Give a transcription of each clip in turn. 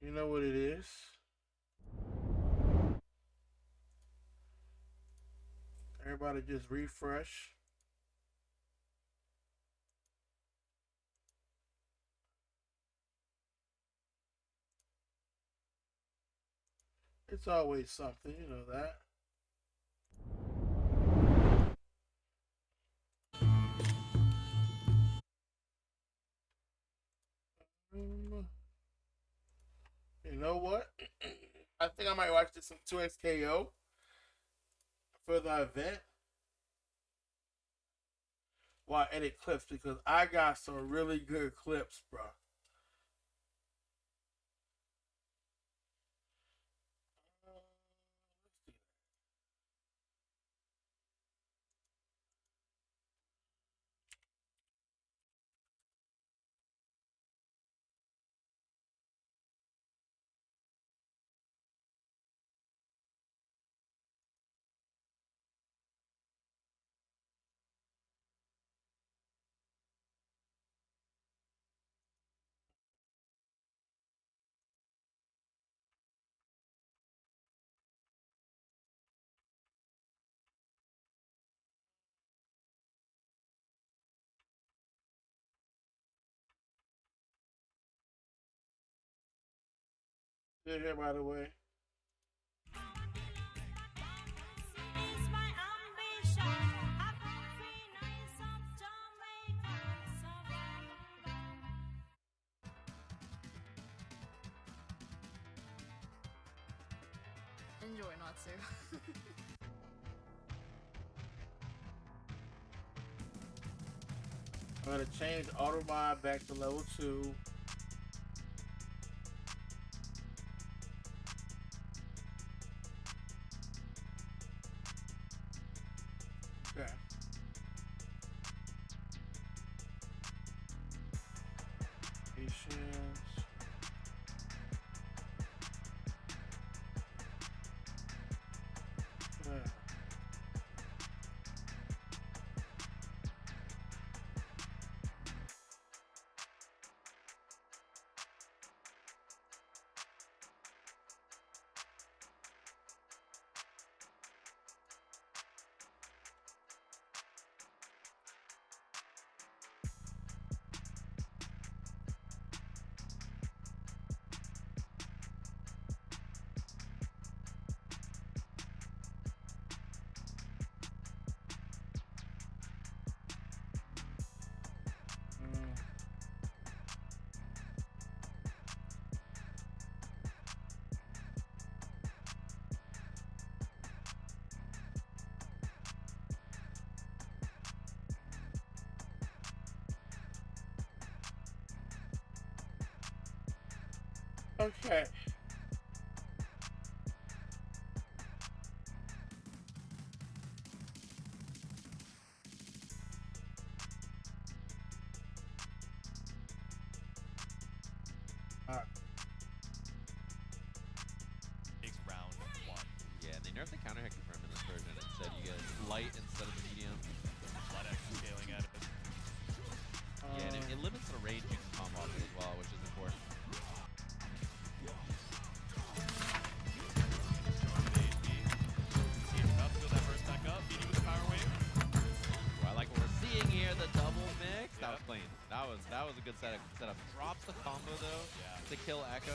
You know what it is. Everybody just refresh. It's always something, you know that. You know what? I think I might watch this some 2XKO for the event. While I edit clips because I got some really good clips, bro. Good here, by the way. Enjoy, Natsu. I'm gonna change auto mod back to level 2. Okay. Patience. Yeah. Okay. Alright. Takes round 1. Yeah, and they nerfed the counter hit confirm in this version. Instead, you get light instead of the medium. Light actually scaling at it. Yeah, and it limits the range you can combo off it as well, which is important. I like what we're seeing here, the double mix. That was clean. That was a good setup. Drops the combo though to kill Echo.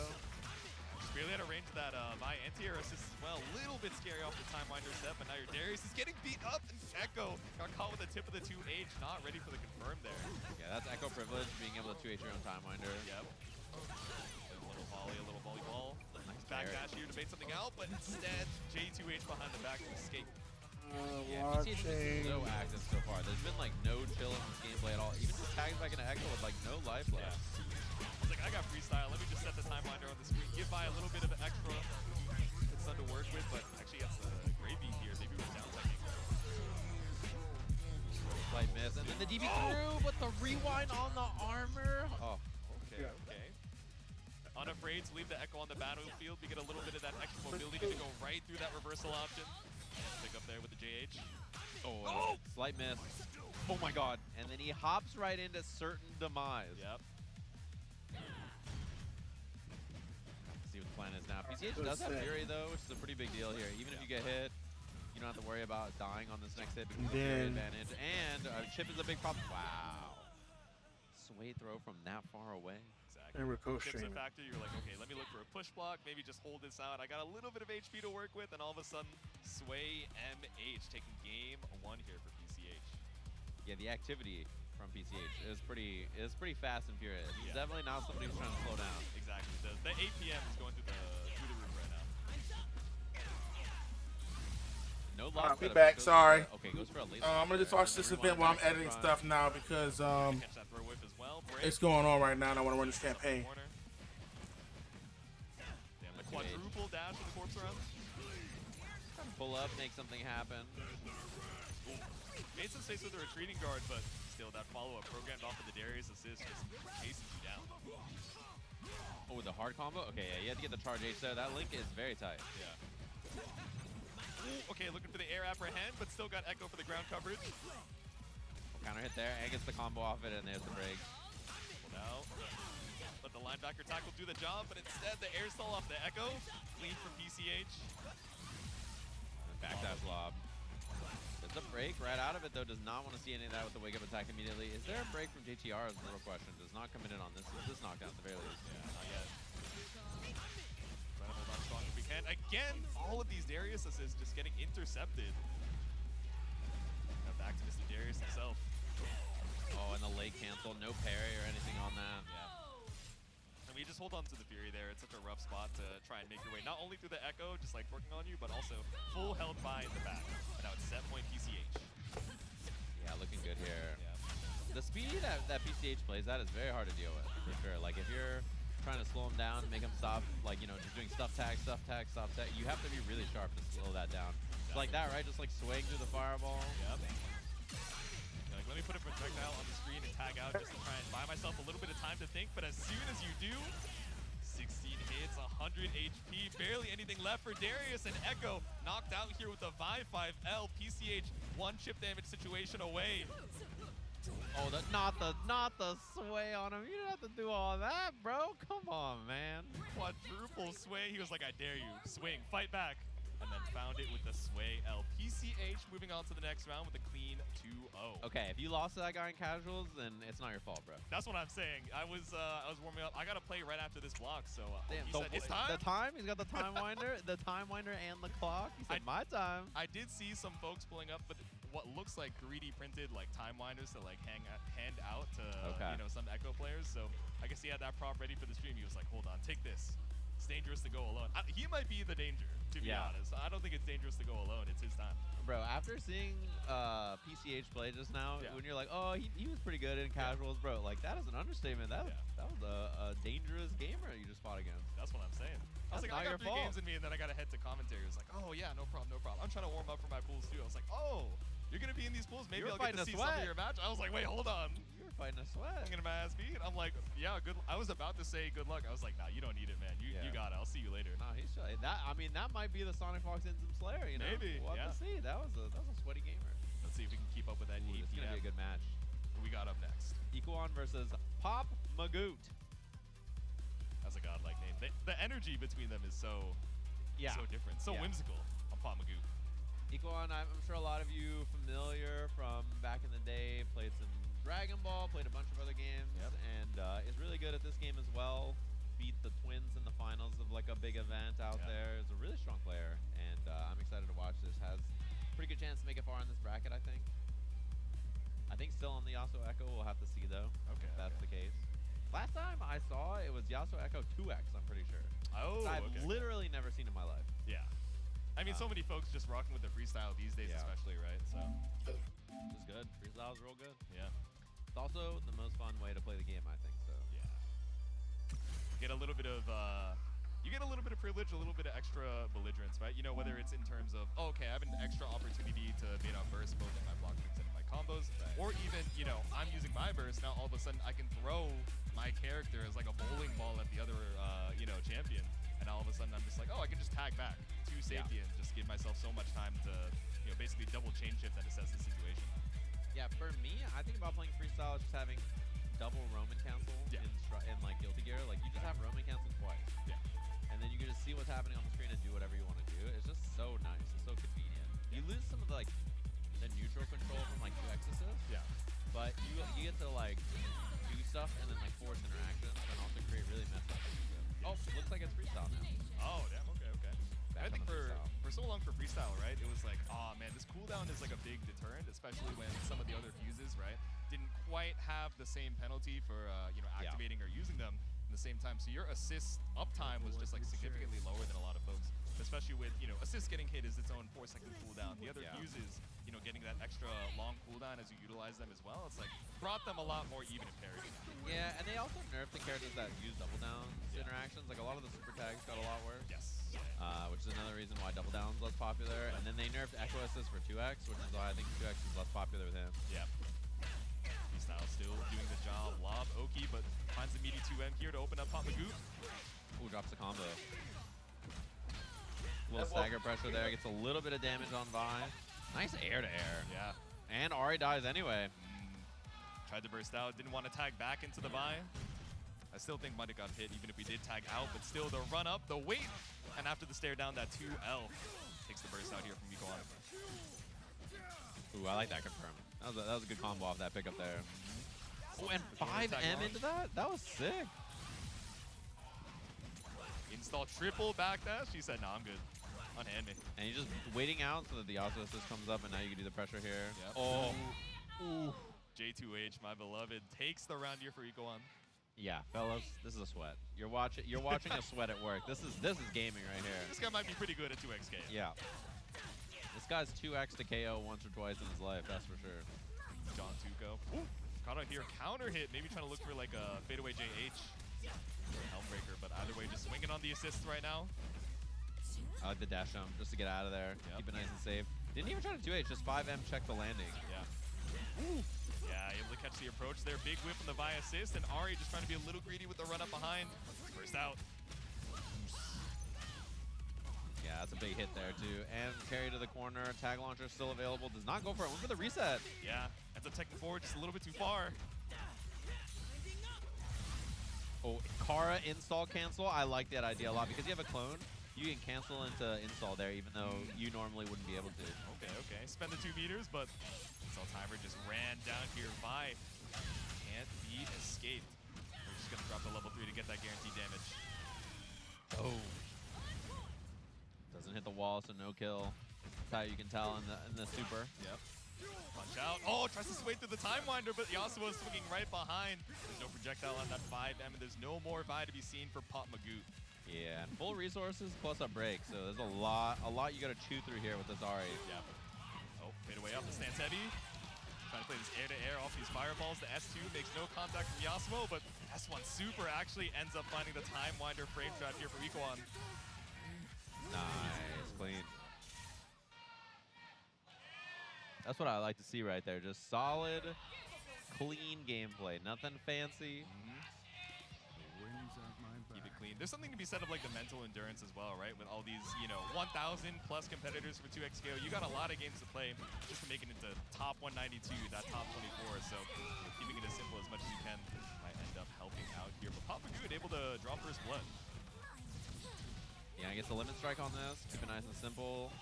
Really had a range that my anti-air assist as well. A little bit scary off the time winder step, but now your Darius is getting beat up, and Echo got caught with the tip of the 2H, not ready for the confirm there. Yeah, that's Echo privilege, being able to 2H your own time winder. Yep. A little volley, a little volleyball. Nice Backdash here to bait something out, but instead, J2H behind the back to escape. Yeah, BTH has been so active so far. There's been like no chill in this gameplay at all. Even just tags back into Echo with like no life left. Yeah. I was like, I got freestyle. Let me just set the time winder on the screen. Give by a little bit of extra. It's fun to work with, but actually gets the great beat here. Maybe we're down teching. Slight miss, and then the DB through, but the rewind on the armor. Oh, okay, okay. Unafraid to leave the Echo on the battlefield. We get a little bit of that extra mobility to go right through that reversal option. Pick up there with the JH. Oh, slight miss. Oh my god. And then he hops right into certain demise. Yep. see what the plan is now. PCH Good does have set. Fury, though, which is a pretty big deal here. Even if you get hit, you don't have to worry about dying on this next hit because of the Fury advantage. And chip is a big problem. Wow. Sway throw from that far away. Exactly. And ricochet. Chips a factor. You're like, okay, let me look for a push block. Maybe just hold this out. I got a little bit of HP to work with, and all of a sudden, Sway MH taking game 1 here for PCH. Yeah, the activity from PCH is pretty fast and furious. He's definitely not somebody who's trying to slow down. Exactly. The APM is going through the roof right now. No lock. Be back. Sorry. Okay, goes for a laser. I'm gonna just watch this event while I'm editing stuff now because Catch that throw whip as well. it's going on right now and I want to run this campaign. Damn, the quadruple dash with the corpse around. Pull up, make something happen. Made some space with the retreating guard, but still that follow-up programmed off of the Darius assist just chases you down. Oh, with the hard combo? Okay, yeah, you have to get the charge H there. That link is very tight. Yeah. Ooh, okay, looking for the air apprehend, but still got Echo for the ground coverage. Counter hit there, and gets the combo off it, and there's the break. Now, let the linebacker tackle do the job, but instead the air stall off the Echo. Clean from PCH. Back dash lob. There's a break right out of it, though. Does not want to see any of that with the wake-up attack immediately. Is there a break from JTR is the real question. Does not come in on this knockdown at the very least. Yeah, not yet. Trying to hold on strong if we can. Again, all of these Darius assists just getting intercepted. Now back to Mr. Darius himself. Oh, and the late cancel. No parry or anything on that. Yeah. And we just hold on to the Fury there. It's such a rough spot to try and make your way not only through the Echo, just like working on you, but also full health by in the back. And now it's set point PCH. Yeah, looking good here. Yeah. The speed that PCH plays at is very hard to deal with, for sure. Like, if you're trying to slow him down, make him stop, like, you know, just doing stuff tag, stop tag, you have to be really sharp to slow that down. It's like that, right? Just like swaying through the fireball. Yep. Like, let me put a projectile on the screen and tag out just to try and buy myself a little bit of time to think, but as soon as you do, 16 hits, 100 HP, barely anything left for Darius, and Echo knocked out here with a Vi 5L. PCH one chip damage situation away. Oh, not the sway on him. You didn't have to do all that, bro. Come on, man. Quadruple sway. He was like, I dare you. Swing, fight back. And then found it with the sway L. PCH moving on to the next round with a clean 2-0. Okay, if you lost to that guy in casuals, then it's not your fault, bro. That's what I'm saying. I was warming up. I gotta play right after this block, so Damn, he said, it's time. The time? He's got the time winder, the time winder and the clock. He said, my time. I did see some folks pulling up, but what looks like 3D printed like time winders to like hand out to you know, some Echo players. So I guess he had that prop ready for the stream. He was like, hold on, take this. It's dangerous to go alone. He might be the danger, to be honest. I don't think it's dangerous to go alone. It's his time. Bro, after seeing PCH play just now, when you're like, oh, he was pretty good in casuals, bro, like, that is an understatement. That was a dangerous gamer you just fought against. That's what I'm saying. I was like, I got 3 games in me, and then I got to head to commentary. It was like, oh, yeah, no problem, no problem. I'm trying to warm up for my pools, too. I was like, oh, you're going to be in these pools? Maybe I'll get to see some of your match. I was like, wait, hold on. You were fighting a sweat. I'm getting my ass beat. I'm like, yeah, good. I was about to say good luck. I was like, nah, you don't need it, man. You got it. I'll see you later. Nah, he's that. I mean, that might be the Sonic Fox Inzum Slayer, you know? Maybe, We'll have to see. That was a sweaty gamer. Let's see if we can keep up with that. Ooh, it's going to be a good match. Who we got up next? Equan versus Pop Magoot. That's a godlike name. The energy between them is so different. So whimsical on Pop Magoot. Equan, I'm sure a lot of you familiar from back in the day, played some Dragon Ball, played a bunch of other games, and is really good at this game as well. Beat the Twins in the finals of like a big event out there. Is a really strong player, and I'm excited to watch this. Has a pretty good chance to make it far in this bracket, I think. I think still on the Yasuo Echo, we'll have to see though. Okay. If that's the case. Last time I saw it was Yasuo Echo 2X, I'm pretty sure. Oh, I've literally never seen in my life. Yeah. I mean, so many folks just rocking with the freestyle these days, especially, right? So, it's good. Freestyle is real good. Yeah. It's also the most fun way to play the game, I think. So. Yeah. Get a little bit of, you get a little bit of privilege, a little bit of extra belligerence, right? You know, whether it's in terms of, oh, okay, I have an extra opportunity to bait out burst both in my block kicks and in my combos, or even, you know, I'm using my burst now. All of a sudden, I can throw my character as like a bowling ball at the other, you know, champion. And all of a sudden, I'm just like, oh, I can just tag back to safety and just give myself so much time to, you know, basically double chain shift and assess the situation. Yeah, for me, I think about playing freestyle as just having double Roman cancel in like Guilty Gear. Like, you just have Roman cancel twice. Yeah. And then neutral control from like 2x assists. Yeah. But you get to like do stuff and then like force interactions and also create really messed up things. Oh, looks like it's freestyle now. Oh, damn. Okay, okay. Back I think on the for so long for freestyle, right? It was like, oh man, this cooldown is like a big deterrent, especially when some of the other fuses, right, didn't quite have the same penalty for you know, activating or using them at the same time. So your assist uptime was just like significantly lower than a lot of folks, especially with, you know, assist getting hit is its own 4-second cooldown. The other fuses, you know, getting that extra long cooldown as you utilize them as well. It's like brought them a lot more even in parity. Yeah, and they also nerfed the characters that use double downs interactions. Like a lot of the super tags got a lot worse. Yes. Which is another reason why double down's less popular. And then they nerfed echo assist for 2x, which is why I think 2x is less popular with him. Yep. Freestyle still doing the job. Lob Oki, but finds the meaty 2M here to open up Pop Magoot. Ooh, drops the combo. Little stagger pressure there. Gets a little bit of damage on Vi. Nice air-to-air. Yeah. And Ari dies anyway. Tried to burst out. Didn't want to tag back into the Vi. I still think might have got hit even if we did tag out, but still the run up, the weight, and after the stare down, that 2L takes the burst out here from Miko. Ooh, I like that confirm. That was a good combo off that pickup there. Oh, and 5M into that? That was sick. Install triple back dash. She said, nah, I'm good. Unhand me. And you're just waiting out so that the Yasuo assist comes up, and now you can do the pressure here. Yep. Oh. Ooh. J2H, my beloved, takes the round here for Ikoan. Yeah, fellas, this is a sweat. You're watching a sweat at work. This is gaming right here. This guy might be pretty good at 2xK. Yeah. This guy's 2x to KO once or twice in his life, that's for sure. John Tuco. Ooh, caught on here, counter hit. Maybe trying to look for like a fadeaway JH or a Helmbreaker, but either way, just swinging on the assists right now. I like the dash jump just to get out of there. Yep. Keep it nice and safe. Didn't even try to 2H, just 5M check the landing. Yeah. Ooh. Yeah, able to catch the approach there. Big whip on the Vi assist, and Ari just trying to be a little greedy with the run up behind. First out. Yeah, that's a big hit there too. And carry to the corner. Tag launcher still available. Does not go for it. Went for the reset. Yeah, ends up taking forward just a little bit too far. Oh, Kara install cancel. I like that idea a lot because you have a clone. You can cancel into install there, even though you normally wouldn't be able to. Okay, okay. Spend the 2 meters, but install timer just ran down here. Vi can't be escaped. We're just gonna drop the level 3 to get that guaranteed damage. Oh. Doesn't hit the wall, so no kill. That's how you can tell in the super. Yep. Punch out. Oh, tries to sway through the time winder, but Yasuo is swinging right behind. There's no projectile on that 5M, and there's no more Vi to be seen for Pop Magoot. Yeah, and full resources plus a break, so there's a lot you gotta chew through here with this Ari. Yeah. Oh, fade away up the stance heavy. Trying to play this air-to-air off these fireballs. The S2 makes no contact from Yasuo, but S1 Super actually ends up finding the time winder frame trap here for Ikoan. Nice, clean. That's what I like to see right there. Just solid, clean gameplay. Nothing fancy. Keep it clean. There's something to be said of like the mental endurance as well, right? With all these, you know, 1,000 plus competitors for 2xKO, you got a lot of games to play just to make it into top 192, that top 24. So keeping it as simple as much as you can might end up helping out here. But Pop Magoot able to draw first blood. Yeah, I guess the limit strike on this. Keep it nice and simple.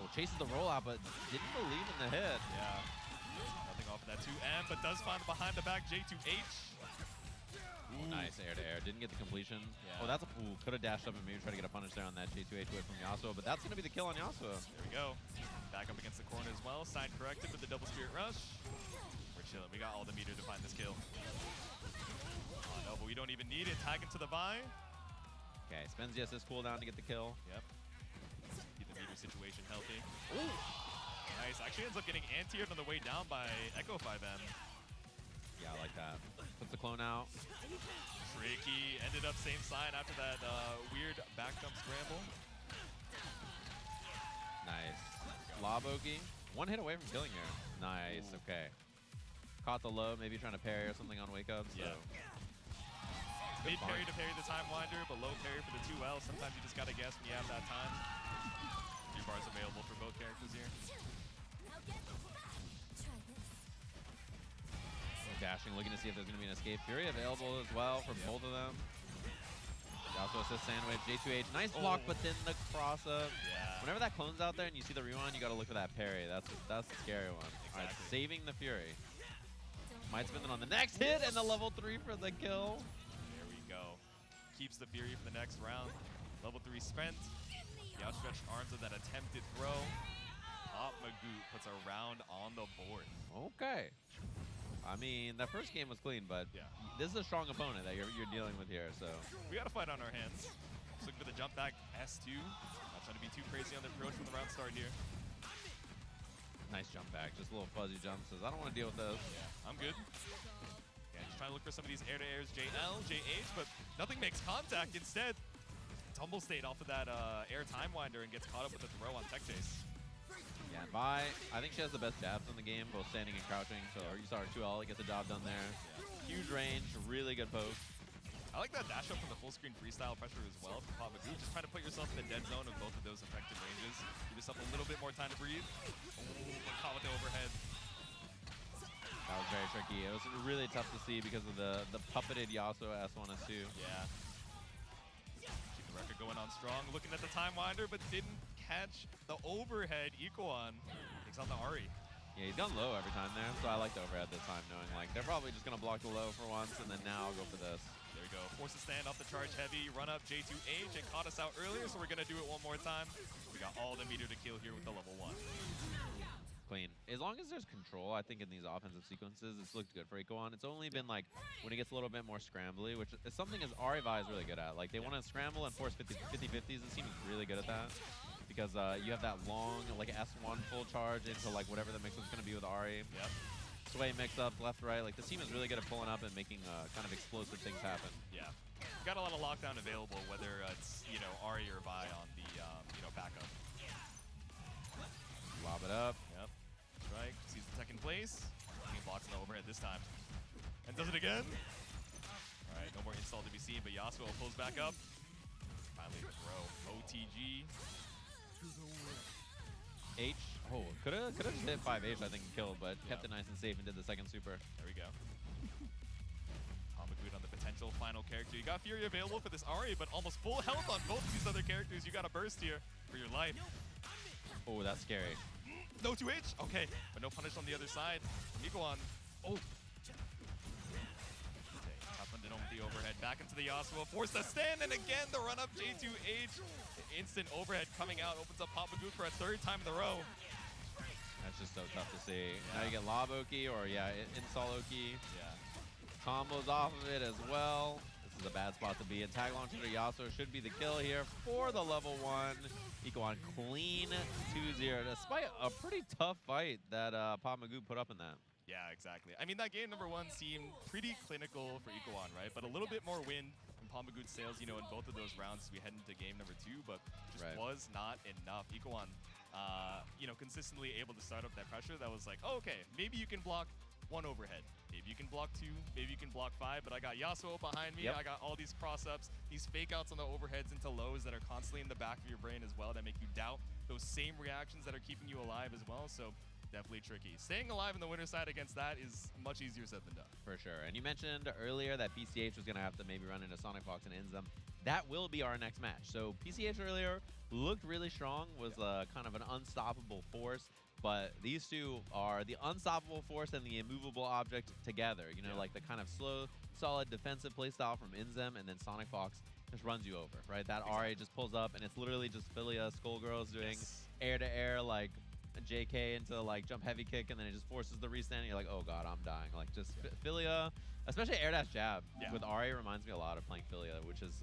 Oh, chases the rollout, but didn't believe in the hit. Yeah. Nothing off of that 2M, but does find the behind the back J2H. Ooh. Nice air-to-air. Didn't get the completion. Yeah. Oh, that's a... Ooh, could have dashed up and maybe try to get a punish there on that J2H whip from Yasuo, but that's going to be the kill on Yasuo. There we go. Back up against the corner as well. Side corrected with the double spirit rush. We're chilling. We got all the meter to find this kill. Oh, no, but we don't even need it. Tag into the Vi. Okay, spends the assist cooldown to get the kill. Yep. Keep the meter situation healthy. Ooh. Nice. Actually ends up getting anti-aired on the way down by Echo 5M. Yeah, I like that. Puts the clone out. Tricky. Ended up same side after that weird back jump scramble. Nice. Loboki. One hit away from killing here. Nice. Ooh. Okay. Caught the low, maybe trying to parry or something on wake up. So. Yeah. Mid parry to parry the time winder, but low parry for the 2L. Sometimes you just gotta guess when you have that time. 3 bars available for both characters here. Dashing, looking to see if there's going to be an escape. Fury available as well for both of them. Also assist sandwich, J2H, nice block, but then the cross up. Yeah. Whenever that clone's out there and you see the rewind, you gotta look for that parry. That's the scary one. Exactly. Alright, saving the Fury. Might spin it on the next hit and the level 3 for the kill. There we go. Keeps the Fury for the next round. Level 3 spent. The outstretched arms of that attempted throw. Magoot puts a round on the board. Okay. I mean, that first game was clean, but Yeah. this is a strong opponent that you're dealing with here, so. We got a fight on our hands. Just looking for the jump back S2. Not trying to be too crazy on the approach when the round start here. Nice jump back, just a little fuzzy jump. Says, I don't want to deal with those. Yeah, I'm good. Yeah, just trying to look for some of these air-to-airs, JL, JH, but nothing makes contact. Instead, tumble state off of that air time winder and gets caught up with the throw on tech chase. Yeah, and Vi, I think she has the best jabs in the game, both standing and crouching. So you saw her 2L get the job done there. Yeah. Huge range, really good poke. I like that dash up from the full screen freestyle pressure as well from Magoot. Just trying to put yourself in the dead zone of both of those effective ranges. Give yourself a little bit more time to breathe. Oh, caught with the overhead. That was very tricky. It was really tough to see because of the puppeted Yasuo S1, S2. Yeah. Keep the record going on strong. Looking at the time winder, but didn't catch the overhead. Equan takes on the Ari. Yeah, he's gone low every time there, so I like the overhead this time, knowing like they're probably just gonna block the low for once, and then now I'll go for this. There we go. Force a stand off the charge heavy. Run up J2H. It caught us out earlier, so we're gonna do it one more time. We got all the meter to kill here with the level 1. Clean. As long as there's control, I think in these offensive sequences, it's looked good for Ikoan. It's only been like when it gets a little bit more scrambly, which is something as Arivi is really good at. Like they want to scramble and force 50-50s. This team is really good at that because you have that long like S1 full charge into like whatever the mix-up's going to be with Ari. Yep. Sway mix-up, left, right. Like this team is really good at pulling up and making kind of explosive things happen. Yeah. Got a lot of lockdown available, whether it's, you know, Ari or Vi on the, you know, backup. Lob it up. Yep. Strike. Sees the tech in place. He blocks on the overhead this time. And does it again. All right, no more install to be seen, but Yasuo pulls back up. Finally the throw. OTG. H. Oh, could have just hit 5H, I think, and killed, but kept it nice and safe and did the second super. There we go. Magoot on the potential final character. You got Fury available for this Ari, but almost full health on both of these other characters. You got a burst here for your life. Oh, that's scary. No 2H? Okay, but no punish on the other side. Ikoan. Oh. Okay, tough one to know with the overhead. Back into the Yasuo. Force the stand, and again the run up J2H. The instant overhead coming out opens up Magoot for a third time in a row. That's just so tough to see. Now you get Lob Oki or, yeah, Install Oki. Yeah. Combos off of it as well. This is a bad spot to be in. Tag launch into Yasuo should be the kill here for the level 1. Ikoan clean 2-0, despite a pretty tough fight that Magoot put up in that. Yeah, exactly. I mean, that game number 1 seemed pretty clinical for Ikoan, right? But a little bit more wind from Magoot's sails, you know, in both of those rounds as we head into game number 2, but just was not enough. Ikoan, you know, consistently able to start up that pressure that was like, oh, okay, maybe you can block 1 overhead. Maybe you can block 2, maybe you can block 5, but I got Yasuo behind me. I got all these cross-ups, these fake-outs on the overheads into lows that are constantly in the back of your brain as well that make you doubt those same reactions that are keeping you alive as well. So definitely tricky. Staying alive in the winner's side against that is much easier said than done. For sure. And you mentioned earlier that PCH was going to have to maybe run into Sonic Fox and Inzum. That will be our next match. So PCH earlier looked really strong, was kind of an unstoppable force. But these two are the unstoppable force and the immovable object together. You know, like the kind of slow, solid defensive playstyle from Inzem, and then Sonic Fox just runs you over, right? That RA just pulls up, and it's literally just Philia Skullgirls doing air-to-air, like, JK into, like, jump heavy kick, and then it just forces the restand, and you're like, oh, God, I'm dying. Like, just Philia, especially air-dash jab with RA reminds me a lot of playing Philia, which is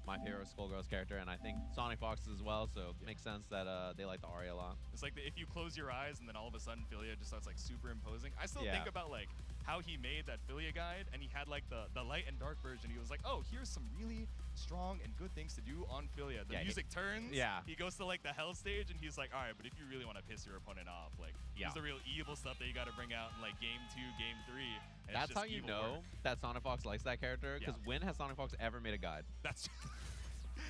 my favorite Skullgirls character, and I think Sonic Fox as well, so it makes sense that they like the Ari a lot. It's like if you close your eyes and then all of a sudden Philia just starts like superimposing. I still think about like how he made that Philia guide, and he had like the light and dark version. He was like, oh, here's some really strong and good things to do on Philia. The music turns, he goes to like the hell stage, and he's like, all right, but if you really want to piss your opponent off, like here's the real evil stuff that you got to bring out in like game 2, game 3. That's how you know that Sonic Fox likes that character, because when has Sonic Fox ever made a guide? That's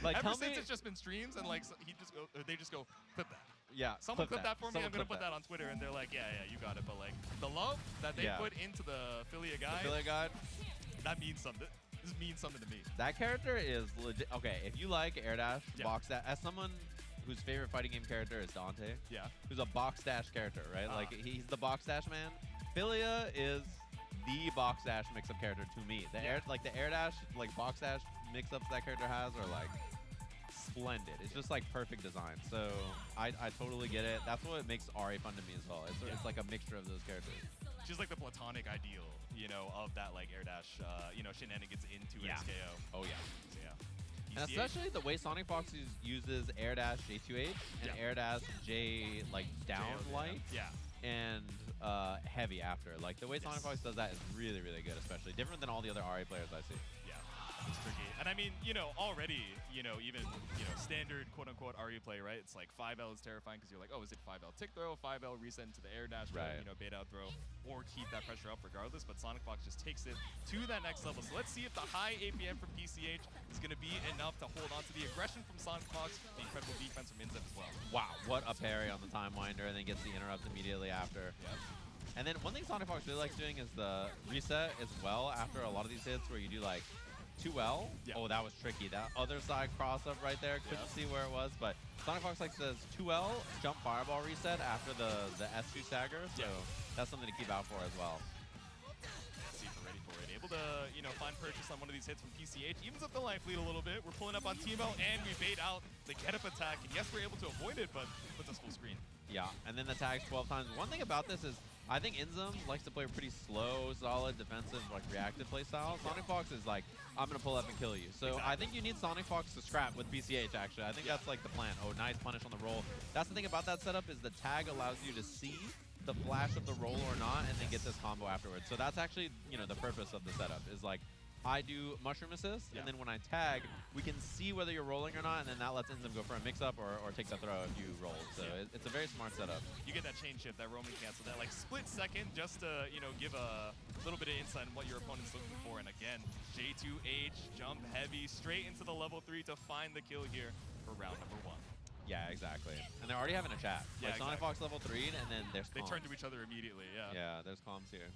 like ever since it's just been streams, and like he just go, or they just go, clip that. Yeah, someone clip that for me. I'm gonna put that on Twitter, and they're like, yeah, you got it. But like the love that they put into the Philia guide, that means something. This means something to me. That character is legit. Okay, if you like air dash, Yeah. box dash, as someone whose favorite fighting game character is Dante, Yeah. who's a box dash character, right? Like he's the box dash man. Philia is the box dash mix-up character to me. The air dash, like box dash mix-ups that character has are like splendid. It's just like perfect design. So I totally get it. That's what makes Ari fun to me as well. It's like a mixture of those characters. She's like the platonic ideal, you know, of that like air dash, you know, shenanigans into XKO. Oh yeah. So, yeah. And especially the way Sonic Fox uses air dash J2H and air dash J like down light and heavy after. Like the way Sonic Fox does that is really, really good, especially different than all the other Ari players I see. Yeah, it's tricky. And I mean, you know, already, you know, even, you know, standard quote-unquote Ari play, right? It's like 5L is terrifying because you're like, oh, is it 5L tick throw, 5L reset into the air dash, you know, bait out throw, or keep that pressure up regardless. But Sonic Fox just takes it to that next level. So let's see if the high APM from PCH is going to be enough to hold on to the aggression from Sonic Fox, the incredible defense from Inzep as well. Wow, what a parry on the time winder, and then gets the interrupt immediately after. Yep. And then one thing Sonic Fox really likes doing is the reset as well after a lot of these hits where you do like 2L. Oh, that was tricky. That other side cross up right there. Couldn't see where it was, but Sonic Fox likes to 2L, jump fireball reset after the S2 stagger. So that's something to keep out for as well. Let's see if we're ready for it. Able to, you know, find purchase on one of these hits from PCH. Evens up the life lead a little bit. We're pulling up on Teemo, and we bait out the get-up attack. And yes, we're able to avoid it, but puts us full screen. Yeah, and then the tags 12 times. One thing about this is I think Inzum likes to play a pretty slow, solid, defensive, like reactive play style. Sonic Fox is like, I'm going to pull up and kill you. So I think you need Sonic Fox to scrap with PCH, actually. I think that's like the plan. Oh, nice punish on the roll. That's the thing about that setup is the tag allows you to see the flash of the roll or not and then get this combo afterwards. So that's actually, you know, the purpose of the setup is like, I do mushroom assist, and then when I tag, we can see whether you're rolling or not, and then that lets Inzum go for a mix-up or take the throw if you roll. So it's a very smart setup. You get that chain shift, that roaming cancel, that like split second just to, you know, give a little bit of insight on what your opponent's looking for. And again, J2H, jump heavy, straight into the level 3 to find the kill here for round number 1. Yeah, exactly. And they're already having a chat. Yeah, like Sonic Fox level 3, and then there's They comms. turn to each other immediately, Yeah, there's comms here.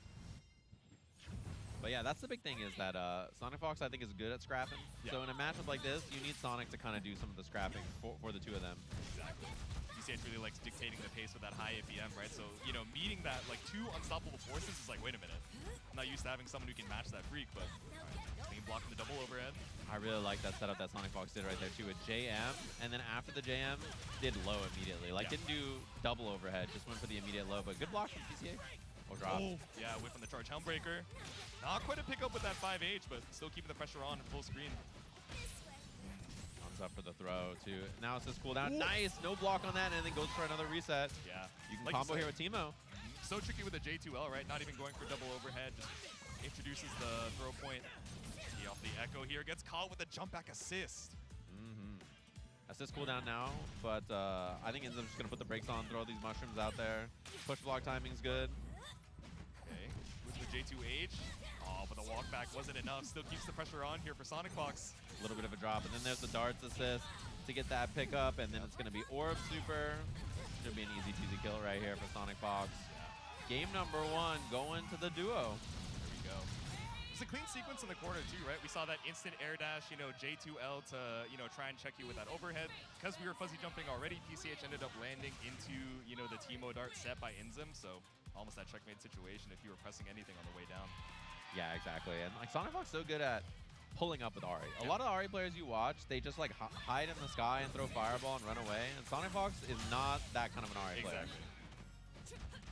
But yeah, that's the big thing is that Sonic Fox, I think, is good at scrapping. So in a matchup like this, you need Sonic to kind of do some of the scrapping for the two of them. Exactly. PCH really likes dictating the pace with that high APM, right? So, you know, meeting that, like, 2 unstoppable forces is like, wait a minute. I'm not used to having someone who can match that freak, but clean blocking the double overhead. I really like that setup that Sonic Fox did right there, too, with JM. And then after the JM, did low immediately. Like, didn't do double overhead, just went for the immediate low. But good block from PCH. Or drop. Oh, yeah, away from the charge Helmbreaker. Not quite a pickup with that 5H, but still keeping the pressure on in full screen. Comes up for the throw, too. Now it's this cooldown. Ooh. Nice! No block on that, and then goes for another reset. Yeah. You can combo here with Teemo. So tricky with the J2L, right? Not even going for double overhead. Just introduces the throw point. See off the Echo here. Gets caught with a jump back assist. Assist cooldown now, but I think Inzum's just going to put the brakes on, throw these mushrooms out there. Push block timing's good. Okay, with the J2H. Oh, but the walk back wasn't enough. Still keeps the pressure on here for Sonic Fox. A little bit of a drop, and then there's the darts assist to get that pickup, and then it's going to be Orb Super. Should be an easy cheesy kill right here for Sonic Fox. Game number 1 going to the duo. There we go. It's a clean sequence in the corner too, right? We saw that instant air dash, you know, J2L to, you know, try and check you with that overhead. Because we were fuzzy jumping already, PCH ended up landing into, you know, the Teemo dart set by Inzum. So almost that checkmate situation if you were pressing anything on the way down. Yeah, exactly. And like Sonic Fox so good at pulling up with Ari. A lot of Ari players you watch, they just like hide in the sky and throw fireball and run away. And Sonic Fox is not that kind of an Ari player.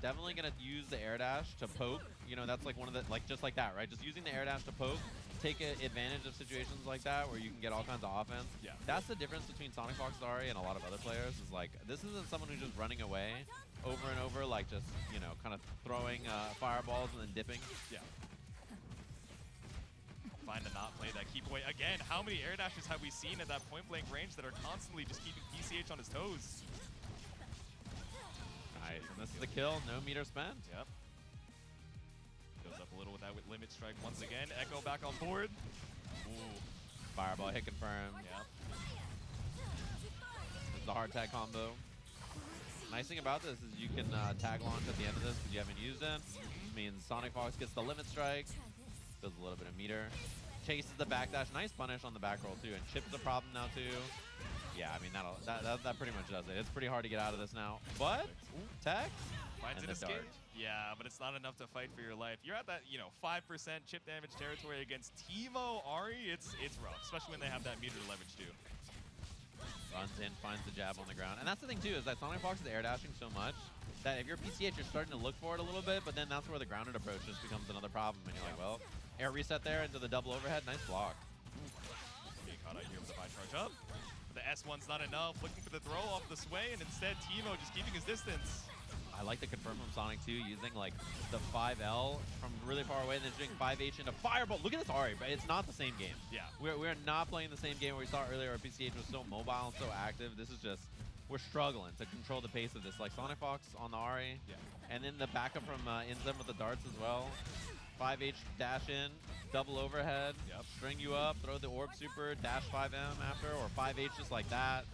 Definitely gonna use the air dash to poke. You know, that's like one of the, like just like that, right? Just using the air dash to poke, take advantage of situations like that where you can get all kinds of offense. Yeah. That's the difference between Sonic Fox Ari and a lot of other players is like, this isn't someone who's just running away over and over, like just, you know, kind of throwing fireballs and then dipping. Yeah. Find a not play that keep away. Again, how many air dashes have we seen at that point blank range that are constantly just keeping PCH on his toes? Nice, and this is the kill, no meter spent. Yep. Goes up a little with that with limit strike once again. Echo back on board. Ooh. Fireball hit confirmed. Yep. This is the hard tag combo. Nice thing about this is you can tag launch at the end of this because you haven't used it. Means Sonic Fox gets the limit strike, does a little bit of meter. chases the backdash. Nice punish on the back roll, too. And chip's a problem now, too. Yeah, I mean, that pretty much does it. It's pretty hard to get out of this now. But, tech, Finds and an the escape. dart. Yeah, but it's not enough to fight for your life. You're at that, 5% chip damage territory against Teemo Ari. It's rough, especially when they have that meter to leverage too. Runs in, finds the jab on the ground. And that's the thing, too, is that Sonic Fox is air dashing so much that if you're PCH, you're starting to look for it a little bit, but then that's where the grounded approach just becomes another problem. And you're like, well, air reset there into the double overhead. Nice block. Being caught out here with the buy charge up. But the S1's not enough. Looking for the throw off the sway, and instead Teemo just keeping his distance. I like the confirm from Sonic, too, using, like, the 5L from really far away, and then doing 5H into Fireball. Look at this Ari, but it's not the same game. Yeah. We're not playing the same game where we saw earlier where PCH was so mobile and so active. This is just, we're struggling to control the pace of this. Like, Sonic Fox on the Ari, and then the backup from Inzem with the darts as well. 5H dash in, double overhead, string you up, throw the orb super, dash 5M after, or 5H just like that.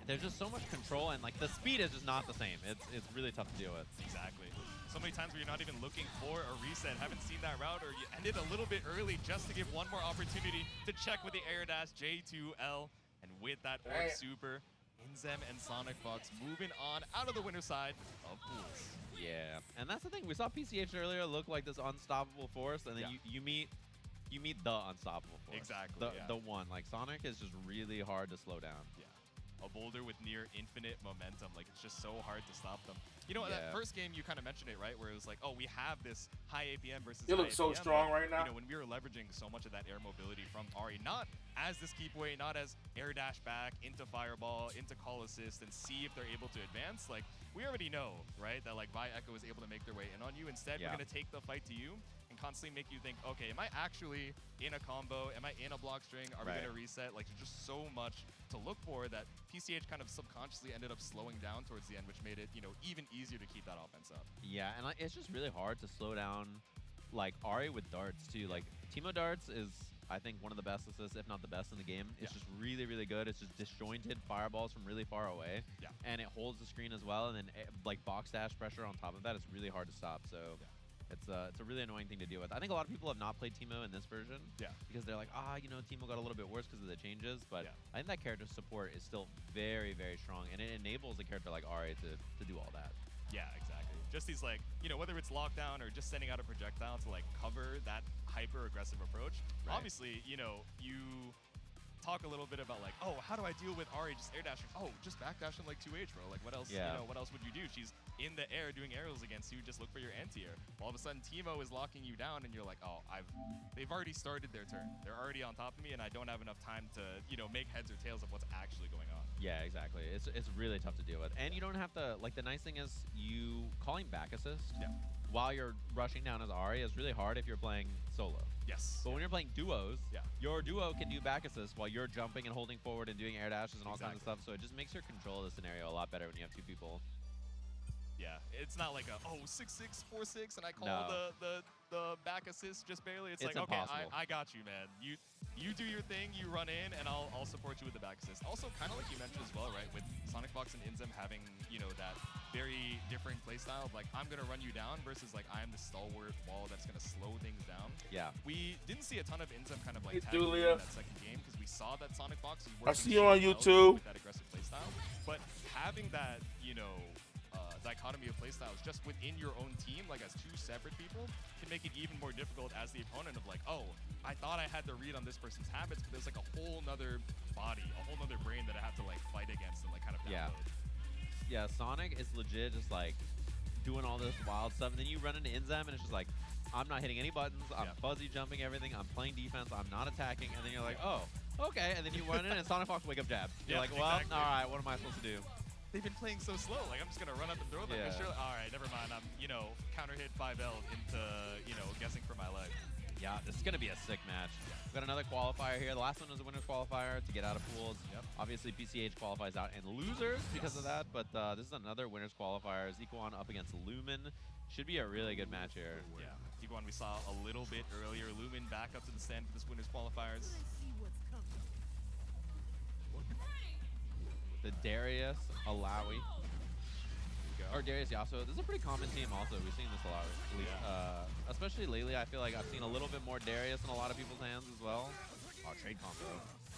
There's just so much control, and like the speed is just not the same. It's really tough to deal with. Exactly. So many times where you're not even looking for a reset, haven't seen that route, or you ended a little bit early just to give one more opportunity to check with the air dash J2L. And with that orb super, Inzem and Sonic Fox moving on out of the winner side of pools. Yeah, and that's the thing. We saw PCH earlier look like this unstoppable force, and then you meet the unstoppable force. Exactly. The one. Like Sonic is just really hard to slow down. Yeah. A boulder with near infinite momentum. Like, it's just so hard to stop them. You know, that first game, you kind of mentioned it, right? Where it was like, oh, we have this high APM versus You look so APM, strong but, right now. You know, when we were leveraging so much of that air mobility from Ari, not as this keep away, not as air dash back into Fireball, into call assist, and see if they're able to advance. Like, we already know, right, that like Vi Echo is able to make their way in on you. Instead, we're going to take the fight to you and constantly make you think, okay, am I actually in a combo? Am I in a block string? Are we going to reset? Like, there's just so much to look for that PCH kind of subconsciously ended up slowing down towards the end, which made it, even easier to keep that offense up. Yeah, and like, it's just really hard to slow down, like, Ari with darts, too. Like, Teemo darts is, I think, one of the best assists, if not the best in the game. It's just really, really good. It's just disjointed fireballs from really far away. Yeah. And it holds the screen as well, and then, like, box dash pressure on top of that is really hard to stop, so... It's a really annoying thing to deal with. I think a lot of people have not played Teemo in this version. Because they're like, Teemo got a little bit worse because of the changes. But I think that character support is still very, very strong. And it enables a character like Ari to do all that. Yeah, exactly. Just these, like, whether it's lockdown or just sending out a projectile to, like, cover that hyper-aggressive approach. Right. Obviously, you talk a little bit about, like, oh, how do I deal with Ari just air dashing? Oh, just backdash in, like, 2H, bro. Like, what else, what else would you do? She's in the air doing aerials against you. Just look for your anti-air. All of a sudden, Teemo is locking you down, and you're like, oh, they've already started their turn. They're already on top of me, and I don't have enough time to, make heads or tails of what's actually going on. Yeah, exactly. It's really tough to deal with. And you don't have to, like, the nice thing is you calling back assist while you're rushing down as Ari is really hard if you're playing solo. Yes. But when you're playing duos, your duo can do back assist while you're jumping and holding forward and doing air dashes and all kinds of stuff. So it just makes your control of the scenario a lot better when you have two people. Yeah, it's not like a 6-6, 4-6, and I call the back assist just barely. It's like, okay, I got you, man. You do your thing, you run in, and I'll support you with the back assist. Also, kind of like you mentioned as well, right, with Sonic Fox and Inzem having, that very different playstyle of like, I'm going to run you down versus like, I'm the stalwart wall that's going to slow things down. Yeah. We didn't see a ton of Inzem kind of like Hey, tagging Julia. in that second game because we saw that Sonic Fox was I working see you on well YouTube. with that aggressive playstyle. But having that, dichotomy of playstyles just within your own team, like as two separate people, can make it even more difficult as the opponent of like, oh, I thought I had the read on this person's habits, but there's like a whole nother body, a whole nother brain that I have to like fight against and like kind of download. Yeah, Sonic is legit just like doing all this wild stuff, and then you run into Inzem and it's just like, I'm not hitting any buttons, I'm fuzzy jumping everything, I'm playing defense, I'm not attacking, and then you're like, oh, okay, and then you run in and Sonic Fox wake up jab. You're like, well, all right, what am I supposed to do? They've been playing so slow. Like, I'm just going to run up and throw them. And sure, all right, never mind. I'm, counter hit 5L into, guessing for my life. Yeah, this is going to be a sick match. We've got another qualifier here. The last one was a winner's qualifier to get out of pools. Obviously, PCH qualifies out and losers because of that, but this is another winner's qualifier. Equan up against Lumen. Should be a really good match here. Yeah, Equan we saw a little bit earlier. Lumen back up to the stand for this winner's qualifiers. The Darius Alawi. Here we go. Or Darius Yasuo. This is a pretty common team also. We've seen this a lot. Especially lately, I feel like I've seen a little bit more Darius in a lot of people's hands as well. Oh, trade combo.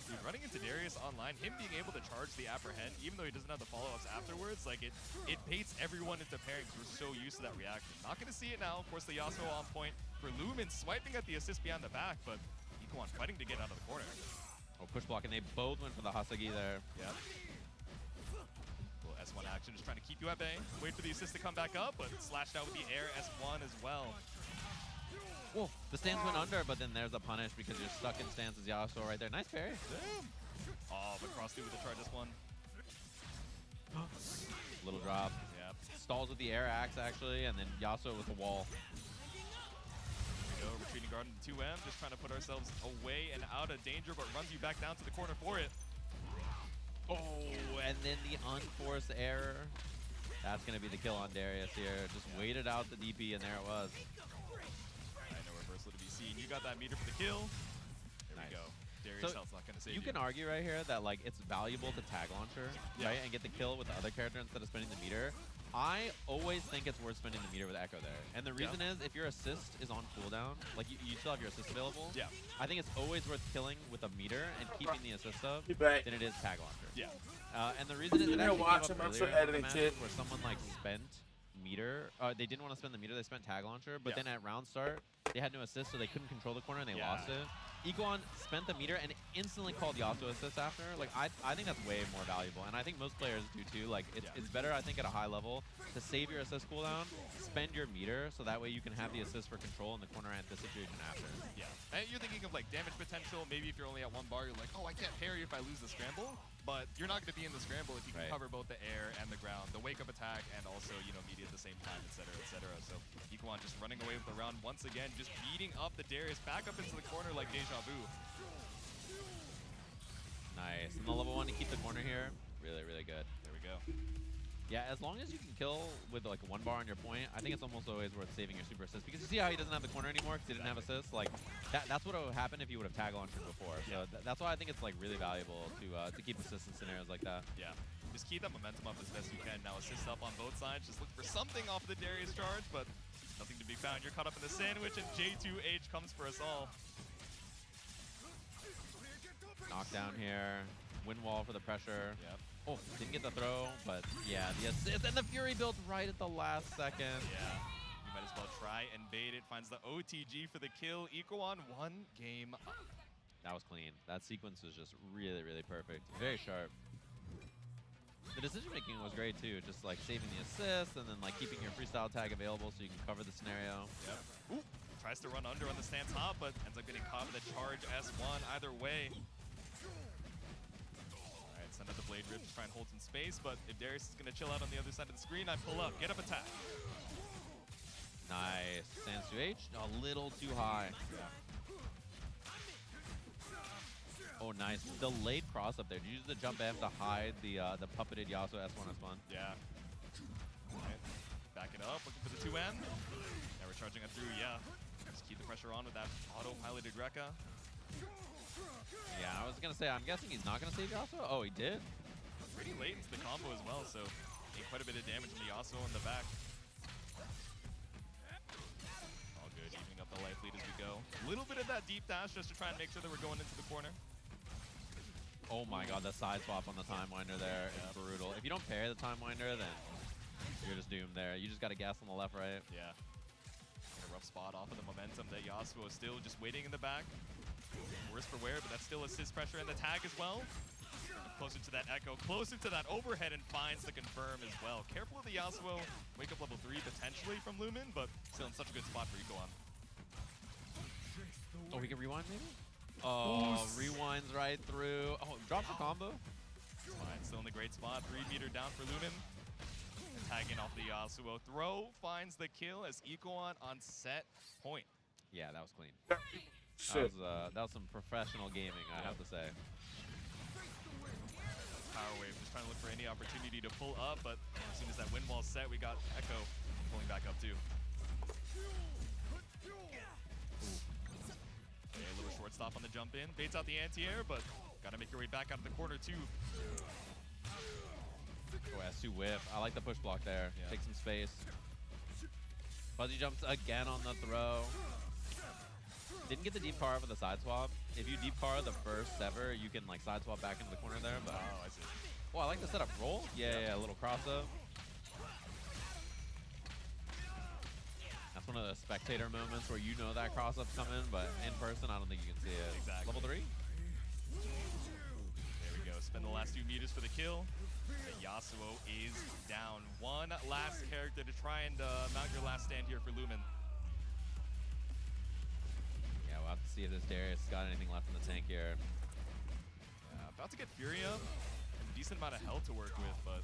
Dude, running into Darius online, him being able to charge the apprehend, even though he doesn't have the follow-ups afterwards, like it baits everyone into pairing because we're so used to that reaction. Not going to see it now. Of course, the Yasuo on point for Lumen, swiping at the assist behind the back, but Ikuan fighting to get out of the corner. Oh, push block, and they both went for the Hasagi there. Yep. Little S1 action, just trying to keep you at bay. Wait for the assist to come back up, but slashed out with the air S1 as well. Whoa, the stance went under, but then there's a punish because you're stuck in stance as Yasuo right there. Nice parry. Damn. Oh, but cross through with the charge S1. Little drop. Yep. Stalls with the air axe, actually, and then Yasuo with the wall. Here we go, retreating guard into 2M, just trying to put ourselves away and out of danger, but runs you back down to the corner for it. Oh, and then the unforced error. That's going to be the kill on Darius here. Just waited out the DP, and there it was. No reversal to be seen. You got that meter for the kill. There Nice. we go. Darius So Health's not going to save you can argue right here that like it's valuable to tag launcher, Yeah. right, and get the kill with the other character instead of spending the meter. I always think it's worth spending the meter with Echo there. And the reason is, if your assist is on cooldown, like you still have your assist available, Yeah. I think it's always worth killing with a meter and keeping the assist up Be back. than it is tag launcher. Yeah. And the reason is it You're actually came watching, up I'm earlier so in the editing match shit. where someone like spent meter, they didn't want to spend the meter, they spent tag launcher, but Yeah. then at round start, they had no assist, so they couldn't control the corner and they Yeah. lost it. Iguan spent the meter and instantly called Yasuo assist after. Like, I think that's way more valuable, and I think most players do too. Like, it's better, I think, at a high level to save your assist cooldown, spend your meter, so that way you can have the assist for control in the corner and the situation after. Yeah. And you're thinking of like damage potential. Maybe if you're only at one bar, you're like, oh, I can't parry if I lose the scramble. But you're not going to be in the scramble if you can Right. cover both the air and the ground, the wake-up attack, and also, you know, media at the same time, etc., etc. So Ikuan just running away with the round once again, just beating up the Darius back up into the corner like deja vu. Nice. And the level 1 to keep the corner here, really, really good. There we go. Yeah, as long as you can kill with like 1 bar on your point, I think it's almost always worth saving your super assist. Because you see how he doesn't have the corner anymore because he didn't have assist? Like, that's what would happen if you would have tag launched before. So that's why I think it's like really valuable to keep assists in scenarios like that. Yeah. Just keep that momentum up as best you can. Now assist up on both sides. Just look for something off the Darius charge, but nothing to be found. You're caught up in the sandwich, and J2H comes for us all. Knockdown here. Wind wall for the pressure. Yep. Oh, didn't get the throw, but yeah, the assist. And the Fury built right at the last second. Yeah. You might as well try and bait it. Finds the OTG for the kill. Ikuan 1 game up. That was clean. That sequence was just really, really perfect. Very sharp. The decision making was great too. Just like saving the assist and then like keeping your freestyle tag available so you can cover the scenario. Yep. Ooh. Tries to run under on the stance hop, but ends up getting caught with a charge S1 either way. Alright, send out the Blade Rip to try and hold some space, but if Darius is going to chill out on the other side of the screen, I pull up. Get up attack. Nice. Sans 2H, a little too high. Yeah. Oh, nice. Delayed cross up there. Did you use the jump M to hide the puppeted Yasuo S1 S1? Yeah. Alright. Back it up, looking for the 2M. Now we're charging it through, yeah. Just keep the pressure on with that auto-piloted Rekka. Yeah, I was going to say, I'm guessing he's not going to save Yasuo? Oh, he did? Pretty late into the combo as well, so made quite a bit of damage from the Yasuo in the back. All good, evening up the life lead as we go. A little bit of that deep dash just to try and make sure that we're going into the corner. Oh my god, the side swap on the Time Winder there is brutal. If you don't parry the Time Winder, then you're just doomed there. You just got to gas on the left, right? Yeah. In a rough spot off of the momentum that Yasuo is still just waiting in the back. Worse for wear, but that's still assist pressure in the tag as well. Closer to that echo, closer to that overhead, and finds the confirm as well. Careful of the Yasuo. Wake up level 3 potentially from Lumen, but still in such a good spot for Ikuan. Oh, we can rewind maybe? Oh, rewinds right through. Oh, drops the combo. It's fine, still in the great spot. 3 meter down for Lumen. And tagging off the Yasuo. Throw finds the kill as Ikuan on set point. Yeah, that was clean. Shit. That was some professional gaming, I have to say. Power Wave just trying to look for any opportunity to pull up, but as soon as that wind wall's set, we got Echo pulling back up too. Okay, a little short stop on the jump in. Baits out the anti-air, but gotta make your way back out of the corner too. Oh, S2 whip. I like the push block there. Yeah. Take some space. Fuzzy jumps again on the throw. Didn't get the deep car for the side swap. If you deep car the first sever, you can like side swap back into the corner there. But Oh, I see. oh, I like the setup roll. Yeah, a little cross up. That's one of the spectator moments where you know that cross up's coming, but in person, I don't think you can see it. Exactly. Level 3. There we go. Spend the last 2 meters for the kill. And Yasuo is down. One last character to try and mount your last stand here for Lumen. Yeah, we'll have to see if this Darius got anything left in the tank here. About to get Fury up. And a decent amount of health to work with, but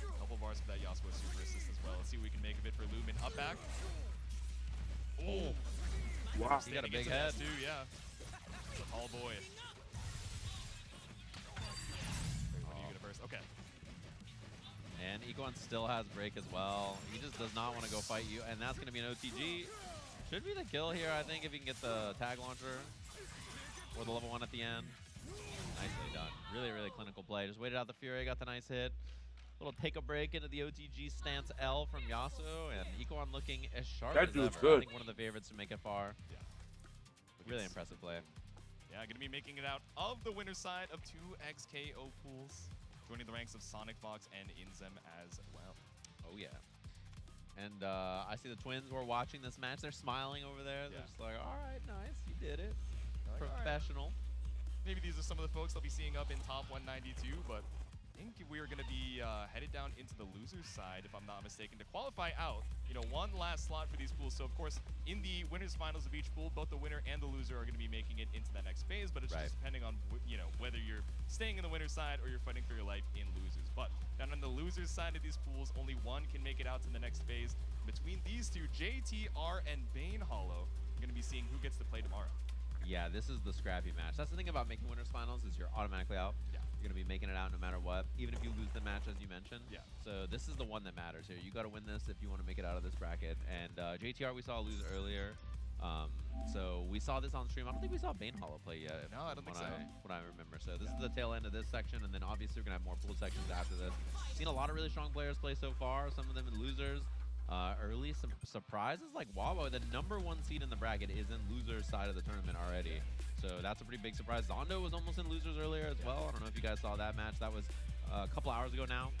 a couple bars for that Yasuo super assist as well. Let's see what we can make of it for Lumen. Up back. Oh. Wow. He got a big Standing into head. that too, yeah. He's a tall boy. When are you gonna burst? Okay. And Equan still has break as well. He just does not want to go fight you, and that's going to be an OTG. Should be the kill here, I think, if he can get the tag launcher or the level 1 at the end. Nicely done. Really, really clinical play. Just waited out the Fury, got the nice hit. Little take a break into the OTG stance L from Yasuo, and Equan looking as sharp That as dude's ever. good. I think one of the favorites to make it far. Yeah. Really impressive play. Yeah, gonna be making it out of the winner's side of 2 XKO pools. Joining the ranks of Sonic Fox and Inzem as well. Oh, yeah. And I see the twins who are watching this match. They're smiling over there. They're Yeah. just like, all right, nice, you did it. Like, all right. Professional. Maybe these are some of the folks I'll be seeing up in top 192, but I think we're going to be headed down into the loser's side, if I'm not mistaken, to qualify out. You know, one last slot for these pools. So, of course, in the winners finals of each pool, both the winner and the loser are going to be making it into that next phase, but it's Right. just depending on, you know, whether you're staying in the winner's side or you're fighting for your life in losers. But down on the loser's side of these pools, only one can make it out to the next phase. Between these two, JTR and Bane Hollow, we're going to be seeing who gets to play tomorrow. Yeah, this is the scrappy match. That's the thing about making winners finals is you're automatically out. Yeah. You're going to be making it out no matter what, even if you lose the match, as you mentioned. Yeah. So this is the one that matters here. You got to win this if you want to make it out of this bracket. And JTR we saw lose earlier. So we saw this on stream. I don't think we saw Bane Hollow play yet. No, I don't think so. What I remember. So this is the tail end of this section, and then obviously we're going to have more pool sections after this. Seen a lot of really strong players play so far, some of them in losers. Early some surprises like Wawa, the #1 seed in the bracket, is in losers side of the tournament already. So that's a pretty big surprise. Zondo was almost in losers earlier as well. I don't know if you guys saw that match. That was a couple hours ago now.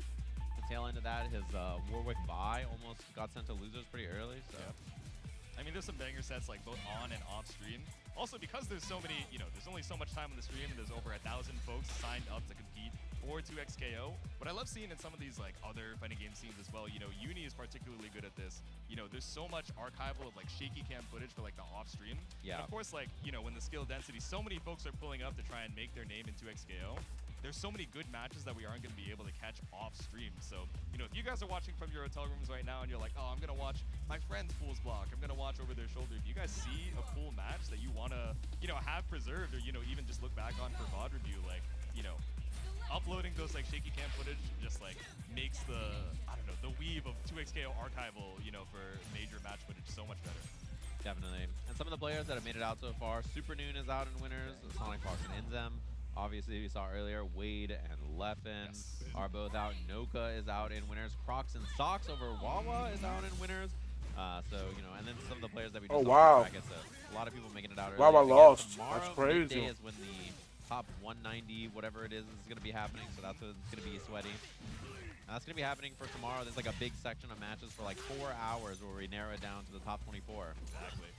The tail end of that, his Warwick Vi almost got sent to losers pretty early. So. Yeah. I mean, there's some banger sets like both on and off stream. Also, because there's so many, you know, there's only so much time on the stream and there's over 1,000 folks signed up to compete for 2XKO. What I love seeing in some of these like other fighting game scenes as well, you know, Uni is particularly good at this. You know, there's so much archival of like shaky cam footage for like the off stream. Yeah. And of course, like, you know, when the skill density, so many folks are pulling up to try and make their name in 2XKO. There's so many good matches that we aren't going to be able to catch off stream. So, you know, if you guys are watching from your hotel rooms right now and you're like, oh, I'm going to watch my friend's pool's block, I'm going to watch over their shoulder. If you guys see a pool match that you want to, you know, have preserved or, you know, even just look back on for VOD review, like, you know, uploading those like shaky cam footage just like makes the, I don't know, the weave of 2XKO archival, you know, for major match footage so much better. Definitely. And some of the players that have made it out so far, Super Noon is out in winners, Sonic Fox and Inzem. Obviously, we saw earlier, Wade and Leffen are both out. Noka is out in winners. Crocs and Socks over Wawa is out in winners. So, you know, and then some of the players that we just saw in the bracket. So, a lot of people making it out early. Wawa Again, lost. tomorrow, That's crazy. midday is when the top 190, whatever it is going to be happening. So that's when it's going to be sweaty. And that's going to be happening for tomorrow. There's like a big section of matches for like 4 hours where we narrow it down to the top 24. Exactly.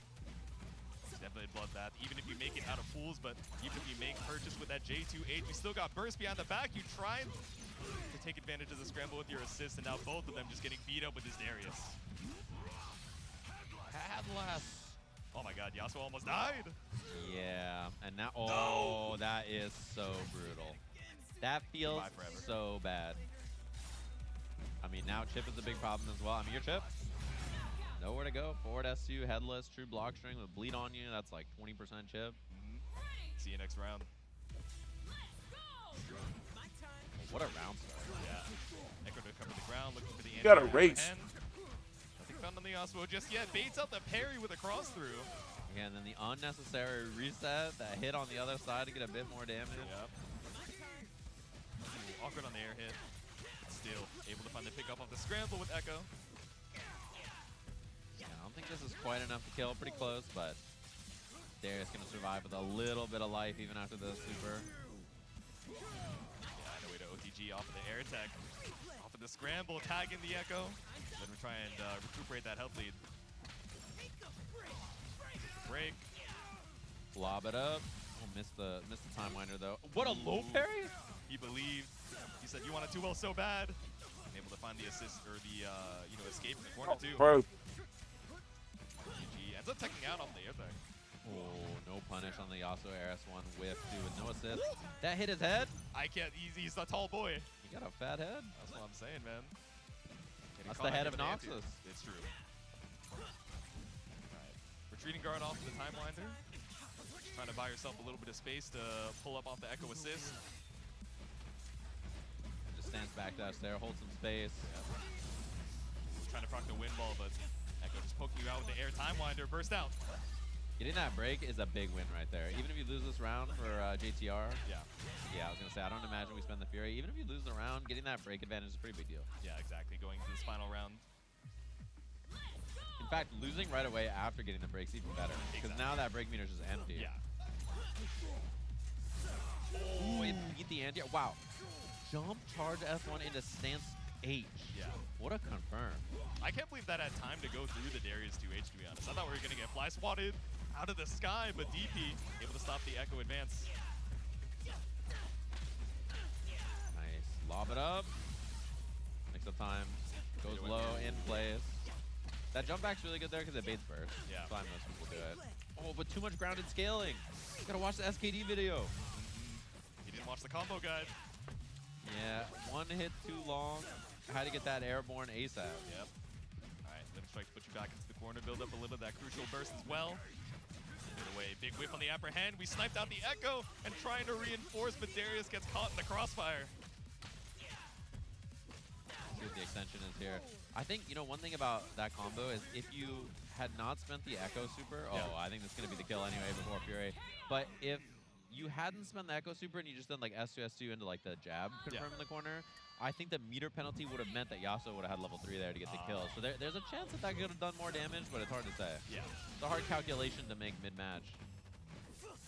It's definitely a bloodbath. Even if you make it out of pools, but even if you make purchase with that J2H, you still got burst behind the back. You tried to take advantage of the scramble with your assist, and now both of them just getting beat up with this Darius. Headless. Oh my god, Yasuo almost died. Yeah, and now, oh, that is so brutal. That feels Goodbye forever. so bad. I mean, now Chip is a big problem as well. I mean, your Chip, nowhere to go. Forward SU, headless, true block string with bleed on you. That's like 20% Chip. See you next round. What a round start. Yeah. Echo to cover the ground, looking for the You got a anti-air race. hand. Nothing found on the Yasuo just yet. Baits out the parry with a cross through. Yeah, and then the unnecessary reset, that hit on the other side to get a bit more damage. Yep. Ooh, awkward on the air hit. still able to find the pick up off the scramble with Echo. Yeah, I don't think this is quite enough to kill. Pretty close, but Darius going to survive with a little bit of life even after the super. Yeah, no way to OTG off of the air tech. Off of the scramble, tagging the Echo. Let me try and recuperate that health lead. Break. Lob it up. Oh, missed the time winder though. What a low parry! He believed. He said, "You want to do well so bad." And able to find the assist or the escape in the corner too. Bro. GG ends up taking out off the air tech. Oh, no punish on the Yasuo RS1 whiff too with no assist. That hit his head. I can't. He's a tall boy. He got a fat head. That's what I'm saying, man. Getting That's caught the head out of here with the Noxus. anti- It's true. Alright. Retreating guard off the time winder. Trying to buy yourself a little bit of space to pull up off the Echo assist. Just stands back dash there, holds some space. Trying to proc the wind ball, but Echo just poking you out with the air time winder. Burst out. Getting that break is a big win right there. Even if you lose this round for JTR. Yeah. Yeah, I was going to say, I don't imagine we spend the Fury. Even if you lose the round, getting that break advantage is a pretty big deal. Yeah, exactly. Going to this final round. In fact, losing right away after getting the break's even better. Because now that break meter is just empty. Yeah. Oh, it beat the anti. Wow. Jump charge F1 into stance H. Yeah. What a confirm. I can't believe that had time to go through the Darius 2H, to be honest. I thought we were going to get fly swatted out of the sky, but DP able to stop the Echo advance. Nice. Lob it up. Makes up time. Goes low, in place. That jump back's really good there because it baits burst. Yeah. That's why most people do it. Oh, but too much grounded scaling. You gotta watch the SKD video. He didn't watch the combo guide. Yeah, one hit too long. Had to get that airborne ASAP. Yep. All right, Limit Strike put you back into the corner, build up a little of that crucial burst as well. Get away, big whip on the upper hand. We sniped out the Echo and trying to reinforce, but Darius gets caught in the crossfire. See what the extension is here. I think, you know, one thing about that combo is if you had not spent the Echo super, I think that's going to be the kill anyway before Fury. But if you hadn't spent the Echo super and you just done like S2, S2 into like the jab confirm in the corner, I think the meter penalty would have meant that Yasuo would have had level 3 there to get the kill. So there's a chance that that could have done more damage, but it's hard to say. Yeah. It's a hard calculation to make mid-match.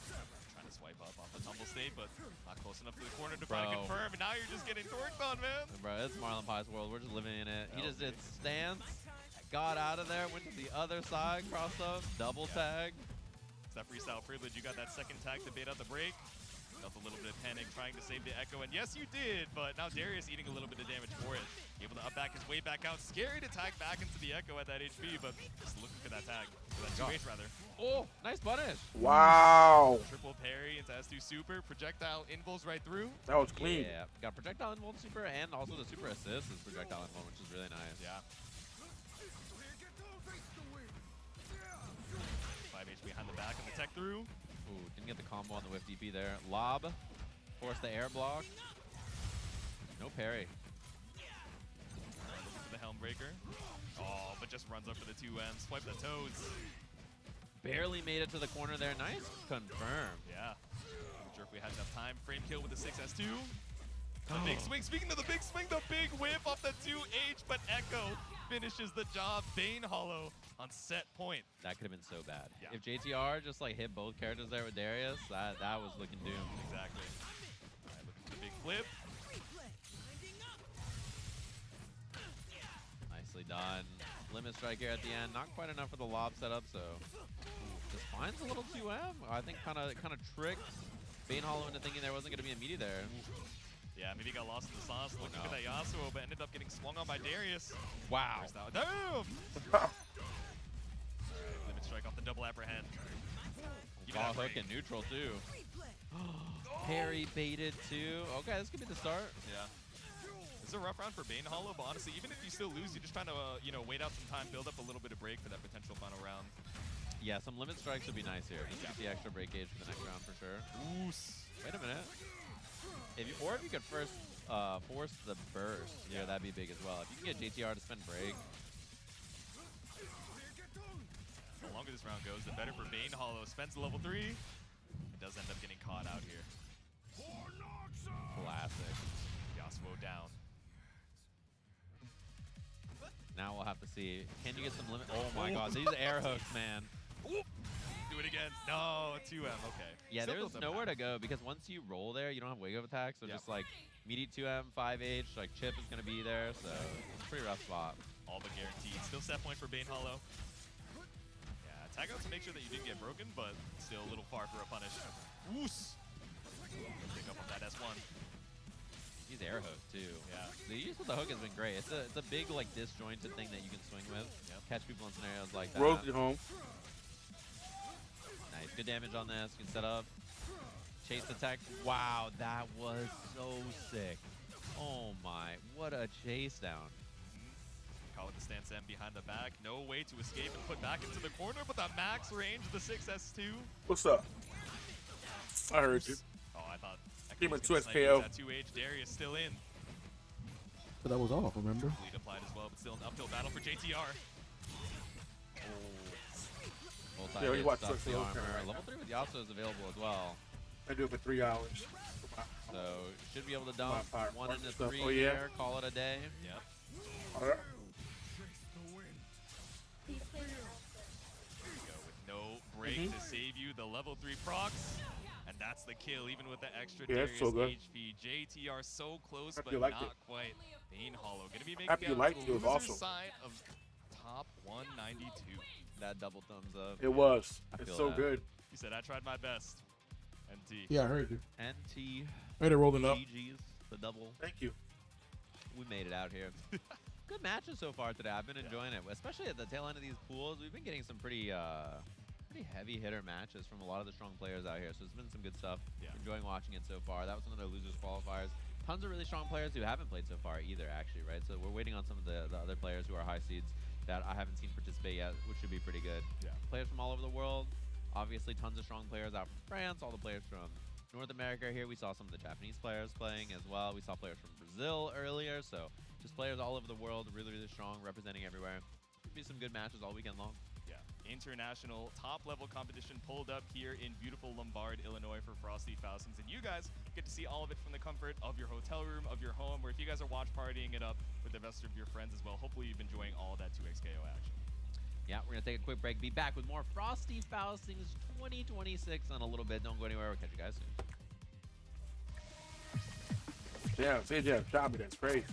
Trying to swipe up off the tumble state, but not close enough to the corner to find a confirm, and now you're just getting torqued on, man. Bro, it's Marlon Pie's world. We're just living in it. He just did stance, got out of there, went to the other side, crossed up, double tag. It's that freestyle privilege. You got that second tag to bait out the break. Felt a little bit of panic trying to save the Echo, and yes, you did, but now Darius eating a little bit of damage for it. Able to up back his way back out. Scary to tag back into the Echo at that HP, but just looking for that tag. For that 2H, rather. Oh, nice punish. Wow. Triple parry into S2 super. Projectile invulns right through. That was clean. Yeah, got projectile invuln super, and also the super assist is projectile invuln, which is really nice. Yeah. 5H behind the back and the tech through. Ooh, didn't get the combo on the whiff DP there. Lob, force the air block. No parry. Looking for the Helm Breaker. Oh, but just runs up for the 2M. Swipe the toes. Barely made it to the corner there. Nice confirm. Yeah. Not sure if we had enough time. Frame kill with the 6S2. The big swing. Speaking of the big swing, the big whip off the 2H, but Echo finishes the job. Bane Hollow on set point. That could have been so bad. Yeah. If JTR just like hit both characters there with Darius, that was looking doomed. Exactly. All right, looking for the big flip. Nicely done. Limit strike here at the end. Not quite enough for the lob setup, so this finds a little 2M. I think kind of tricked Bane Hollow into thinking there wasn't going to be a meaty there. Yeah, maybe got lost in the sauce looking for that Yasuo, but ended up getting swung on by Darius. Wow. Damn! Limit strike off the double apprehend. Ball hook and neutral too. Parry baited too. Okay, this could be the start. Yeah. It's a rough round for Bane Hollow, but honestly, even if you still lose, you're just trying to, wait out some time, build up a little bit of break for that potential final round. Yeah, some limit strikes would be nice here. Just get the extra break gauge for the next round for sure. Oos. Wait a minute. If you could first force the burst, yeah, that'd be big as well. If you can get JTR to spend break. The longer this round goes, the better for Bane Hollow. Spends level 3. It does end up getting caught out here. Classic. Yasuo down. see. Can you get some limit? Oh my god, these air hooks, man. Ooh. Do it again. No, 2M. Okay. Yeah, Still there's doesn't nowhere matter. to go because once you roll there, you don't have wake up attacks. So Yep. just like immediate 2M, 5H, like chip is gonna be there. So it's a pretty rough spot. All but guaranteed. Still set point for Bane Hollow. Yeah, tag out to make sure that you didn't get broken, but still a little far for a punish. Oos! Pick up on that S1. He's air hook too. Yeah. The use with the hook has been great. It's a big like disjointed thing that you can swing with. Yep. Catch people in scenarios like that. Rogue it home. Nice, good damage on this. You can set up. Chase the tech. Wow, that was so sick. Oh my, what a chase down. Call it the stance M behind the back. No way to escape and put back into the corner, but the max range, the 6S2. What's up? I heard you. Oh, I thought. Give him a was gonna 2X snipe you KO. with that 2H. Darius still in. But that was off, remember? Lead applied as well, but still an uphill battle for JTR. Multi Yeah, we hit watched stuff the Swift armor. Hill. Level 3 with Yasuo is available as well. I do it for 3 hours. So should be able to dump Fire. 1 into Stuff. 3 Oh, yeah? here, call it a day. Yep. All right. There you go, with no break to save you. The level 3 procs. And that's the kill, even with the extra Yeah, Darius it's so good. HP. JTR so close, Happy but you liked not it. quite. Bane Hollow gonna be making Happy you out liked to it. It the was loser awesome. side of top 192. That double thumbs up. It was. I It's feel so that. good. He said, I tried my best. NT. Yeah, I heard you. NT, I heard it rolling up. GG's, the double. Thank you. We made it out here. Good matches so far today. I've been enjoying it, especially at the tail end of these pools. We've been getting some pretty heavy hitter matches from a lot of the strong players out here. So it's been some good stuff. Yeah. Enjoying watching it so far. That was one of the losers qualifiers. Tons of really strong players who haven't played so far either, actually, right? So we're waiting on some of the other players who are high seeds that I haven't seen participate yet, which should be pretty good. Yeah. Players from all over the world. Obviously, tons of strong players out from France. All the players from North America here. We saw some of the Japanese players playing as well. We saw players from Brazil earlier. So just players all over the world, really, really strong, representing everywhere. Could be some good matches all weekend long. Yeah. International top-level competition pulled up here in beautiful Lombard, Illinois for Frosty Faustings. And you guys get to see all of it from the comfort of your hotel room, of your home, or if you guys are watch partying it up with the rest of your friends as well, hopefully you've been enjoying all that 2XKO action. Yeah, we're going to take a quick break. Be back with more Frosty Faustings 2026 in a little bit. Don't go anywhere. We'll catch you guys soon. Yeah, CJ shot me. That's crazy.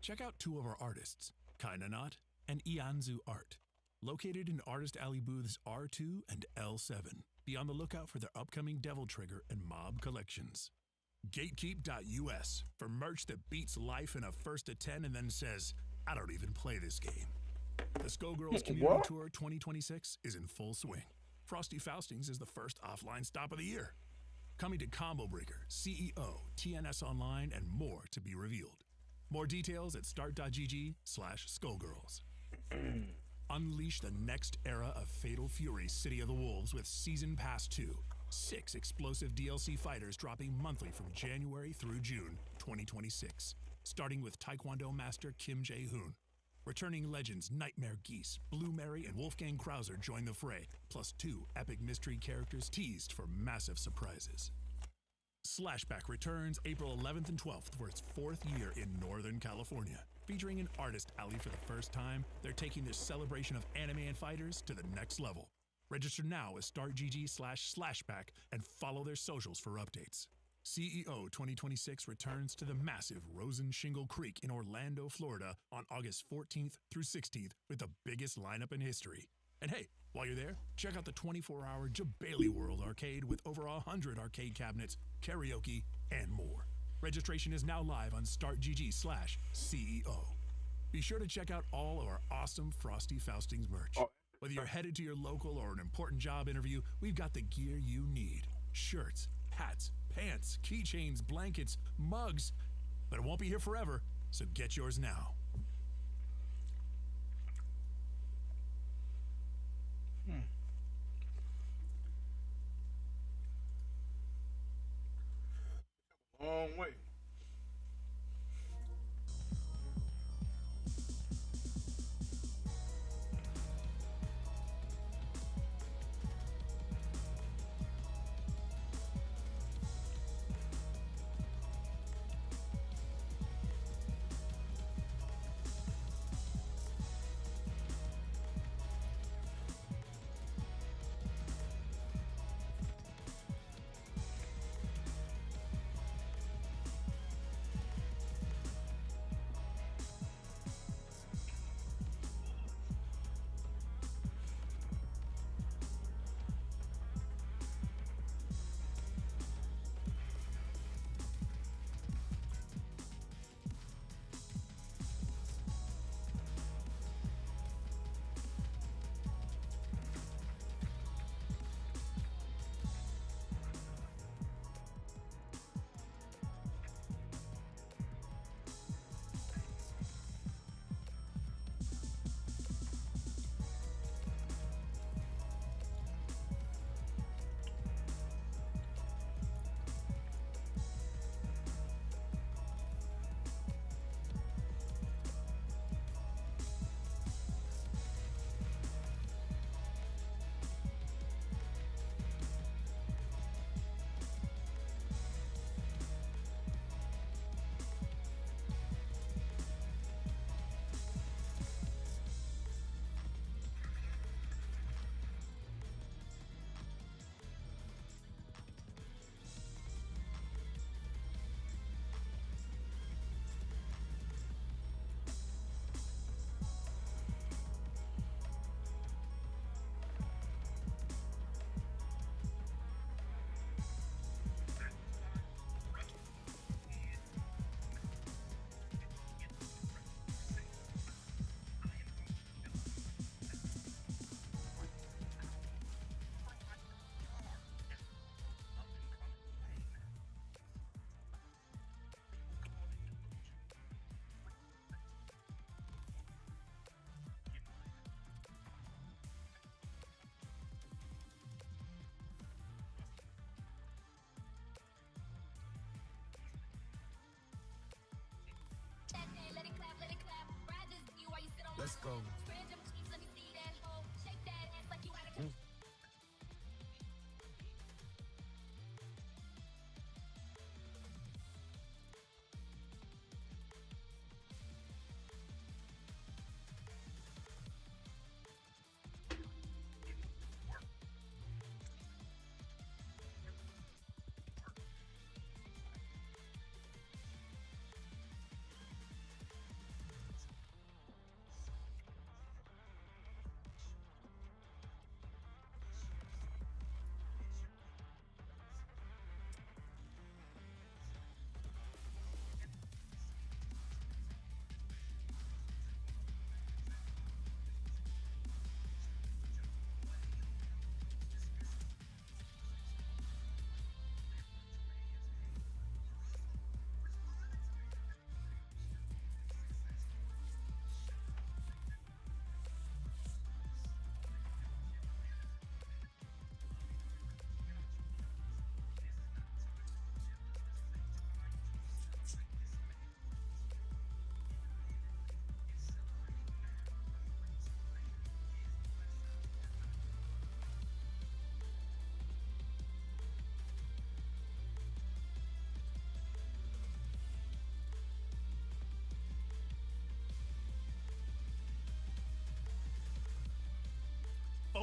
Check out two of our artists, Kinda Not and Ianzu Art, located in Artist Alley booths R2 and L7. Be on the lookout for their upcoming Devil Trigger and Mob collections. Gatekeep.us for merch that beats life in a first to 10 and then says, I don't even play this game. The Skullgirls Community What? Tour 2026 is in full swing. Frosty Faustings is the first offline stop of the year. Coming to Combo Breaker, CEO, TNS Online, and more to be revealed. More details at start.gg/Skullgirls. Unleash the next era of Fatal Fury City of the Wolves with Season Pass 2, 6 explosive DLC fighters dropping monthly from January through June 2026, starting with Taekwondo master Kim Jae-hoon. Returning legends Nightmare Geese, Blue Mary, and Wolfgang Krauser join the fray, plus 2 epic mystery characters teased for massive surprises. Slashback returns April 11th and 12th for its 4th year in Northern California. Featuring an artist alley for the first time, they're taking their celebration of anime and fighters to the next level. Register now at startgg/slashback and follow their socials for updates. CEO 2026 returns to the massive Rosen Shingle Creek in Orlando, Florida on August 14th through 16th with the biggest lineup in history. And hey, while you're there, check out the 24-hour Jabali World Arcade with over 100 arcade cabinets, karaoke, and more. Registration is now live on startgg/CEO. Be sure to check out all of our awesome Frosty Faustings merch. Whether you're headed to your local or an important job interview, we've got the gear you need. Shirts, hats, pants, keychains, blankets, mugs. But it won't be here forever, so get yours now. Long way.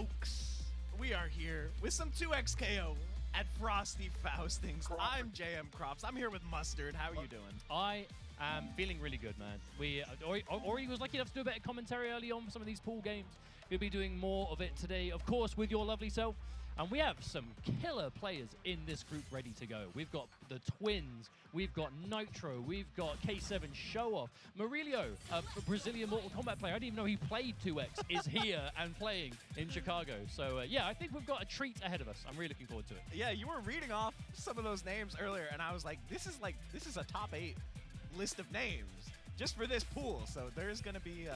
folks? We are here with some 2XKO at Frosty Faustings. I'm JM Crops. I'm here with Mustard. How are you doing? I am feeling really good, man. Ori was lucky enough to do a bit of commentary early on for some of these pool games. We'll be doing more of it today, of course, with your lovely self. And we have some killer players in this group ready to go. We've got the Twins, we've got Nitro, we've got K7 Show Off. Murillo, a Brazilian Mortal Kombat player, I didn't even know he played 2X, is here and playing in Chicago. So yeah, I think we've got a treat ahead of us. I'm really looking forward to it. Yeah, you were reading off some of those names earlier, and I was like, this is a top 8 list of names just for this pool. So there's going to be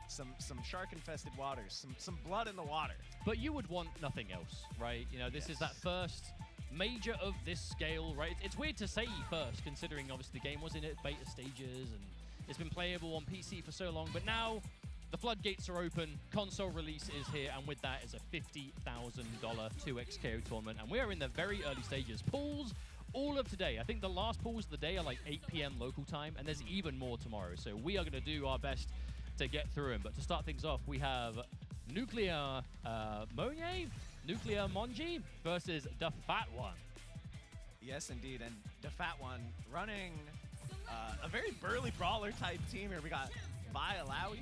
some shark-infested waters, some blood in the water. But you would want nothing else, right? You know, this is that first major of this scale, right? It's weird to say first, considering obviously the game was in its beta stages and it's been playable on PC for so long. But now the floodgates are open, console release is here, and with that is a $50,000 2XKO tournament. And we are in the very early stages. Pools all of today. I think the last pools of the day are like 8 p.m. local time, and there's even more tomorrow. So we are going to do our best to get through them. But to start things off, we have Nuclear Nuclear Monji versus the Fat One. Yes, indeed. And the Fat One running a very burly brawler type team here. We got Vi Alawi.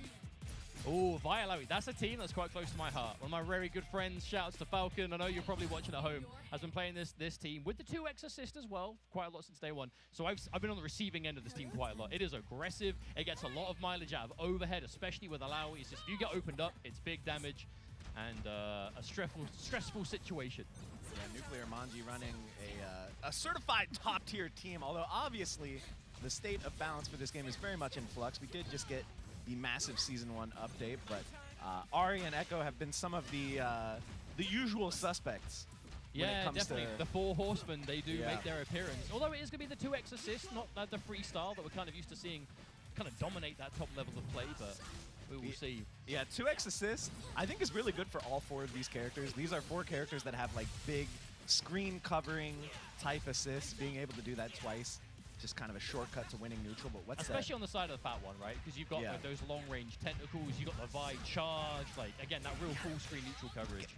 Oh, Violawi, that's a team that's quite close to my heart. One of my very good friends, shouts to Falcon, I know you're probably watching at home, has been playing this team with the 2X assist as well, quite a lot since day one. So I've been on the receiving end of this team quite a lot. It is aggressive, it gets a lot of mileage out of overhead, especially with Alawi. It's just, if you get opened up, it's big damage and a stressful situation. Yeah, Nuclear Manji running a certified top-tier team, although obviously the state of balance for this game is very much in flux. We did just get the massive Season 1 update, but Ari and Echo have been some of the usual suspects. Yeah, definitely. The 4 horsemen, they do make their appearance. Although it is going to be the 2X assist, not the freestyle that we're kind of used to seeing kind of dominate that top level of play, but we will see. Yeah, 2X assist, I think is really good for all 4 of these characters. These are 4 characters that have like big screen covering type assists. Being able to do that twice, just kind of a shortcut to winning neutral. But what's especially on the side of the Fat One, right? Because you've got like, those long-range tentacles, you've got the Vi charge, like, again, that real full-screen neutral coverage.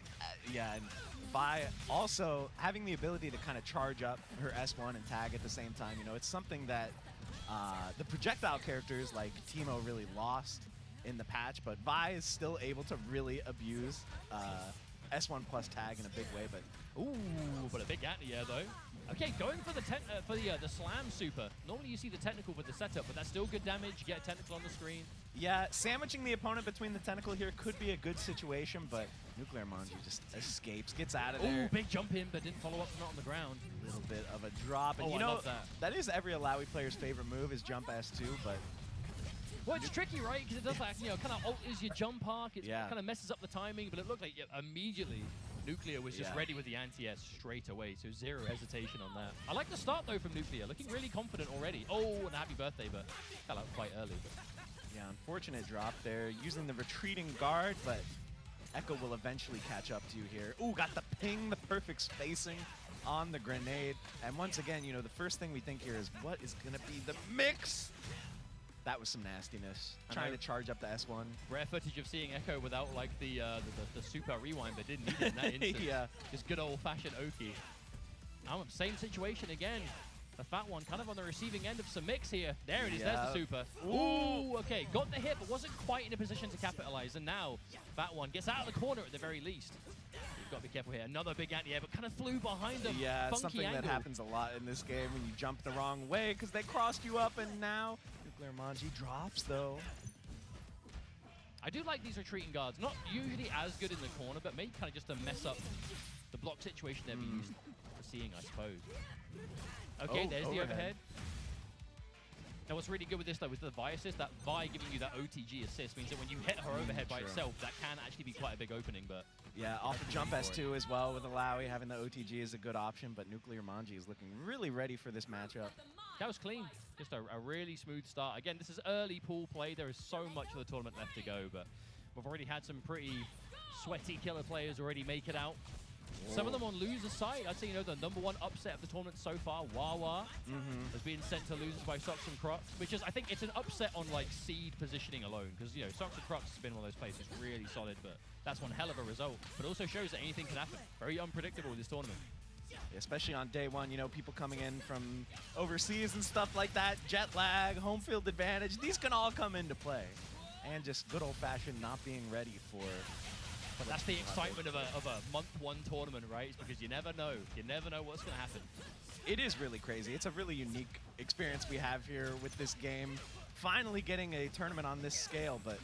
Yeah, and Vi also having the ability to kind of charge up her S1 and tag at the same time. You know, it's something that the projectile characters like Teemo really lost in the patch, but Vi is still able to really abuse S1 plus tag in a big way. But but a big anti-air though. Okay, going for the slam super. Normally you see the technical with the setup, but that's still good damage. You get a technical on the screen. Yeah, sandwiching the opponent between the tentacle here could be a good situation, but Nuclear Manji just escapes, gets out of there. Oh, big jump in, but didn't follow up, not on the ground. A little bit of a drop. And you know, that is every Alawi player's favorite move is jump S2, but... Well, it's tricky, right? Because it does that, you know, kind of alters your jump arc. It kind of messes up the timing, but it looked like immediately Nuclear was just ready with the anti-air straight away, so zero hesitation on that. I like the start, though, from Nuclear. Looking really confident already. Oh, and a happy birthday, but fell out quite early. But. Yeah, unfortunate drop there. Using the retreating guard, but Echo will eventually catch up to you here. Ooh, got the ping, the perfect spacing on the grenade. And once again, you know, the first thing we think here is, what is going to be the mix? That was some nastiness. Trying to charge up the S1. Rare footage of seeing Echo without like the super rewind, but didn't need it in that instant. Just good old-fashioned Oki. Now, same situation again. The Fat One kind of on the receiving end of some mix here. There it is. There's the super. Ooh, okay. Got the hit, but wasn't quite in a position to capitalize. And now Fat One gets out of the corner at the very least. You've got to be careful here. Another big anti-air, but kind of flew behind him. Yeah, it's something angle. that happens a lot in this game when you jump the wrong way because they crossed you up, and now Nuclear Manji drops, though. I do like these retreating guards. Not usually as good in the corner, but maybe kind of just to mess up the block situation they're used to seeing, I suppose. Okay, there's the overhead. Now, what's really good with this, though, is the Vi assist. That Vi giving you that OTG assist means that when you hit her overhead by itself, that can actually be quite a big opening. But yeah, off the jump S2 as well with Alawi. Having the OTG is a good option, but Nuclear Manji is looking really ready for this matchup. That was clean. Just a really smooth start. Again, this is early pool play. There is so much of the tournament left to go, but we've already had some pretty sweaty killer players already make it out. Some of them on loser side. I'd say, you know, the #1 upset of the tournament so far, Wawa, has been sent to losers by Socks and Crocs, which is, I think it's an upset on, like, seed positioning alone, because, you know, Socks and Crocs has been one of those places really solid, but that's one hell of a result. But also shows that anything can happen. Very unpredictable with this tournament. Especially on day one, you know, people coming in from overseas and stuff like that, jet lag, home field advantage, these can all come into play. And just good old-fashioned not being ready for... But that's the excitement of a month 1 tournament, right? It's because you never know. You never know what's going to happen. It is really crazy. It's a really unique experience we have here with this game. Finally getting a tournament on this scale, but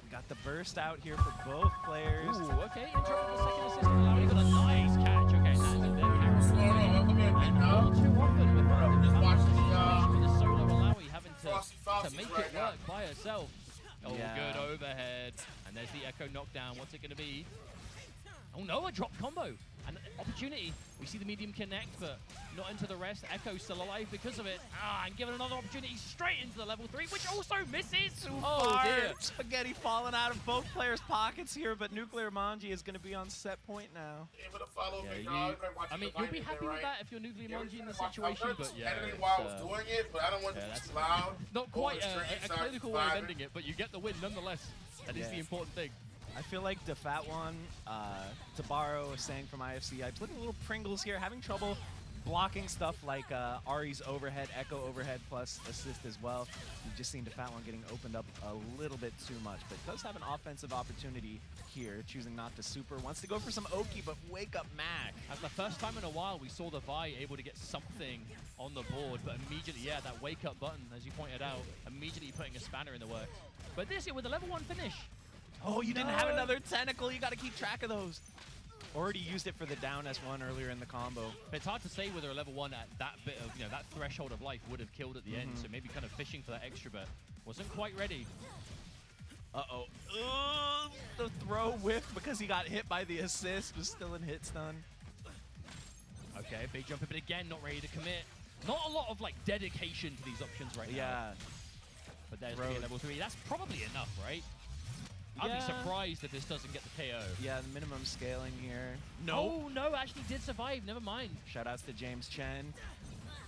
we got the burst out here for both players. Ooh, okay. Interrupt the second assist. He got a nice catch. Okay, that's it there. All too often with the solo Malawi having to make it work by herself. Oh, good overhead. And there's the Echo knockdown. What's it going to be? Oh, no, a drop combo. An opportunity. We see the medium connect, but not into the rest. Echo's still alive because of it. And given another opportunity straight into the level 3, which also misses. Oh, dear. Spaghetti falling out of both players' pockets here, but Nuclear Manji is going to be on set point now. I mean, you'll be happy with that if you're Nuclear Manji in the situation, but yeah. While I was doing it, but I don't want it to be too loud. Not quite a clinical way of ending it, but you get the win nonetheless. That is the important thing. I feel like the fat one, Tabaro was saying from IFC, I put in little Pringles here, having trouble blocking stuff like Ari's overhead, Echo overhead plus assist as well. You've just seen the fat one getting opened up a little bit too much, but does have an offensive opportunity here, choosing not to super. Wants to go for some Oki, but wake up Mac. As the first time in a while, we saw the Vi able to get something on the board, but immediately, yeah, that wake up button, as you pointed out, immediately putting a spanner in the works. But this year with a level 1 finish. Oh, you didn't have another tentacle. You got to keep track of those. Already used it for the down S1 earlier in the combo. But it's hard to say whether a level 1 at that bit of, you know, that threshold of life would have killed at the end. So maybe kind of fishing for that extra, but wasn't quite ready. Uh-oh. The throw whiff because he got hit by the assist, was still in hit stun. Okay, big jump, but again, not ready to commit. Not a lot of, like, dedication to these options right now. Yeah. But there's the level 3. That's probably enough, right? I'd be surprised if this doesn't get the KO. Yeah, the minimum scaling here. No. Oh, no, actually did survive. Never mind. Shoutouts to James Chen.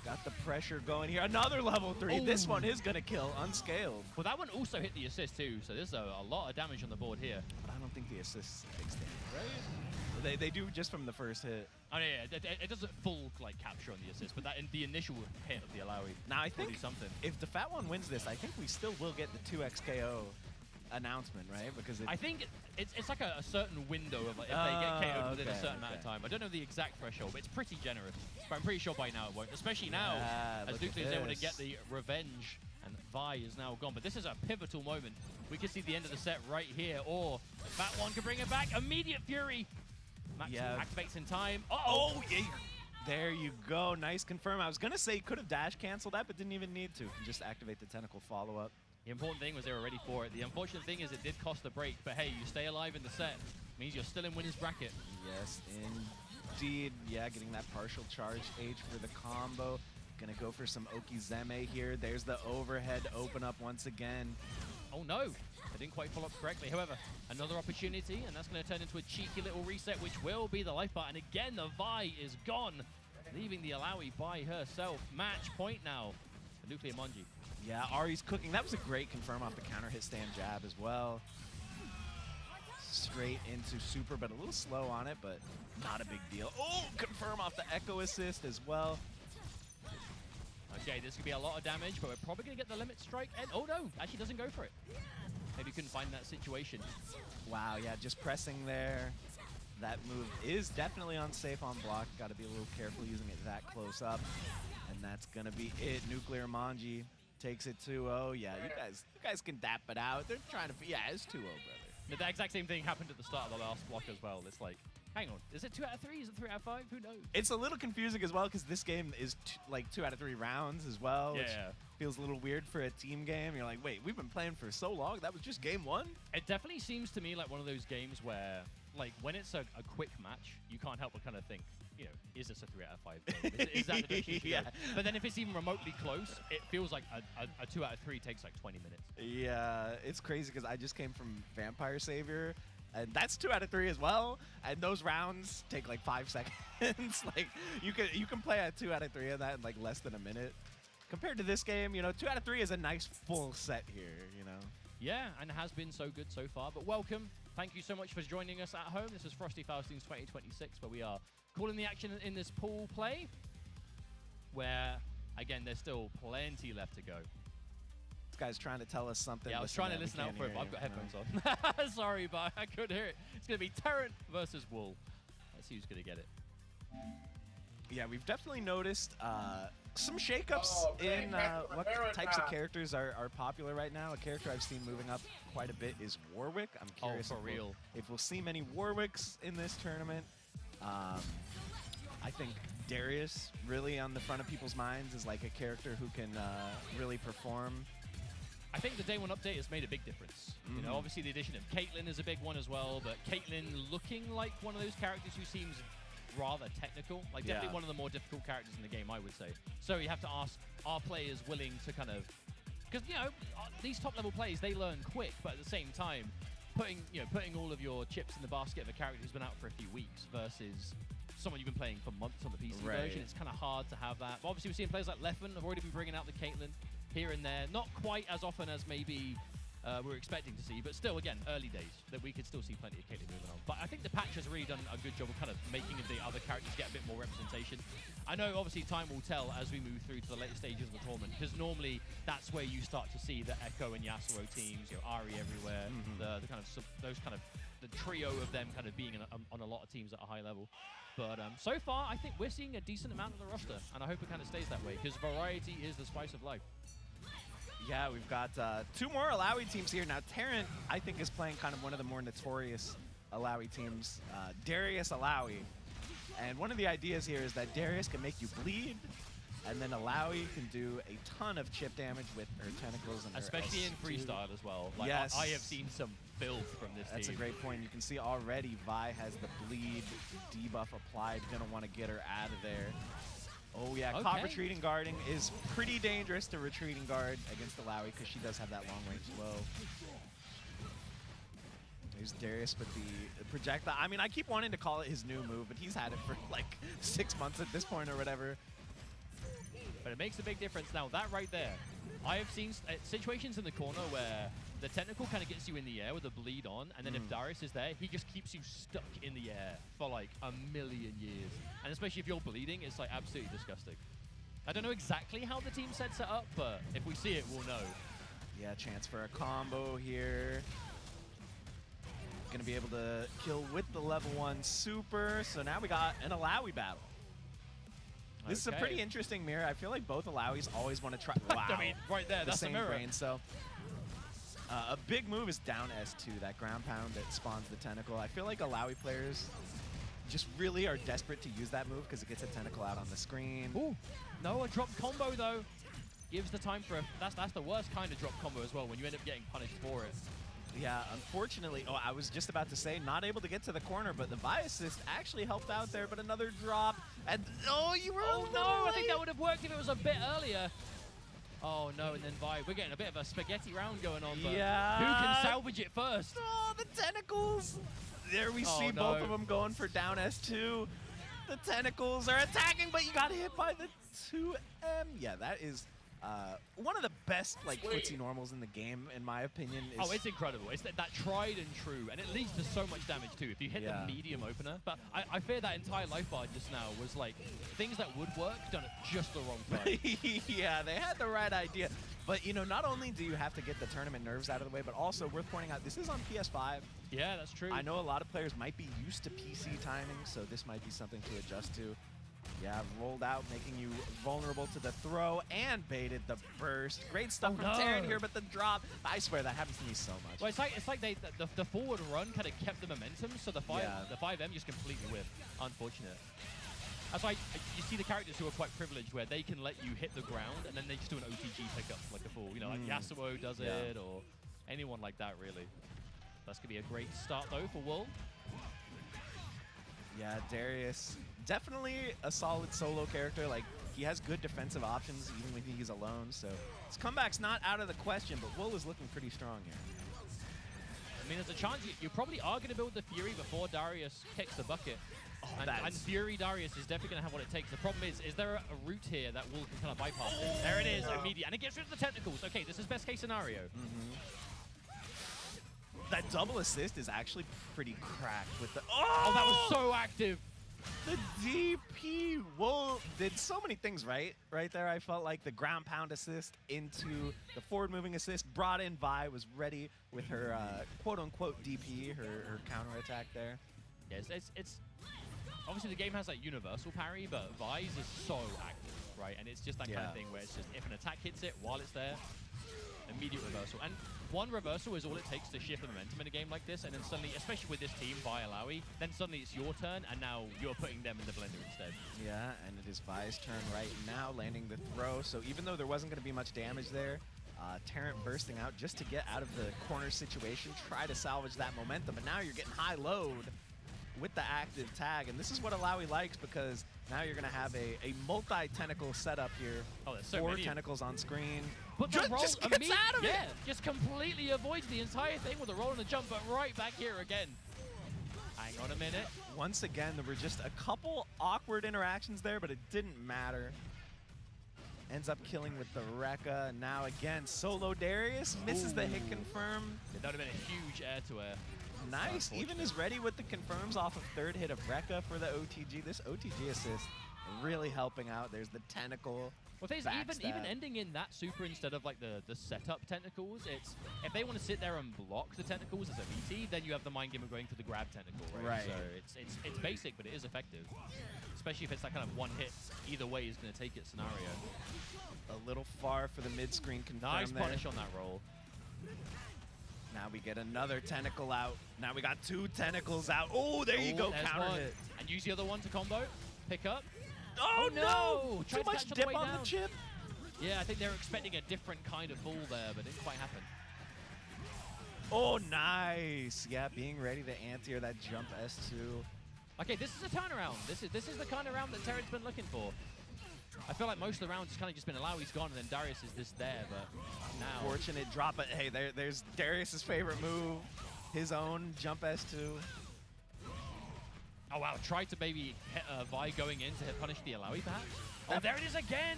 Got the pressure going here. Another level 3. Oh. This one is going to kill unscaled. Well, that one also hit the assist, too. So there's a lot of damage on the board here. But I don't think the assist takes damage, right? They do just from the first hit. Oh, yeah, it doesn't full, like, capture on the assist, but that in the initial hit of the Alawi. Now, I think if the fat one wins this, I think we still will get the 2x KO announcement, right? Because I think it's like a certain window of, like, if they get KO'd within a certain amount of time. I don't know the exact threshold, but it's pretty generous. But I'm pretty sure by now it won't, especially now as Nuclear is able to get the revenge, and Vi is now gone. But this is a pivotal moment. We could see the end of the set right here, or Fat One can bring it back. Immediate Fury. Max activates in time. Oh, yeah. There you go. Nice confirm. I was going to say could have dash canceled that, but didn't even need to. Just activate the tentacle follow-up. The important thing was they were ready for it. The unfortunate thing is it did cost a break, but hey, you stay alive in the set. Means you're still in winner's bracket. Yes, indeed. Yeah, getting that partial charge H for the combo. Gonna go for some Okizeme here. There's the overhead open up once again. Oh no, they didn't quite follow up correctly. However, another opportunity, and that's gonna turn into a cheeky little reset, which will be the life bar. And again, the Vi is gone, leaving the Alawi by herself. Match point now for Nuclear Manji. Yeah, Ari's cooking. That was a great confirm off the counter hit stand jab as well. Straight into super, but a little slow on it, but not a big deal. Oh, confirm off the Echo assist as well. Okay, this could be a lot of damage, but we're probably going to get the limit strike. And oh no, actually doesn't go for it. Maybe couldn't find that situation. Wow, yeah, just pressing there. That move is definitely unsafe on block. Got to be a little careful using it that close up. And that's going to be it. Nuclear Manji takes it 2-0. Yeah, you guys can dap it out. They're trying to, yeah, it's 2-0, brother. But the exact same thing happened at the start of the last block as well. It's like, hang on, is it 2 out of 3? Is it 3 out of 5? Who knows? It's a little confusing as well because this game is like 2 out of 3 rounds as well. Yeah. Which feels a little weird for a team game. You're like, wait, we've been playing for so long. That was just game 1? It definitely seems to me like one of those games where, like, when it's a quick match, you can't help but kind of think, you know, is this a 3 out of 5 game? Is that the direction to go? But then if it's even remotely close, it feels like a 2 out of 3 takes like 20 minutes. Yeah, it's crazy because I just came from Vampire Savior, And that's 2 out of 3 as well. And those rounds take like 5 seconds. Like you can play at 2 out of 3 of that in like less than a minute. Compared to this game, 2 out of 3 is a nice full set here, Yeah, and it has been so good so far. But welcome. Thank you so much for joining us at home. This is Frosty Faustings 2026, where we are calling the action in this pool play, where, again, there's still plenty left to go. This guy's trying to tell us something. Yeah, I was trying to listen out for it, but I've got headphones on. Sorry, but I couldn't hear it. It's going to be Terran versus Wool. Let's see who's going to get it. Yeah, we've definitely noticed some shakeups in what types of characters are popular right now. A character I've seen moving up quite a bit is Warwick. I'm curious if we'll see many Warwicks in this tournament. I think Darius really on the front of people's minds is like a character who can really perform. I think the day one update has made a big difference. Obviously the addition of Caitlyn is a big one as well, but Caitlyn looking like one of those characters who seems rather technical, like definitely one of the more difficult characters in the game, I would say. So you have to ask, are players willing to kind of, because these top level plays, they learn quick, but at the same time, putting all of your chips in the basket of a character who's been out for a few weeks versus someone you've been playing for months on the PC version, it's kind of hard to have that. But obviously we're seeing players like Leffen have already been bringing out the Caitlyn here and there, not quite as often as maybe we're expecting to see, but still, again, early days, that we could still see plenty of Caitlyn moving on. But I think the patch has really done a good job of kind of making the other characters get a bit more representation. I know, obviously, time will tell as we move through to the later stages of the tournament, because normally that's where you start to see the Echo and Yasuo teams, Ari everywhere, the kind of the trio of them kind of being on a lot of teams at a high level. But so far, I think we're seeing a decent amount of the roster, and I hope it kind of stays that way, because variety is the spice of life. Yeah, we've got 2 more Alawi teams here. Now, Terran, I think, is playing kind of one of the more notorious Alawi teams, Darius Alawi. And one of the ideas here is that Darius can make you bleed, and then Alawi can do a ton of chip damage with her tentacles and especially her in freestyle as well. Like, yes. I have seen some filth from this team. That's a great point. You can see already Vi has the bleed debuff applied. Gonna want to get her out of there. Oh yeah, caught retreating guarding is pretty dangerous to retreating guard against Alawi because she does have that long range bow. There's Darius with the projectile. I mean, I keep wanting to call it his new move, but he's had it for like 6 months at this point or whatever. But it makes a big difference now. That right there, I have seen situations in the corner where the technical kind of gets you in the air with a bleed on, and then if Darius is there, he just keeps you stuck in the air for like a million years. And especially if you're bleeding, it's like absolutely disgusting. I don't know exactly how the team sets it up, but if we see it, we'll know. Yeah, chance for a combo here. Gonna be able to kill with the level 1 super. So now we got an Alawi battle. This is a pretty interesting mirror. I feel like both Alawis always want to try. Wow. I mean, right there, that's the mirror. Brain cell. A big move is down S2, that ground pound that spawns the tentacle. I feel like Alawi players just really are desperate to use that move because it gets a tentacle out on the screen. Ooh, no, a drop combo though. Gives the time for a, that's the worst kind of drop combo as well, when you end up getting punished for it. Yeah, unfortunately, I was just about to say, not able to get to the corner, but the Vi assist actually helped out there, but another drop, and you were no, I think that would have worked if it was a bit earlier. Oh no, and then Vi, we're getting a bit of a spaghetti round going on, but who can salvage it first? Oh, the tentacles! There we see both of them going for down S2. The tentacles are attacking, but you got hit by the 2M. Yeah, that is one of the best footsie normals in the game, in my opinion. Oh, it's incredible. It's that tried and true, and it leads to so much damage too. If you hit the medium opener, but I fear that entire life bar just now was like things that would work done at just the wrong time. Yeah, they had the right idea. But not only do you have to get the tournament nerves out of the way, but also worth pointing out, this is on PS5. Yeah, that's true. I know a lot of players might be used to PC timing, so this might be something to adjust to. Yeah, rolled out, making you vulnerable to the throw, and baited the burst. Great stuff from Terran here, but the drop, I swear that happens to me so much. Well, it's like the forward run kind of kept the momentum, so the 5M just completely whiffed. Unfortunate. That's why you see the characters who are quite privileged, where they can let you hit the ground, and then they just do an OTG pickup like a fool. Like Yasuo does it, or anyone like that, really. That's going to be a great start, though, for Wool. Yeah, Darius, definitely a solid solo character. Like, he has good defensive options even when he's alone, so his comeback's not out of the question, but Wool is looking pretty strong here. I mean, there's a chance you probably are going to build the Fury before Darius kicks the bucket. And Fury Darius is definitely going to have what it takes. The problem is there a route here that will kind of bypass it? There it is, immediate. And it gets rid of the technicals. Okay, this is best case scenario. That double assist is actually pretty cracked with the... Oh, that was so active. The DP did so many things right there. I felt like the ground pound assist into the forward moving assist, brought in Vi, was ready with her quote unquote DP, her counter attack there. Yes, it's obviously the game has like universal parry, but Vi's is so active, right? And it's just that kind of thing where it's just if an attack hits it while it's there, immediate reversal. And one reversal is all it takes to shift the momentum in a game like this, and then suddenly, especially with this team, Vi Alawi, then suddenly it's your turn, and now you're putting them in the blender instead. Yeah, and it is Vi's turn right now, landing the throw. So even though there wasn't going to be much damage there, Terrant bursting out just to get out of the corner situation, try to salvage that momentum, but now you're getting high load with the active tag, and this is what Alawi likes, because now you're going to have a multi-tentacle setup here. Oh, there's so 4 many. Tentacles on screen. But the roll just gets out of it! Yeah, just completely avoids the entire thing with a roll and a jump, but right back here again. Hang on a minute. Once again, there were just a couple awkward interactions there, but it didn't matter. Ends up killing with the Rekka. Now again, solo Darius misses the hit confirm. Yeah, that would have been a huge air-to-air. Nice, even is ready with the confirms off of third hit of Rekka for the OTG. This OTG assist really helping out. There's the tentacle. Well, there's even ending in that super instead of like the setup tentacles. It's if they want to sit there and block the tentacles as a VT, then you have the mind game of going for the grab tentacle, right? So it's basic, but it is effective. Especially if it's that kind of one hit, either way is going to take it scenario. A little far for the mid-screen confirm. Nice there. punish on that roll. Now we get another tentacle out. Now we got 2 tentacles out. Oh, there you go, counter one. hit. And use the other one to combo, pick up. Oh, no! Tried Too to much catch the dip way on down. the chip. Yeah, I think they were expecting a different kind of fall there, but it didn't quite happen. Oh, nice. Yeah, being ready to anti-air that jump S2. Okay, this is a turnaround. This is the kind of round that Terran's been looking for. I feel like most of the rounds has kind of just been Alawi's gone, and then Darius is just there, but now... Fortunate drop, but hey, there's Darius's favorite move. His own jump S2. Oh, wow. Tried to maybe hit Vi going in to hit punish the Alawi, perhaps? Oh, there it is again!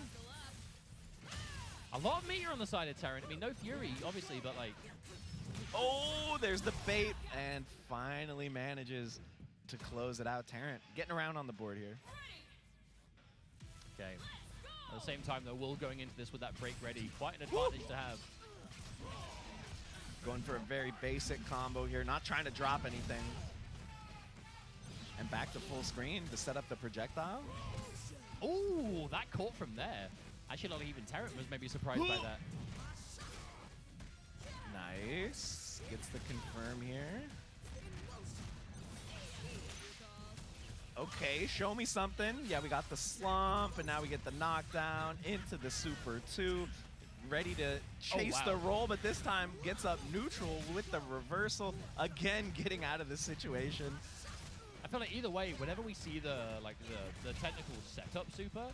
A lot of meter on the side of Terran. I mean, no Fury, obviously, but like... Oh, there's the bait, and finally manages to close it out. Terran getting around on the board here. Okay. At the same time, though, Will going into this with that break ready. Quite an advantage to have. Going for a very basic combo here, not trying to drop anything. And back to full screen to set up the projectile. Ooh, that caught from there. Actually, not even Terran was maybe surprised by that. Nice. Gets the confirm here. Okay, show me something. Yeah, we got the slump, and now we get the knockdown into the Super 2. Ready to chase the roll, but this time gets up neutral with the reversal. Again, getting out of the situation. I feel like either way, whenever we see the technical setup super,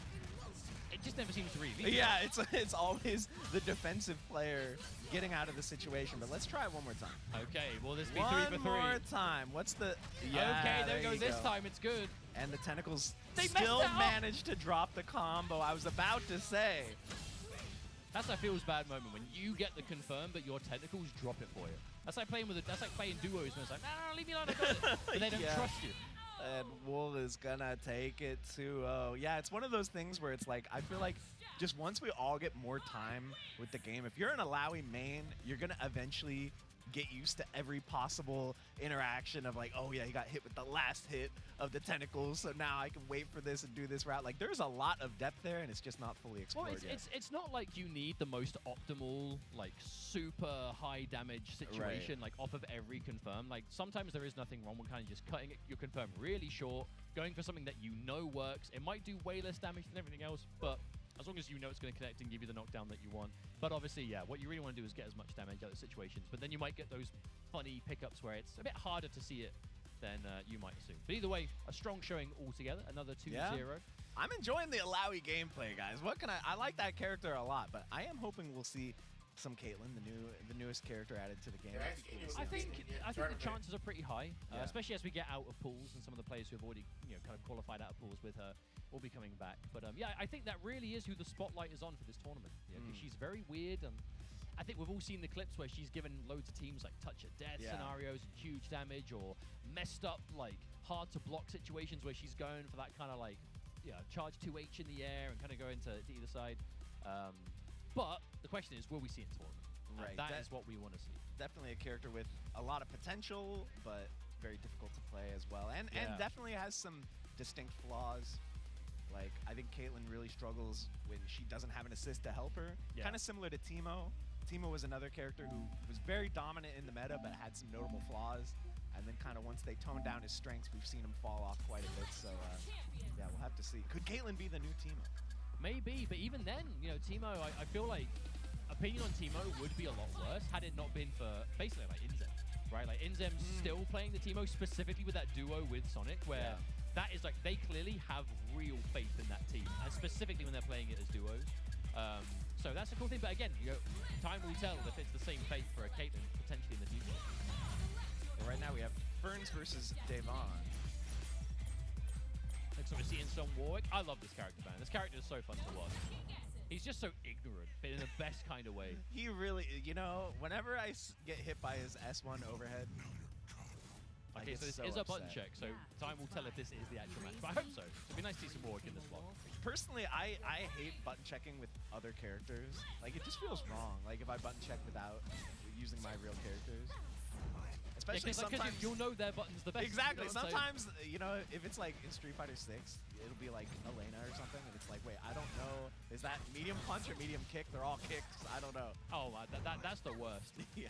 it just never seems to really. Yeah, it's always the defensive player getting out of the situation. But let's try it one more time. Okay, will this be one 3 for 3? One more time. What's the? Yeah, okay, there you goes this time. It's good. And the tentacles They still messed it up. managed to drop the combo. I was about to say. That's a feels bad moment when you get the confirm, but your tentacles drop it for you. That's like playing that's like playing duos when it's like, no, leave me alone, I got it. But they don't trust you. And Wool is gonna take it 2-0. Yeah, it's one of those things where it's like, I feel like just once we all get more time with the game, if you're an Alawi main, you're gonna eventually get used to every possible interaction of like, oh yeah, he got hit with the last hit of the tentacles, so now I can wait for this and do this route. Like, there's a lot of depth there, and it's just not fully explored yet. It's not like you need the most optimal, like, super high damage situation, like, off of every confirm. Like, sometimes there is nothing wrong with kind of just cutting your confirm really short, going for something that you know works. It might do way less damage than everything else, but as long as you know it's going to connect and give you the knockdown that you want. But obviously, yeah, what you really want to do is get as much damage out of situations. But then you might get those funny pickups where it's a bit harder to see it than you might assume. But either way, a strong showing altogether. Another 2-0. Yeah. I'm enjoying the Alawi gameplay, guys. What can I like that character a lot, but I am hoping we'll see some Caitlyn, the newest character added to the game. Yeah, That'd be cool to see. I think the Tournament. chances are pretty high, Yeah. especially as we get out of pools and some of the players who have already kind of qualified out of pools with her will be coming back. But yeah, I think that really is who the spotlight is on for this tournament. Yeah, 'cause she's very weird. I think we've all seen the clips where she's given loads of teams like touch of death scenarios, huge damage, or messed up like hard to block situations where she's going for that kind of like charge 2H in the air and kind of going to either side. But the question is, will we see it in tournament? Right. That is what we want to see. Definitely a character with a lot of potential, but very difficult to play as well. And definitely has some distinct flaws. Like, I think Caitlyn really struggles when she doesn't have an assist to help her. Yeah. Kind of similar to Teemo. Teemo was another character who was very dominant in the meta, but had some notable flaws. And then kind of once they toned down his strengths, we've seen him fall off quite a bit. So, yeah, we'll have to see. Could Caitlyn be the new Teemo? Maybe, but even then, Teemo, I feel like opinion on Teemo would be a lot worse had it not been for basically like Inzem, right? Like Inzem's still playing the Teemo specifically with that duo with Sonic, where that is like they clearly have real faith in that team, and specifically when they're playing it as duos. So that's a cool thing. But again, time will tell if it's the same faith for a Caitlyn potentially in the future. Well, right now we have Ferns versus Devon. Looks like we're seeing some Warwick. I love this character, man. This character is so fun to watch. He's just so ignorant, but in the best kind of way. He really, whenever I get hit by his S1 overhead. Okay, so this is a button check, so time will tell if this is the actual match. But I hope so. It'd be nice to see some Warwick in this block. Personally, I hate button checking with other characters. Like, it just feels wrong. Like, if I button check without using my real characters. Especially sometimes you'll know their buttons the best. Exactly. You know what I'm saying? Sometimes, if it's like in Street Fighter 6, it'll be like Elena or something, and it's like, wait, I don't know. Is that medium punch or medium kick? They're all kicks. I don't know. Oh, that's the worst. Yeah.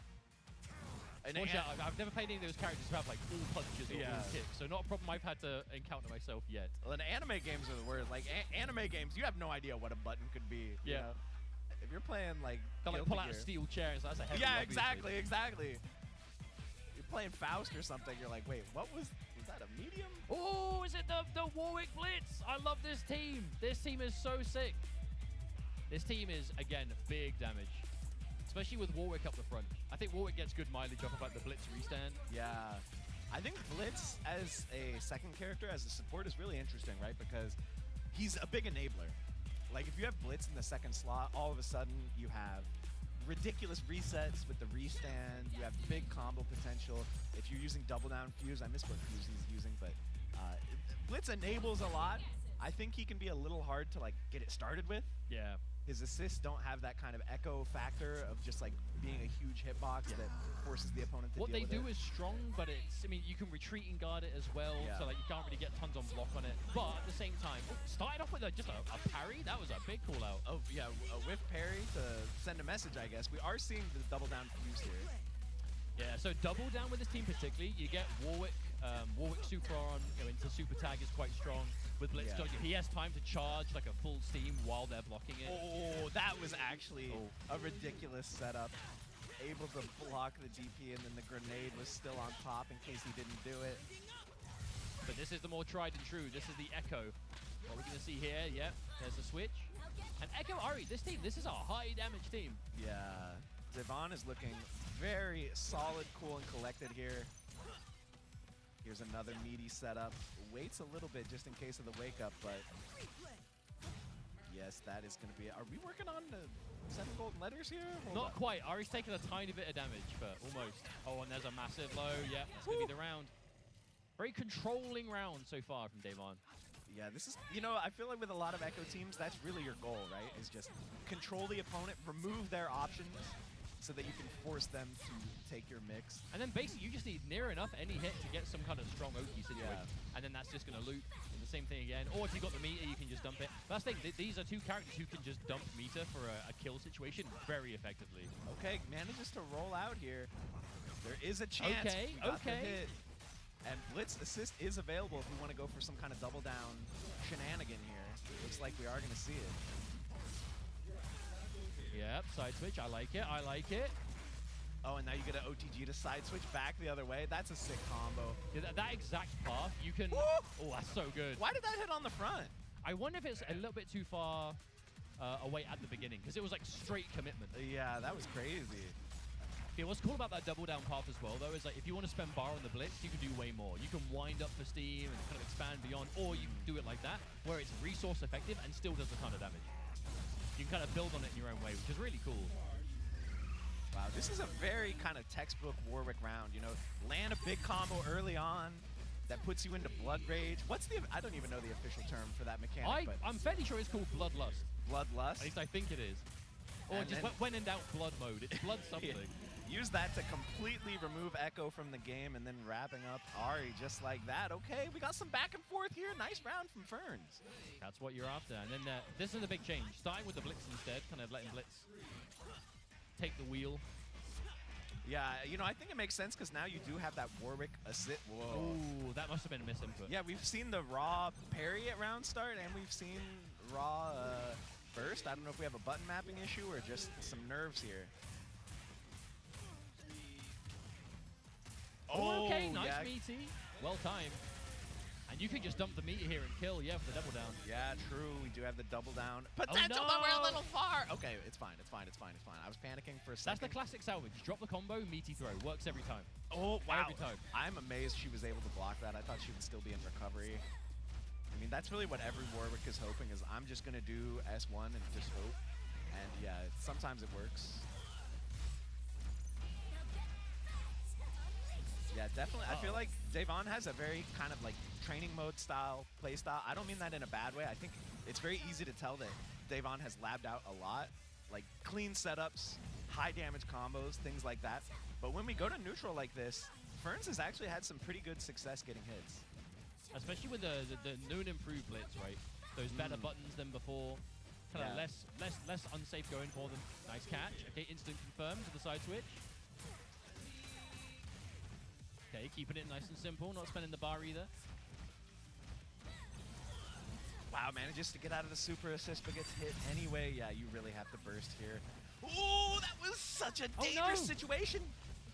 And Fortunately, I've never played any of those characters who have like all punches or all kicks, so not a problem I've had to encounter myself yet. Well, and anime games are the worst. Like anime games, you have no idea what a button could be. Yeah. You know? If you're playing like, they'll like pull out a steel chair and so that's a heavy. Yeah, exactly. You're playing Faust or something. You're like, wait, was that a medium? Oh, is it the Warwick Blitz? I love this team. This team is so sick. This team is again big damage. Especially with Warwick up the front. I think Warwick gets good mileage off of like the Blitz restand. Yeah. I think Blitz as a second character, as a support, is really interesting, right? Because he's a big enabler. Like, if you have Blitz in the second slot, all of a sudden you have ridiculous resets with the restand. You have big combo potential. If you're using double down fuse, I miss what fuse he's using, but Blitz enables a lot. I think he can be a little hard to like get it started with. Yeah. His assists don't have that kind of echo factor of just like being a huge hitbox that forces the opponent to What deal they with do it. is strong, but it's, I mean, you can retreat and guard it as well, so like you can't really get tons on block on it. But at the same time, started off with just a parry. That was a big call out. Oh yeah, a whiff parry to send a message, I guess. We are seeing the double down fuse here. Yeah, so double down with this team particularly. You get Warwick. Warwick super on into super tag is quite strong. With Blitz, he has time to charge like a full steam while they're blocking it. Oh, that was actually a ridiculous setup. Able to block the DP, and then the grenade was still on top in case he didn't do it. But this is the more tried and true. This is the Echo. What we're going to see here, yep, there's the switch. And Echo Ari, this is a high damage team. Yeah, Devon is looking very solid, cool, and collected here. Here's another meaty setup. Waits a little bit just in case of the wake up, but yes, that is going to be. Are we working on the 7 golden letters here? Not quite. Ari's taking a tiny bit of damage, but almost. Oh, and there's a massive low. Yeah, that's going to be the round. Very controlling round so far from Devon. Yeah, this is, I feel like with a lot of Echo teams, that's really your goal, right? Is just control the opponent, remove their options, so that you can force them to take your mix. And then basically you just need near enough any hit to get some kind of strong Oki situation. Yeah. And then that's just going to loop. And the same thing again. Or if you've got the meter, you can just dump it. But that's the thing, these are two characters who can just dump meter for a kill situation very effectively. Okay, manages to roll out here. There is a chance. Okay, We got the okay. hit. And Blitz assist is available if we want to go for some kind of double down shenanigan here. Looks like we are going to see it. Yep, side switch. I like it. I like it. Oh, and now you get an OTG to side switch back the other way. That's a sick combo. Yeah, that exact path, you can... Woo! Oh, that's so good. Why did that hit on the front? I wonder if it's a little bit too far away at the beginning, because it was like straight commitment. Yeah, that was crazy. Yeah, what's cool about that double down path as well, though, is like if you want to spend bar on the blitz, you can do way more. You can wind up for steam and kind of expand beyond, or you can do it like that, where it's resource effective and still does a ton of damage. You can kind of build on it in your own way, which is really cool. Wow, this is a very kind of textbook Warwick round. You know, land a big combo early on that puts you into Blood Rage. What's the, I don't even know the official term for that mechanic, but I'm fairly sure it's called Bloodlust. Bloodlust. At least I think it is. Or And just then- when in doubt, blood mode. It's blood something. Yeah. Use that to completely remove Echo from the game, and then wrapping up Ari just like that. Okay, we got some back and forth here. Nice round from Ferns. That's what you're after. And then this is a big change. Starting with the Blitz instead, kind of letting Blitz take the wheel. Yeah, you know, I think it makes sense because now you do have that Warwick assist. Whoa. Ooh, that must have been a misinput. Yeah, we've seen the Raw parry at round start, and we've seen Raw burst. I don't know if we have a button mapping issue or just some nerves here. Oh, okay, nice yeah. meaty. Well timed. And you can just dump the meter here and kill, yeah, for the double down. Yeah, true. We do have the double down. Potential, no! but we're a little far. Okay, it's fine. It's fine. It's fine. It's fine. I was panicking for a That's second. the classic salvage. Drop the combo, meaty throw. Works every time. Oh, wow. Every time. I'm amazed she was able to block that. I thought she would still be in recovery. I mean, that's really what every Warwick is hoping is I'm just going to do S1 and just hope. And yeah, sometimes it works. Yeah, definitely. I feel like Devon has a very kind of like training mode style play style. I don't mean that in a bad way. I think it's very easy to tell that Devon has labbed out a lot. Like clean setups, high damage combos, things like that. But when we go to neutral like this, Ferns has actually had some pretty good success getting hits. Especially with the new and improved Blitz, right? Those better buttons than before. Kind of Yeah. less unsafe going for them. Nice catch. Okay, instant confirm to the side switch. Okay, keeping it nice and simple, not spending the bar either. Wow, manages to get out of the super assist but gets hit anyway. Yeah, you really have to burst here. Ooh, that was such a dangerous situation.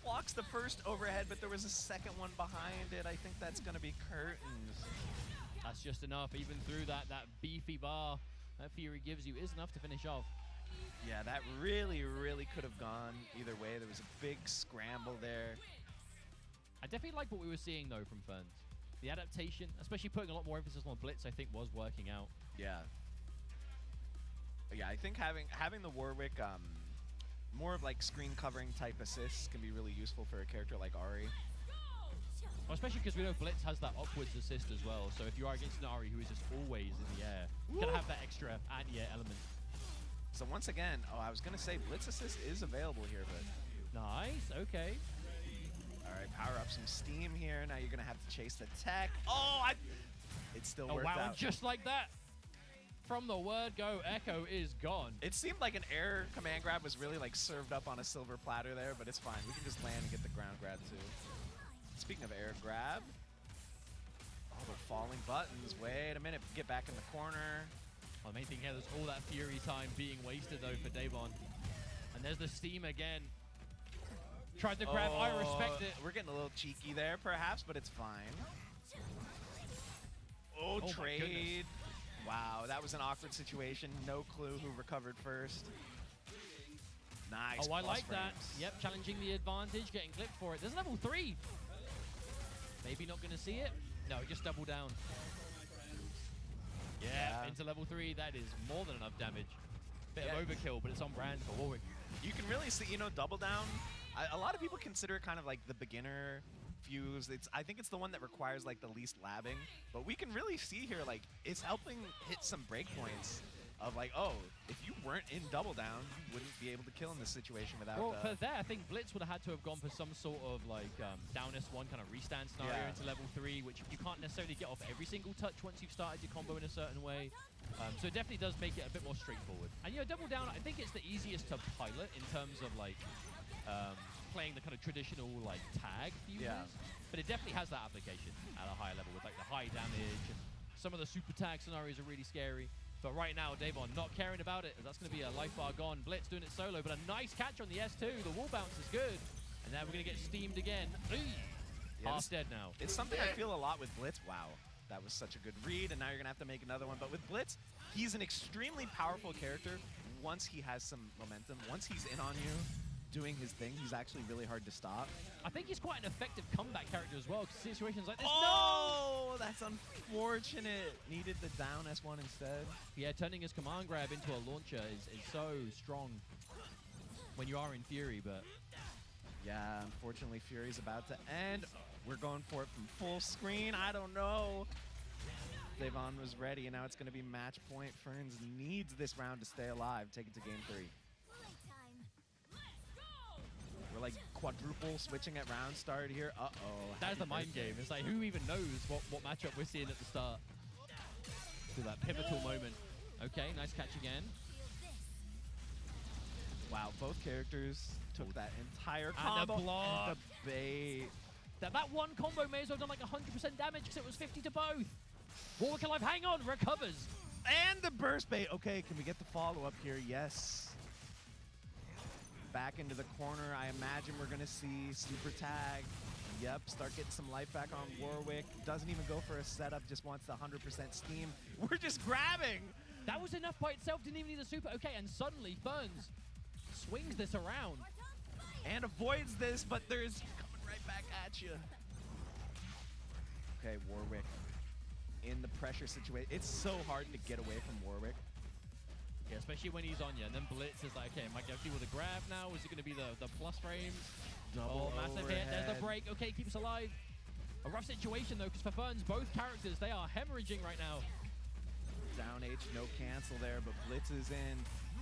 Blocks the first overhead, but there was a second one behind it. I think that's going to be curtains. That's just enough. Even through that beefy bar that Fury gives you is enough to finish off. Yeah, that really, really could have gone either way. There was a big scramble there. I definitely like what we were seeing, though, from Ferns. The adaptation, especially putting a lot more emphasis on Blitz, I think was working out. Yeah. Yeah, I think having the Warwick, more of like screen covering type assists can be really useful for a character like Ari. Well, especially because we know Blitz has that upwards assist as well. So if you are against an Ari who is just always in the air, you're going to have that extra anti-air element. So once again, I was going to say Blitz assist is available here, but... Nice, okay. All right, power up some steam here. Now you're going to have to chase the tech. Oh, it still worked wow, out. and just like that, from the word go, Echo is gone. It seemed like an air command grab was really like served up on a silver platter there, but it's fine. We can just land and get the ground grab too. Speaking of air grab, oh, the falling buttons. Wait a minute, get back in the corner. Well, the main thing here, there's all that Fury time being wasted though for Davon. And there's the steam again. Tried to grab, I respect it. We're getting a little cheeky there, perhaps, but it's fine. Oh, my trade. goodness. Wow, that was an awkward situation. No clue who recovered first. Nice. Oh, I plus like that. frames. Yep, challenging the advantage, getting clipped for it. There's level 3. Maybe not going to see it. No, just double down. Yeah, into level 3. That is more than enough damage. Bit of overkill, but it's on brand for Warwick. You can really see, you know, double down. A lot of people consider it kind of like the beginner fuse. I think it's the one that requires like the least labbing. But we can really see here, like, it's helping hit some breakpoints of like, oh, if you weren't in double down, you wouldn't be able to kill in this situation without. Well, for that, I think Blitz would have had to have gone for some sort of like down S1 kind of restand scenario into level 3, which you can't necessarily get off every single touch once you've started your combo in a certain way. So it definitely does make it a bit more straightforward. And you know, double down, I think it's the easiest to pilot in terms of like playing the kind of traditional like tag fuses. But it definitely has that application at a higher level with like the high damage and some of the super tag scenarios are really scary. But right now, Davon not caring about it, as that's going to be a life bar gone. Blitz doing it solo, but a nice catch on the S2. The wall bounce is good. And now we're going to get steamed again. Half dead now. It's something I feel a lot with Blitz. Wow. That was such a good read, and now you're gonna have to make another one. But with Blitz, he's an extremely powerful character once he has some momentum. Once he's in on you, doing his thing, he's actually really hard to stop. I think he's quite an effective comeback character as well, because situations like this, Oh, that's unfortunate. Needed the down S1 instead. Yeah, turning his command grab into a launcher is so strong when you are in Fury, but Yeah, unfortunately, Fury's about to end. We're going for it from full screen. I don't know. Devon was ready, and now it's going to be match point. Ferns needs this round to stay alive. Take it to game 3. We're like quadruple switching at round start here. Uh-oh. that's the mind game. It's like, who even knows what matchup we're seeing at the start? To that pivotal moment. Okay, nice catch again. Wow, both characters took that entire And combo. the block. And the bait. That one combo may as well have done like 100% damage because it was 50 to both. Warwick alive, hang on, recovers. And the burst bait. Okay, can we get the follow-up here? Yes. Back into the corner. I imagine we're going to see super tag. Yep, start getting some life back on Warwick. Doesn't even go for a setup, just wants the 100% steam. We're just grabbing. That was enough by itself, didn't even need the super. Okay, and suddenly Ferns swings this around. And avoids this, but there's coming right back at you. Okay, Warwick in the pressure situation. It's so hard to get away from Warwick. Yeah, especially when he's on you. And then Blitz is like, okay, am I going to deal with a grab now? Is it going to be the plus frames? Double massive hit. There's the break. Okay, keeps alive. A rough situation, though, because for Ferns, both characters, they are hemorrhaging right now. Down H, no cancel there, but Blitz is in.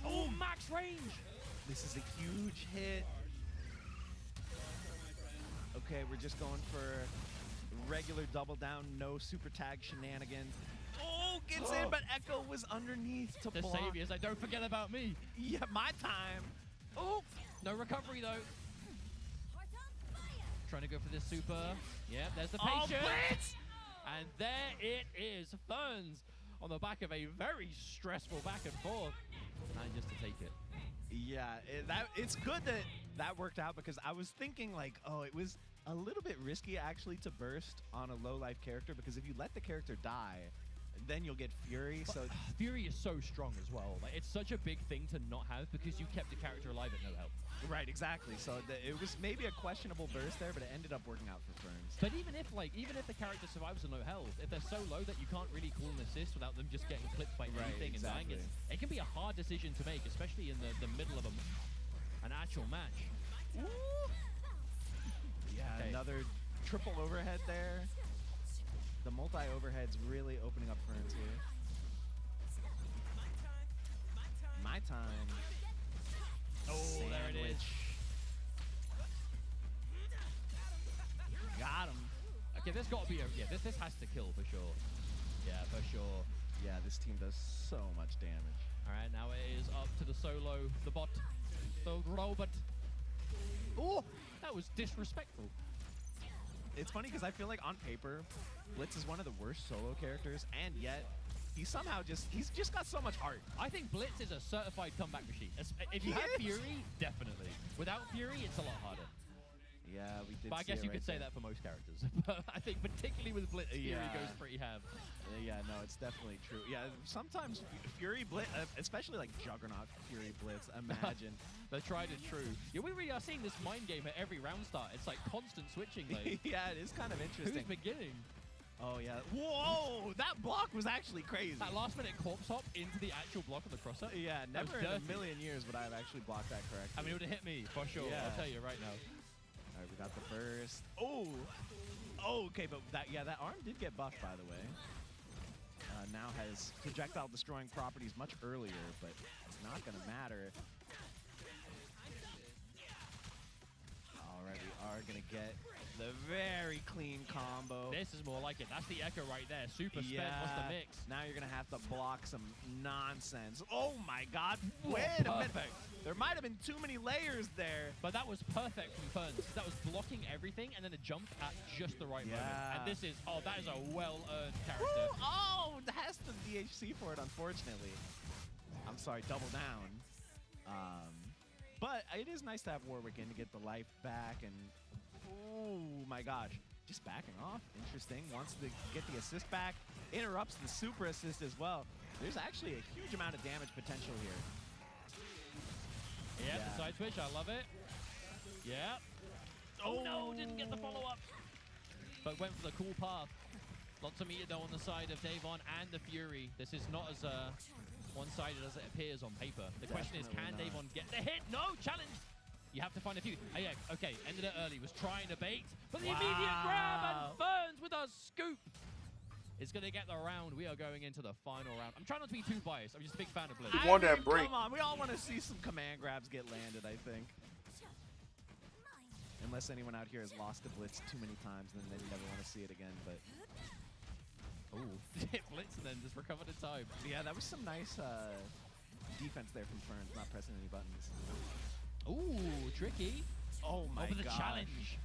Oh, max range. This is a huge hit. Okay, we're just going for regular double down, no super tag shenanigans. Oh, gets in, but Echo was underneath to The block. saviors, like, don't forget about me. Yeah, my time. Oh, no recovery, though. Trying to go for this super. Yeah, there's the Oh, patience. Blitz! And there it is. Ferns on the back of a very stressful back and forth. And just to take it. Yeah, it's good that that worked out, because I was thinking like, oh, it was a little bit risky actually to burst on a low life character, because if you let the character die, then you'll get Fury. But So Fury is so strong as well. Like, it's such a big thing to not have because you kept the character alive at no health. right, exactly. So it was maybe a questionable burst there, but it ended up working out for Ferns. But even if the character survives on no health, if they're so low that you can't really call an assist without them just getting clipped by Right, anything and dying, exactly. it can be a hard decision to make, especially in the middle of an actual match. Ooh. Yeah, Okay. another triple overhead there. The multi-overhead's really opening up Ferns here. My time. Oh, there it is. Got him. Okay, there's got to be this has to kill for sure. Yeah, for sure. Yeah, this team does so much damage. All right, now it is up to the solo, the bot, the robot. Oh, that was disrespectful. It's funny because I feel like on paper, Blitz is one of the worst solo characters, and yet he's just got so much heart. I think Blitz is a certified comeback machine. If you have Fury, definitely. Without Fury, it's a lot harder. Yeah, we did. But I see guess it you right could say there. that for most characters. But I think particularly with Blitz, Fury Yeah. goes pretty ham. Yeah, no, it's definitely true. Yeah, sometimes Fury Blitz, especially like Juggernaut Fury Blitz, imagine. The tried and true. Yeah, we really are seeing this mind game at every round start. It's like constant switching. Like, Yeah, it is kind of who's interesting. beginning? Oh, yeah. Whoa, that block was actually crazy. That last minute corpse hop into the actual block of the crosser. Yeah, That was never in a dirty. million years would I have actually blocked that correctly. I mean, it would have hit me for sure. Yeah. I'll tell you right now. All right, we got the burst. Oh, okay, but that arm did get buffed, by the way. Now has projectile destroying properties much earlier, but it's not going to matter. All right, we are going to get the very clean combo. This is more like it. That's the echo right there. Super spent. What's the mix? Now you're going to have to block some nonsense. Oh, my God. Oh, Wait a minute. perfect. There might have been too many layers there. But that was perfect from Ferns. That was blocking everything and then a jump at just the right moment. Yeah. And this is, that is a well-earned Woo! character. Oh, that's the DHC for it, unfortunately. I'm sorry, double down. But it is nice to have Warwick in to get the life back. And oh my gosh, just backing off. Interesting. Wants to get the assist back. Interrupts the super assist as well. There's actually a huge amount of damage potential here. Yep, the side switch, I love it. Yep. Oh no, didn't get the follow-up. But went for the cool path. Lots of meter though on the side of Davon and the Fury. This is not as one-sided as it appears on paper. The question is, can Davon get the hit? No, challenge. You have to find a few. Oh, yeah, okay, ended it early. Was trying to bait, but the immediate grab and Ferns with a scoop is going to get the round. We are going into the final round. I'm trying not to be too biased. I'm just a big fan of Blitz. You want that break. Come on, we all want to see some command grabs get landed, I think. Unless anyone out here has lost to Blitz too many times, then they never want to see it again, but... Ooh, hit Blitz and then just recovered in time. Yeah, that was some nice defense there from Ferns, not pressing any buttons. Ooh, tricky. Oh my god. Over the challenge.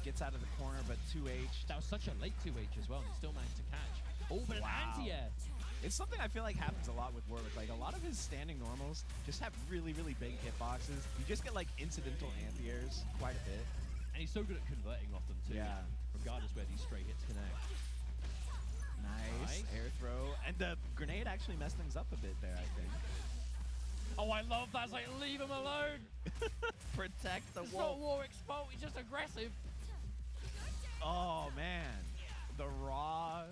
Gets out of the corner, but 2H. That was such a late 2H as well, and he still managed to catch. Oh, but an anti-air. It's something I feel like happens a lot with Warwick. Like, a lot of his standing normals just have really, really big hitboxes. You just get, like, incidental anti-airs quite a bit. And he's so good at converting off them, too. Yeah. Regardless where these straight hits connect. Nice. Air throw. And the grenade actually messed things up a bit there, I think. Oh, I love that. It's like, leave him alone. Protect the It's wolf. not Warwick's fault. He's just aggressive. Oh, man. The raw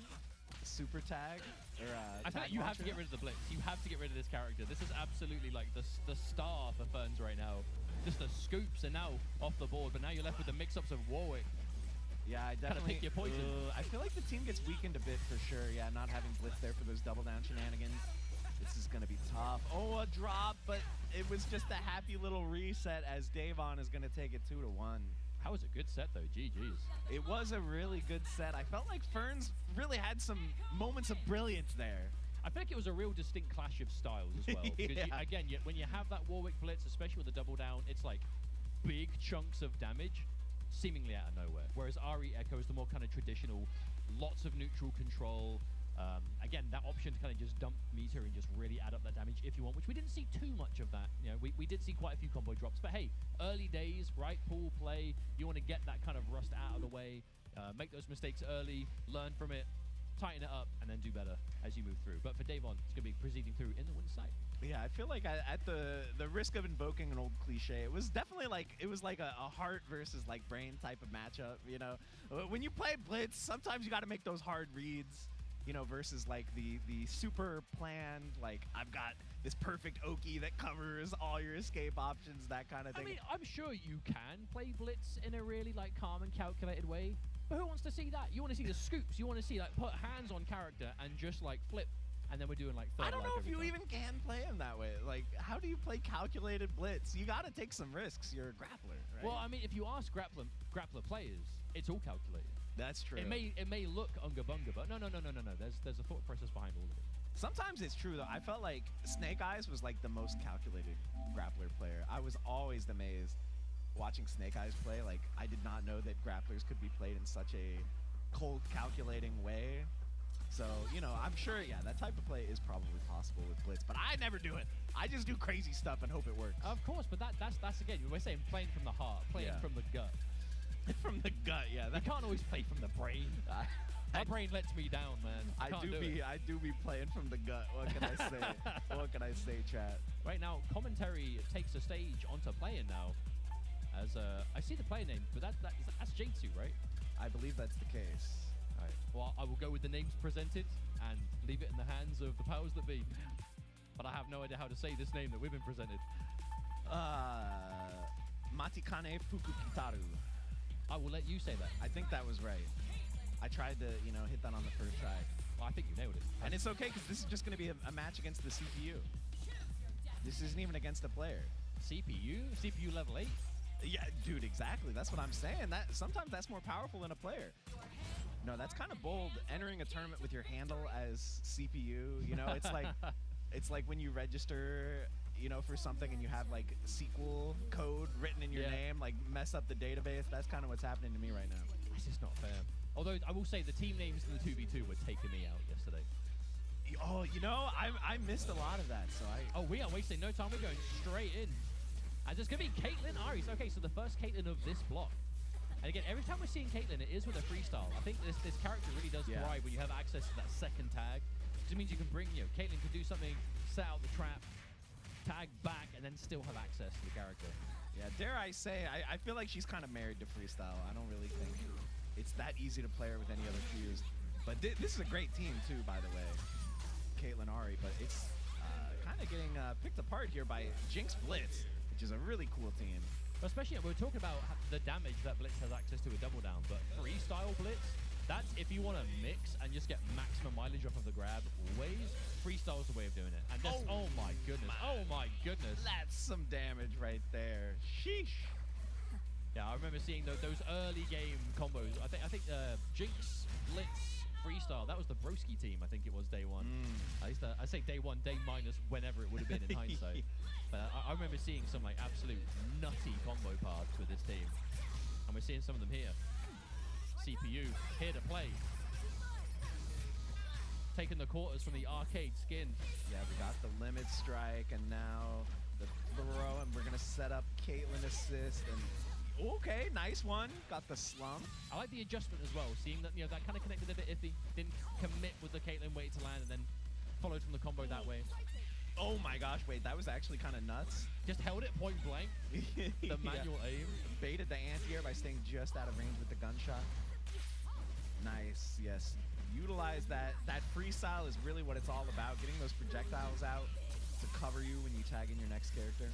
super tag. Or, I feel like you have to get rid of the Blitz. You have to get rid of this character. This is absolutely like the star for Ferns right now. Just the scoops are now off the board, but now you're left with the mix-ups of Warwick. Yeah, I definitely pick your poison. I feel like the team gets weakened a bit for sure. Yeah, not having Blitz there for those double down shenanigans. This is going to be tough. Oh, a drop, but it was just a happy little reset as Davon is going to take it 2-1. That was a good set, though. GG's. It was a really good set. I felt like Ferns really had some moments of brilliance there. I feel like it was a real distinct clash of styles as well. Because Yeah. again, when you have that Warwick Blitz, especially with the double down, it's like big chunks of damage seemingly out of nowhere. Whereas RE Echo is the more kind of traditional, lots of neutral control. Again, that option to kind of just dump meter and just really add up that damage if you want, which we didn't see too much of that. You know, we did see quite a few combo drops, but hey, early days, right? Pool play, you want to get that kind of rust out of the way, make those mistakes early, learn from it, tighten it up, and then do better as you move through. But for Davon, it's going to be proceeding through in the win side. Yeah, I feel like at the risk of invoking an old cliche, it was definitely like a heart versus like brain type of matchup. You know, when you play Blitz, sometimes you got to make those hard reads. You know, versus like the super planned, like I've got this perfect Oki that covers all your escape options, that kind of thing. I mean, I'm sure you can play Blitz in a really like calm and calculated way, but who wants to see that? You want to see the scoops. You want to see like put hands on character and just like flip, and then we're doing like third I don't life know if every you time. even can play him that way. Like, how do you play calculated Blitz? You got to take some risks. You're a grappler, right? Well, I mean, if you ask grappler players, it's all calculated. That's true. It may look unga bunga, but no. There's a thought process behind all of it. Sometimes it's true though. I felt like Snake Eyes was like the most calculated grappler player. I was always amazed watching Snake Eyes play. Like, I did not know that grapplers could be played in such a cold, calculating way. So, you know, I'm sure, yeah, that type of play is probably possible with Blitz, but I never do it. I just do crazy stuff and hope it works. Of course, but that's again, we're saying playing from the heart, playing from the gut. From the gut, yeah. You can't always play from the brain. My brain lets me down, man. I do be playing from the gut. What can I say? What can I say, chat? Right now, commentary takes the stage onto playing now. As I see the player name, but that's J2, right? I believe that's the case. All right. Well, I will go with the names presented and leave it in the hands of the powers that be. But I have no idea how to say this name that we've been presented. Matikane Fukukitaru. I will let you say that. I think that was right. I tried to, you know, hit that on the first try. Well, I think you nailed it. And it's okay, because this is just going to be a match against the CPU. This isn't even against a player. CPU level 8? Yeah, dude, exactly. That's what I'm saying. That sometimes that's more powerful than a player. No, that's kind of bold. Entering a tournament with your handle as CPU, you know, it's like when you register, you know, for something and you have like SQL code written in your name, like mess up the database. That's kind of what's happening to me right now. This is not fair. Although I will say the team names in the 2v2 were taking me out yesterday. Oh, you know, I missed a lot of that, so I... Oh, we are wasting no time. We're going straight in. And there's going to be Caitlyn Aries. Okay, so the first Caitlyn of this block. And again, every time we're seeing Caitlyn, it is with a freestyle. I think this character really does thrive when you have access to that second tag. It means you can bring, Caitlyn can do something, set out the trap, tag back, and then still have access to the character. Yeah, dare I say, I feel like she's kind of married to freestyle. I don't really think it's that easy to play her with any other cues. But this is a great team, too, by the way. Caitlyn Ari, but it's kind of getting picked apart here by Jinx Blitz, which is a really cool team. But especially, we're talking about the damage that Blitz has access to with Double Down, but freestyle Blitz, that's if you want to mix and just get maximum mileage off of the grab, always, freestyle is the way of doing it. And that's, oh my goodness, oh my goodness. That's some damage right there. Sheesh. Yeah, I remember seeing those early game combos. I think Jinx, Blitz, freestyle, that was the Broski team, I think it was day one. I say day one, day minus whenever it would have been in hindsight. But I remember seeing some like absolute nutty combo paths with this team. And we're seeing some of them here. CPU, here to play. Taking the quarters from the arcade skin. Yeah, we got the limit strike, and now the throw, and we're going to set up Caitlyn assist, and okay, nice one. Got the slump. I like the adjustment as well, seeing that that kind of connected a bit iffy. Didn't commit with the Caitlyn waited to land and then followed from the combo that way. Oh my gosh, wait, that was actually kind of nuts. Just held it point blank. The manual aim. Baited the anti-air by staying just out of range with the gunshot. Nice, yes. Utilize that. That freestyle is really what it's all about. Getting those projectiles out to cover you when you tag in your next character.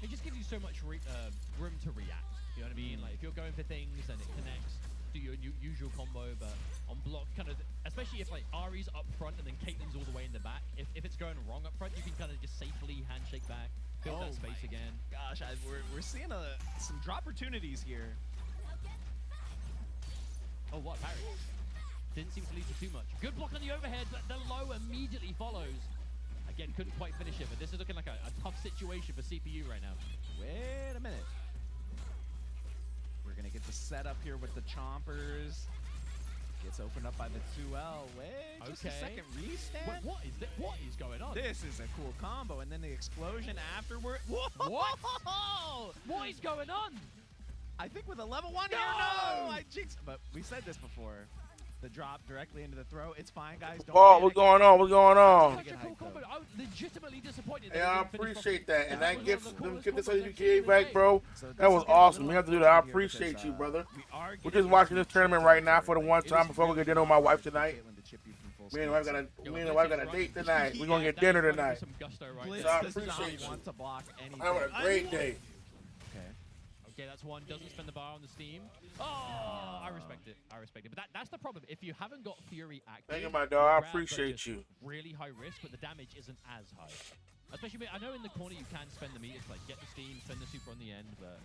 It just gives you so much room to react. You know what I mean? Like if you're going for things and it connects, do your usual combo, but on block, kind of, especially if like Ari's up front and then Caitlyn's all the way in the back. If it's going wrong up front, you can kind of just safely handshake back, build that space again. Gosh, we're seeing some drop opportunities here. Oh, what parry? Didn't seem to lead to too much. Good block on the overhead, but the low immediately follows. Again, couldn't quite finish it, but this is looking like a tough situation for CPU right now. Wait a minute. We're going to get the setup here with the chompers. Gets opened up by the 2L. Wait, just a second. Restand? What is going on? This is a cool combo, and then the explosion afterward. What? What is going on? I think with a level 1 here, no! I jinxed, but we said this before. The drop directly into the throw. It's fine, guys. Don't what's going on? What's going on? Such a cool combo. I was legitimately disappointed. Yeah, I appreciate that. And that gift, give this WGA back, bro. That was awesome. We have to do that. I appreciate you, brother. We're just watching this tournament right now for the one time before we get dinner with my wife tonight. Me and the wife got a date tonight. We're gonna get dinner tonight. So I appreciate you. I had a great day. Okay, that's one. Doesn't spend the bar on the steam. Oh, I respect it. I respect it. But that's the problem. If you haven't got Fury active, thank you, my dog. I appreciate you. Really high risk, but the damage isn't as high. Especially, I know in the corner you can spend the meters, like get the steam, spend the super on the end, but.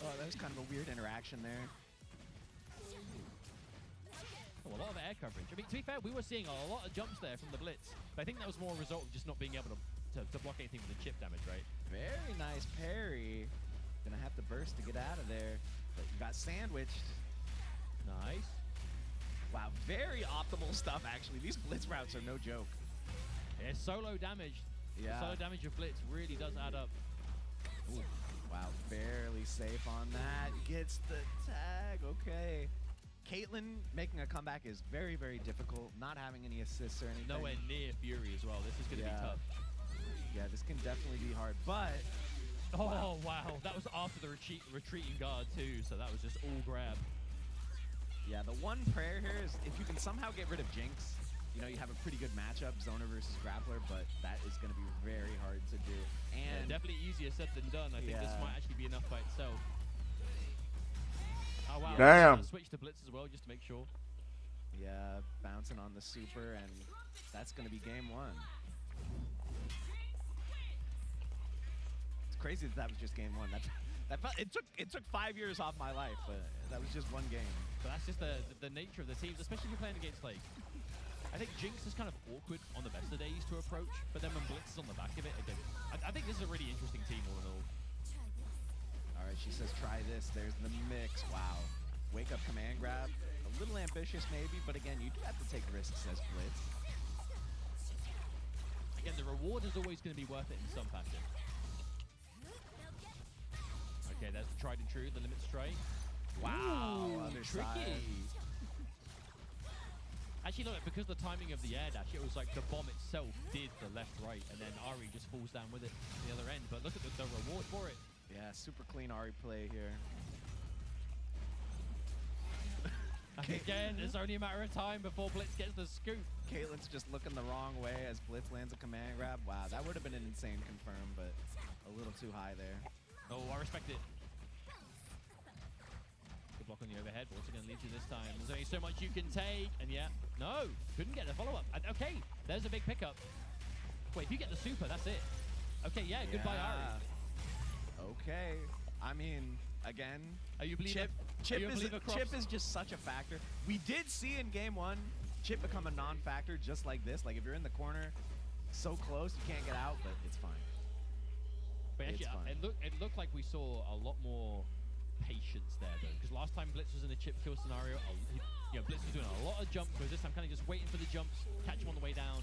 Oh, that was kind of a weird interaction there. Oh, a lot of air coverage. I mean, to be fair, we were seeing a lot of jumps there from the Blitz, but I think that was more a result of just not being able to block anything with the chip damage, right? Very nice parry. Gonna have to burst to get out of there, but you got sandwiched. Nice. Wow, very optimal stuff, actually. These Blitz routes are no joke. Yeah, solo damage. Yeah. The solo damage of Blitz really does add up. Ooh. Wow, barely safe on that. Gets the tag, okay. Caitlyn making a comeback is very, very difficult. Not having any assists or anything. Nowhere near Fury as well. This is going to be tough. Yeah, this can definitely be hard, but... Oh, wow. That was after the retreating guard, too, so that was just all grab. Yeah, the one prayer here is if you can somehow get rid of Jinx, you know, you have a pretty good matchup, Zoner versus Grappler, but that is going to be very hard to do. And yeah, definitely easier said than done. I think this might actually be enough by itself. Oh, wow. Damn. Switch to Blitz as well, just to make sure. Yeah, bouncing on the super, and that's going to be game one. It's crazy that was just game one. It took 5 years off my life, but that was just one game. But that's just the nature of the teams, especially if you're playing against, like, I think Jinx is kind of awkward on the best of days to approach, but then when Blitz is on the back of it, again, I think this is a really interesting team all in all. All right, she says try this. There's the mix. Wow. Wake up command grab. A little ambitious maybe, but again, you do have to take risks as Blitz. again, the reward is always going to be worth it in some fashion. Okay, that's the tried and true, the limit strike. Wow, Ooh, other tricky. side. Actually, look, because the timing of the air dash, it was like the bomb itself did the left-right, and then Ari just falls down with it at the other end. But look at the reward for it. Yeah, super clean Ari play here. Again, it's only a matter of time before Blitz gets the scoop. Caitlyn's just looking the wrong way as Blitz lands a command grab. Wow, that would have been an insane confirm, but a little too high there. Oh, I respect it. Good block on the overhead, but what's it going to lead to this time? There's only so much you can take, and yeah, no, couldn't get the follow-up. Okay, there's a big pickup. Wait, if you get the super, that's it. Okay, yeah, goodbye, Ari. Okay, I mean, again, Are you believing? Chip is just such a factor. We did see in game 1 Chip become a non-factor just like this. Like if you're in the corner, so close you can't get out, but it's fine. But actually, it looked like we saw a lot more patience there, though, because last time Blitz was in a chip kill scenario, Blitz was doing a lot of jumps, whereas this time kind of just waiting for the jumps, catch him on the way down.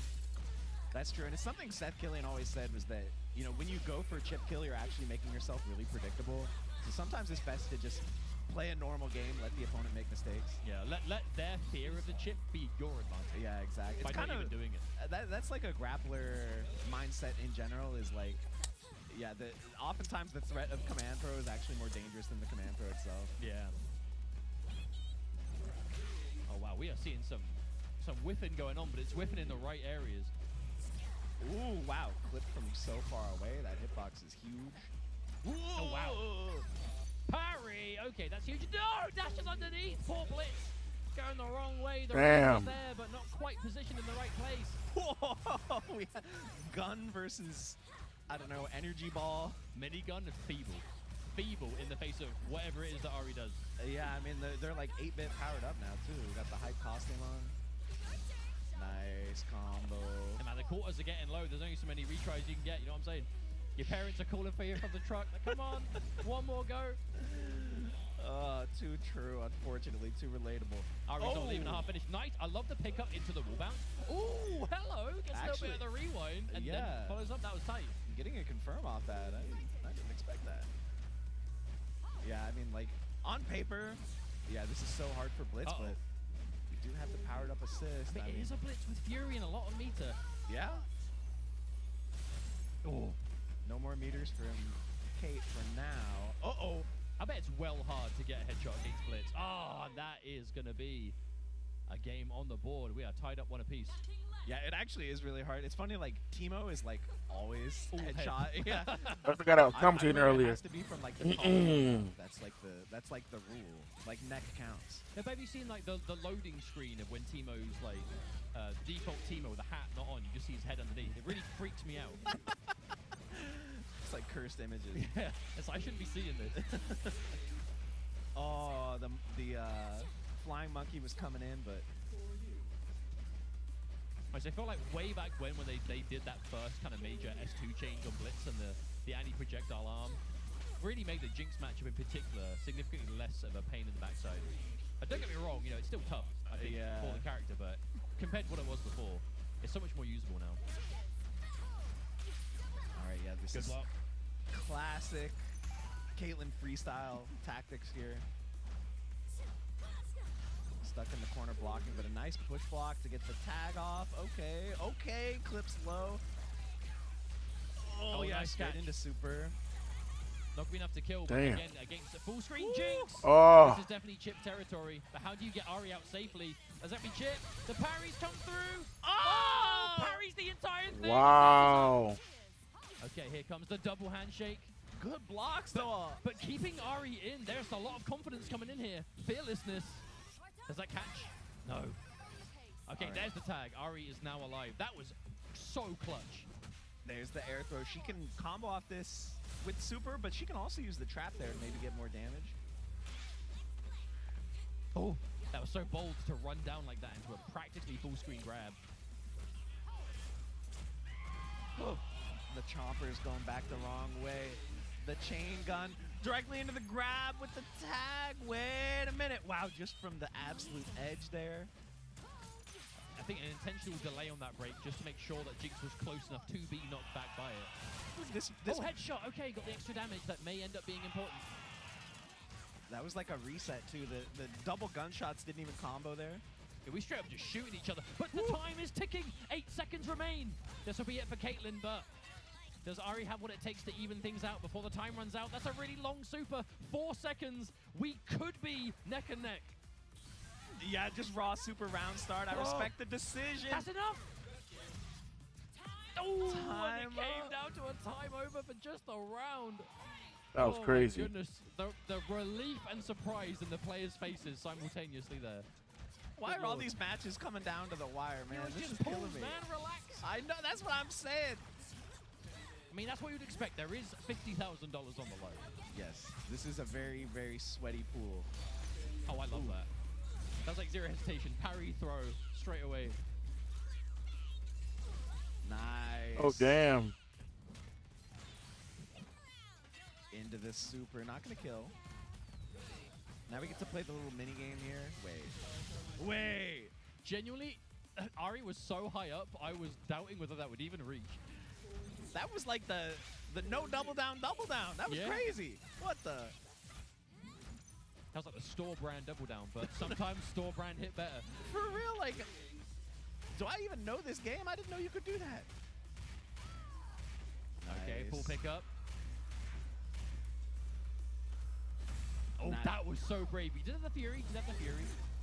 That's true, and it's something Seth Killian always said was that, when you go for a chip kill, you're actually making yourself really predictable. So sometimes it's best to just play a normal game, let the opponent make mistakes. Yeah, let their fear of the chip be your advantage. Yeah, exactly. By It's kind not of even doing it. That's like a grappler mindset in general. Is like, yeah, oftentimes the threat of command throw is actually more dangerous than the command throw itself. Yeah. Oh wow, we are seeing some whiffing going on, but it's whiffing in the right areas. Ooh, wow, clipped from so far away. That hitbox is huge. Ooh. Oh wow. Parry! Okay, that's huge. No! Dashes underneath! Poor Blitz! Going the wrong way. The range is there, but not quite positioned in the right place. Whoa! We had gun versus, I don't know, energy ball. Minigun and feeble. Feeble in the face of whatever it is that Ari does. Yeah, I mean, they're like 8-bit powered up now, too. We got the hype costume on. Nice combo. And man, the quarters are getting low. There's only so many retries you can get, you know what I'm saying? Your parents are calling for you from the truck. Like, come on, one more go. Too true, unfortunately, too relatable. Ari's not leaving a half finish. Nice, I love the pickup into the wall bounce. Ooh, hello, gets a little bit of the rewind and then follows up. That was tight. Getting a confirm off that, I didn't expect that. Yeah, I mean, like, on paper, yeah, this is so hard for Blitz, but we do have the powered up assist. I mean, it is a Blitz with Fury and a lot of meter. Yeah. Oh. No more meters from Kate for now. Uh-oh. I bet it's well hard to get a headshot against Blitz. Oh, and that is going to be a game on the board. We are tied up one apiece. Yeah, it actually is really hard. It's funny, like, Teemo is, like, always headshot. Yeah. I forgot I was commentating earlier. It has to be from, like, the column. That's like the rule. Like, neck counts. Have you seen, like, the loading screen of when Teemo's, like, default Teemo with a hat not on, you just see his head underneath. It really freaks me out. It's like cursed images. Yeah, it's, I shouldn't be seeing this. Oh, the flying monkey was coming in, but I feel like way back when they did that first kind of major S2 change on Blitz and the anti-projectile arm, really made the Jinx matchup in particular significantly less of a pain in the backside. Don't get me wrong, it's still tough, I think, for the character, but compared to what it was before, it's so much more usable now. Alright, yeah, this is luck. Classic Caitlyn freestyle tactics here. Stuck in the corner blocking, but a nice push block to get the tag off. Okay, clips low. Oh yeah, nice straight catch. into super. Not good enough to kill, but Damn. again, against the full screen Jinx! Oh. This is definitely Chip territory, but how do you get Ari out safely? Does that be Chip? The parries come through! Oh! Parries the entire thing! Wow. Okay, here comes the double handshake. Good blocks though. But keeping Ari in, there's a lot of confidence coming in here. Fearlessness. Does that catch? No. Okay, there's the tag. Ari is now alive. That was so clutch. There's the air throw. She can combo off this with super, but she can also use the trap there and maybe get more damage. Oh, that was so bold to run down like that into a practically full screen grab. Oh. The chomper's going back the wrong way. The chain gun directly into the grab with the tag. Wait a minute. Wow, just from the absolute edge there. think, an intentional delay on that break just to make sure that Jinx was close enough to be knocked back by it. This Oh, headshot. Okay, got the extra damage that may end up being important. That was like a reset, too. The double gunshots didn't even combo there. Yeah, we straight up just shooting each other. But the time is ticking. 8 seconds remain. This will be it for Caitlyn, but does Ari have what it takes to even things out before the time runs out? That's a really long super. 4 seconds. We could be neck and neck. Yeah, just raw super round start. I respect the decision. That's enough. Oh, Time and it came up. down to a time over for just a round. That was Oh, crazy. My goodness. The relief and surprise in the players' faces simultaneously there. Why Good are all lord. these matches coming down to the wire, man? This is Just killing pause, me. man. Relax. I know, that's what I'm saying. I mean, that's what you'd expect. There is $50,000 on the low. Yes, this is a very, very sweaty pool. Oh, I love that. That's like zero hesitation. Parry, throw, straight away. Nice. Oh, damn. Into this super, not gonna kill. Now we get to play the little mini game here. Wait. Genuinely, Ari was so high up, I was doubting whether that would even reach. That was like the no double down. That was Yeah. crazy. What the? That was like the store brand double down, but sometimes store brand hit better. For real, like, do I even know this game? I didn't know you could do that. Okay, full Nice. pickup. Oh, Nice. that was so brave. He did have the Fury.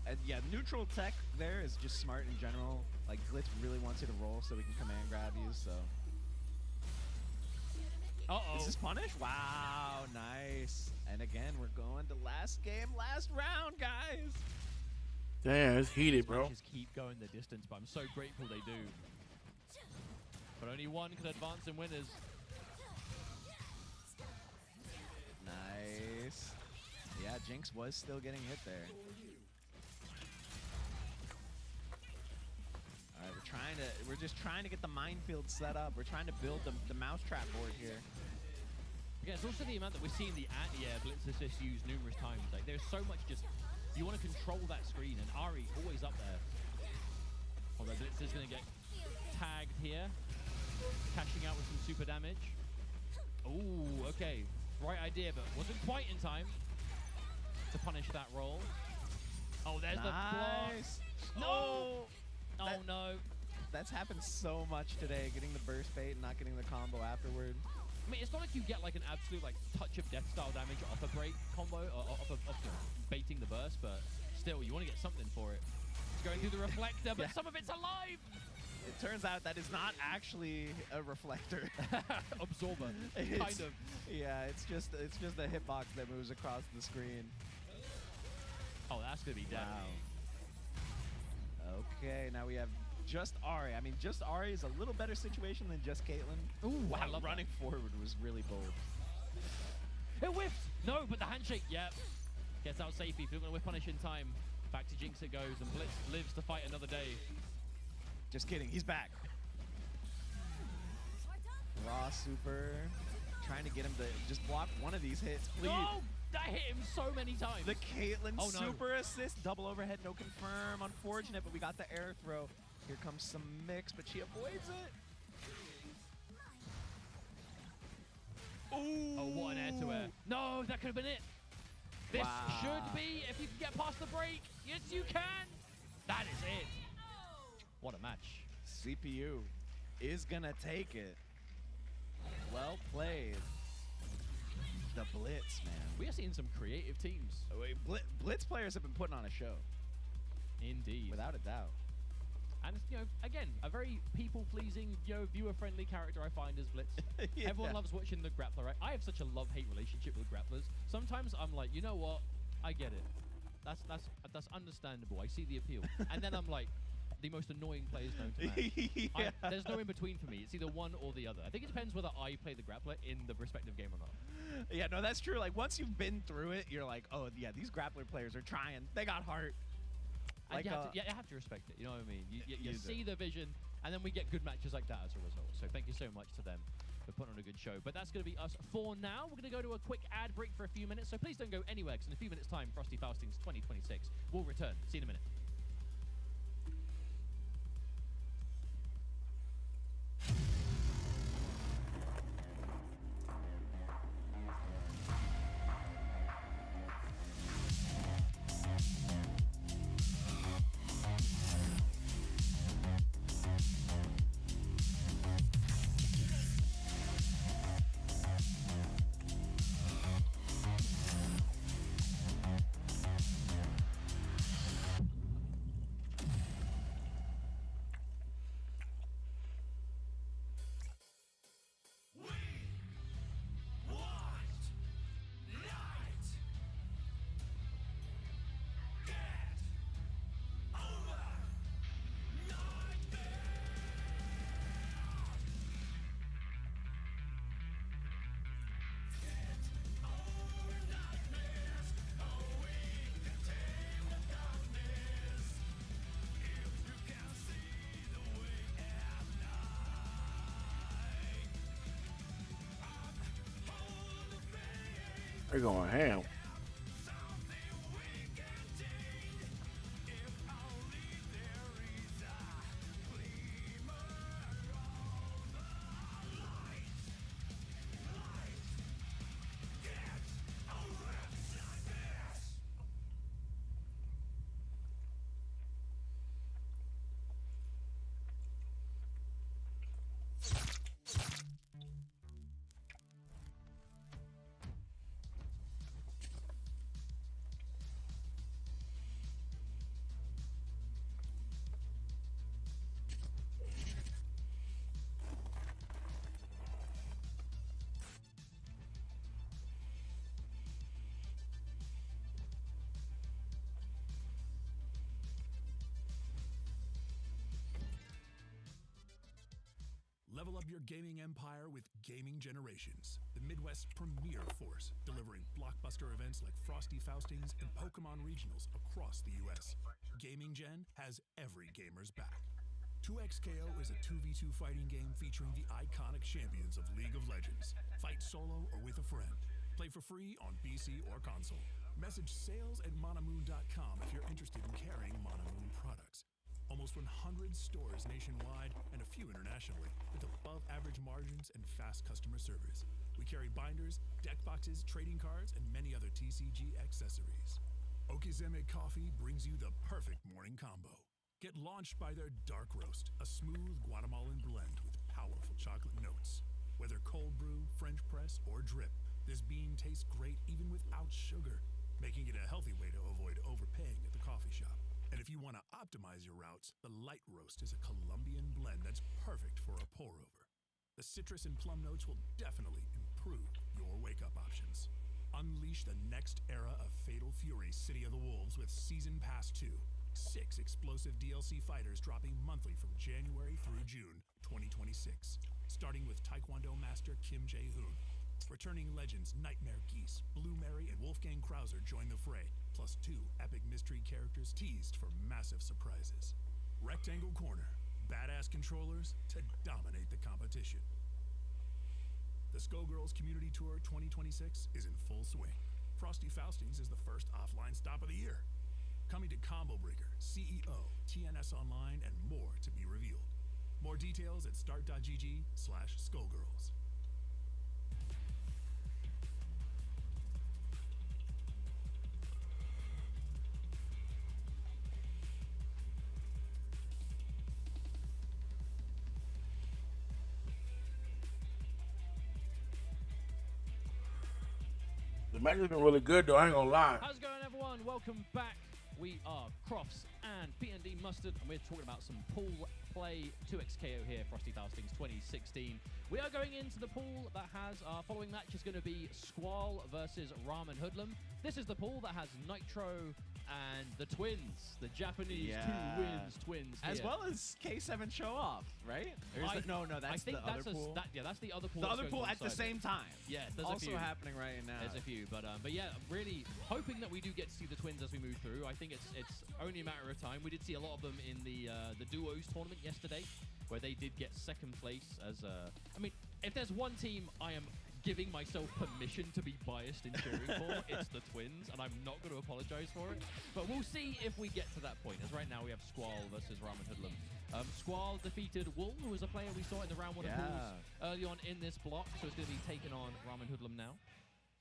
And yeah, neutral tech there is just smart in general. Like, Glitz really wants you to roll so we can command grab you, so. Uh-oh. Is this punish? Wow, nice. And again, we're going to last game, last round, guys. Damn, it's heated, bro. Matches keep going the distance, but I'm so grateful they do. But only one can advance in winners. Nice. Yeah, Jinx was still getting hit there. All right, we're just trying to get the minefield set up. We're trying to build the mousetrap board here. Yeah, it's also the amount that we're seeing the anti-air blitz assist used numerous times. Like, there's so much just, you want to control that screen, and Ari always up there. Although Blitz is going to get tagged here, cashing out with some super damage. Ooh, okay, right idea, but wasn't quite in time to punish that roll. Oh, there's the block. Nice. No! Oh, That- no. That's happened so much today, getting the burst bait and not getting the combo afterward. I mean, it's not like you get like an absolute like touch of death style damage off a break combo or off you know, baiting the burst, but still, you want to get something for it. It's going through the reflector, but Yeah. some of it's alive. It turns out that is not actually a reflector. Absorber, It's- kind of. Yeah, it's just a hitbox that moves across the screen. Oh, that's gonna be deadly. Wow. Okay, now we have just Ari. I mean, just Ari is a little better situation than just Caitlyn. Ooh, I Wow, love running forward was really bold. that. It whiffed. No, but the handshake, yep. Gets out safely. If you're gonna whiff punish in time, back to Jinx it goes, and Blitz lives to fight another day. Just kidding, he's back. Raw super. Trying to get him to just block one of these hits, please. No, that hit him so many times. The Caitlyn Oh, no. super assist, double overhead, no confirm. Unfortunate, but we got the air throw. Here comes some mix, but she avoids it. Ooh. Oh, what an air to air. No, that could have been it. This Wow. should be, if you can get past the break. Yes, you can. That is it. What a match. CPU is gonna take it. Well played. The Blitz, man. We are seeing some creative teams. Wait, Blitz players have been putting on a show, Indeed. without a doubt. And, you know, again, a very people-pleasing, you know, viewer-friendly character I find is Blitz. Yeah. Everyone loves watching the grappler, right? I have such a love-hate relationship with grapplers. Sometimes I'm like, you know what? I get it. That's understandable. I see the appeal. And then I'm like, the most annoying players known to man. Yeah. There's no in between for me. It's either one or the other. I think it depends whether I play the grappler in the respective game or not. Yeah, no, that's true. Like, once you've been through it, you're like, oh, yeah, these grappler players are trying. They got heart. And Like, you have to respect it. You know what I mean? You You do. see the vision, and then we get good matches like that as a result. So thank you so much to them for putting on a good show. But that's going to be us for now. We're going to go to a quick ad break for a few minutes. So please don't go anywhere, because in a few minutes' time, Frosty Faustings 2026 will return. See you in a minute. They're going ham. Level up your gaming empire with Gaming Generations, the Midwest's premier force, delivering blockbuster events like Frosty Faustings and Pokemon Regionals across the U.S. Gaming Gen has every gamer's back. 2XKO is a 2v2 fighting game featuring the iconic champions of League of Legends. Fight solo or with a friend. Play for free on PC or console. Message sales@monamoon.com if you're interested in carrying Monamoon products. Almost 100 stores nationwide and a few internationally, with above-average margins and fast customer service. We carry binders, deck boxes, trading cards, and many other TCG accessories. Okizeme Coffee brings you the perfect morning combo. Get launched by their Dark Roast, a smooth Guatemalan blend with powerful chocolate notes. Whether cold brew, French press, or drip, this bean tastes great even without sugar, making it a healthy way to avoid overpaying at the coffee shop. And if you want to optimize your routes, the Light Roast is a Colombian blend that's perfect for a pour-over. The citrus and plum notes will definitely improve your wake-up options. Unleash the next era of Fatal Fury City of the Wolves with Season Pass 2. 6 explosive DLC fighters dropping monthly from January through June 2026. Starting with Taekwondo Master Kim Jae-hoon. Returning legends Nightmare Geese, Blue Mary, and Wolfgang Krauser join the fray, plus 2 epic mystery characters teased for massive surprises. Rectangle Corner, badass controllers to dominate the competition. The Skullgirls Community Tour 2026 is in full swing. Frosty Faustings is the first offline stop of the year. Coming to Combo Breaker, CEO, TNS Online, and more to be revealed. More details at start.gg/Skullgirls. The match has been really good, though. I ain't gonna lie. How's it going, everyone? Welcome back. We are Crofts and P&D Mustard, and we're talking about some pool play 2XKO here, Frosty Faustings 2016. We are going into the pool that has our following match is going to be Squall versus Ramen Hoodlum. This is the pool that has Nitro and the twins, the Japanese twins here. As well as K7 Show Off, right? Or is no, that's the other pool. That's the other pool. The other pool at the same time. Yes, there's also a few happening right now. There's a few, but yeah, really hoping that we do get to see the twins as we move through. I think it's only a matter of time. We did see a lot of them in the duos tournament yesterday, where they did get second place. As I mean, if there's one team I am giving myself permission to be biased in cheering for, it's the twins, and I'm not going to apologize for it. But we'll see if we get to that point, as right now we have Squall versus Ramen Hoodlum. Squall defeated Wool, who was a player we saw in the round 1 of pools early on in this block, so it's going to be taken on Ramen Hoodlum now.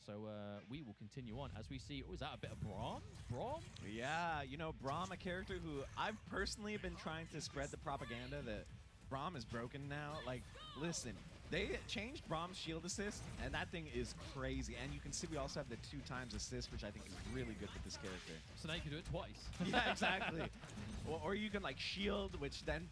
So we will continue on as we see. Oh, is that a bit of Braum? Braum? Yeah, you know, Braum, a character who I've personally been trying to spread the propaganda that Braum is broken now. Like, listen, they changed Braum's shield assist, and that thing is crazy. And you can see we also have the 2x assist, which I think is really good with this character. So now you can do it twice. Yeah, exactly. Or you can, like, shield, which then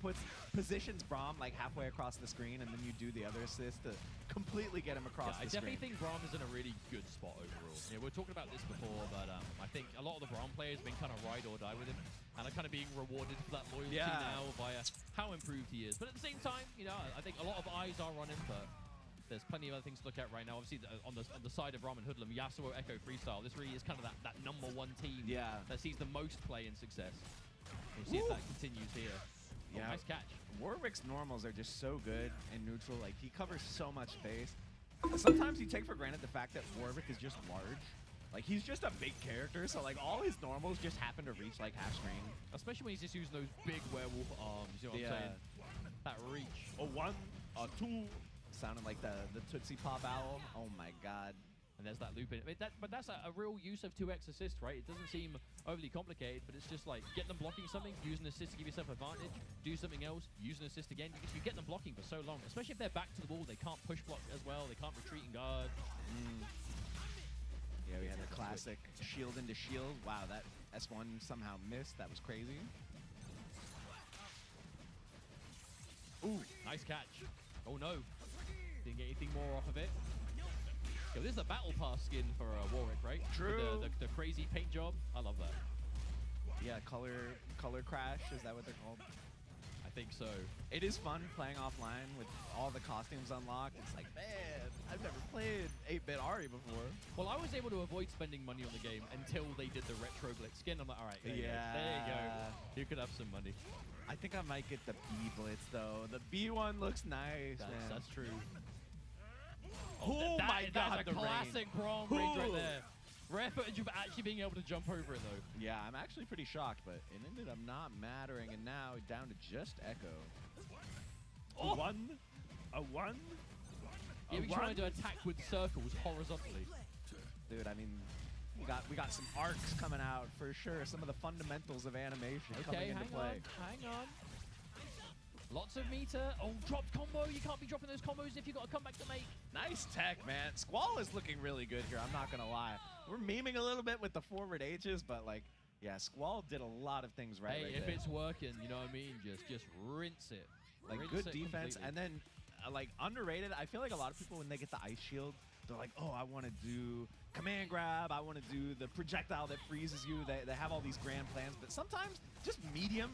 positions Braum, like, halfway across the screen, and then you do the other assist to completely get him across the screen. I definitely think Braum is in a really good spot overall. Yeah, we were talking about this before, but I think a lot of the Braum players have been kind of ride or die with him, and are kind of being rewarded for that loyalty now via how improved he is. But at the same time, you know, I think a lot of eyes are on him, but there's plenty of other things to look at right now. Obviously, on the side of Ramen Hoodlum, Yasuo Echo Freestyle, this really is kind of that #1 team that sees the most play and success. We'll see if that continues here. Yeah, nice catch. Warwick's normals are just so good in neutral. Like, he covers so much space. sometimes you take for granted the fact that Warwick is just large. Like, he's just a big character, so, like, all his normals just happen to reach, like, half screen. Especially when he's just using those big werewolf arms, you know what I'm saying? That reach. A 1, a 2. Sounding like the Tootsie Pop owl. Oh, my God. And there's that loop in it. But that's a real use of 2x assist, right? It doesn't seem overly complicated, but it's just like get them blocking something, use an assist to give yourself advantage, do something else, use an assist again. Because you get them blocking for so long, especially if they're back to the wall, they can't push block as well, they can't retreat and guard. Yeah, we had a classic shield into shield. Wow, that S1 somehow missed. That was crazy. Ooh, nice catch. Oh no, didn't get anything more off of it. Yo, this is a battle pass skin for Warwick, right? True. With the crazy paint job. I love that. Yeah, color crash. Is that what they're called? I think so. It is fun playing offline with all the costumes unlocked. It's like, man, I've never played 8-bit Ari before. Well, I was able to avoid spending money on the game until they did the retro blitz skin. I'm like, all right, there you go. You could have some money. I think I might get the B blitz though. The B one looks nice, man. That's true. Oh my God, that's a classic Braum range right there. Rare footage of actually being able to jump over it though. Yeah, I'm actually pretty shocked, but it ended up not mattering, and now down to just Echo. Oh. A one. Yeah, we're trying to attack with circles horizontally. Dude, I mean, we got some arcs coming out for sure. Some of the fundamentals of animation coming into play. Hang on. Lots of meter. Oh, dropped combo. You can't be dropping those combos if you've got a comeback to make. Nice tech, man. Squall is looking really good here. I'm not going to lie. We're memeing a little bit with the forward H's, but, like, yeah, Squall did a lot of things right. Hey, if it's working, you know what I mean? Just rinse it. Like, rinse good it defense. completely. And then, like, underrated. I feel like a lot of people, when they get the ice shield, they're like, oh, I want to do command grab. I want to do the projectile that freezes you. They have all these grand plans. But sometimes just medium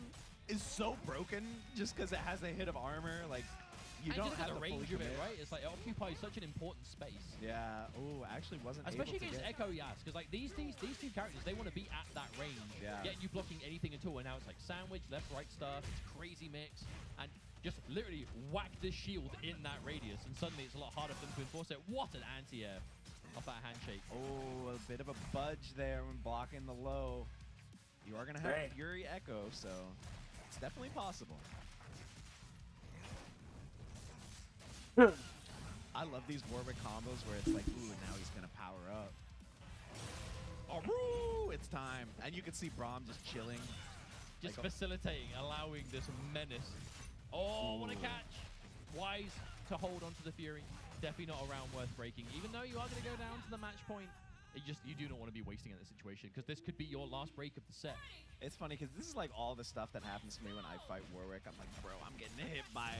is so broken just because it has a hit of armor. Like, you and don't just have the the range fully of it, commit. right? It's like it occupies such an important space. Yeah. Oh, actually wasn't Especially able to against get. Echo Yas, because like these two characters, they want to be at that range. Yeah. Getting you blocking anything at all, and now it's like sandwich, left, right stuff, it's crazy mix, and just literally whack the shield in that radius, and suddenly it's a lot harder for them to enforce it. What an anti-air off that handshake. Oh, a bit of a budge there when blocking the low. You are going to have Dang. Fury Echo, so it's definitely possible. I love these Warwick combos where it's like, ooh, now he's going to power up. Oh, it's time. And you can see Braum just chilling. Just Like, facilitating, allowing this menace. Oh, what a Ooh. catch. Wise to hold on to the Fury. Definitely not a round worth breaking. Even though you are going to go down to the match point, you do not want to be wasting in this situation, because this could be your last break of the set. It's funny because this is like all the stuff that happens to me when I fight Warwick. I'm like, bro, I'm getting hit by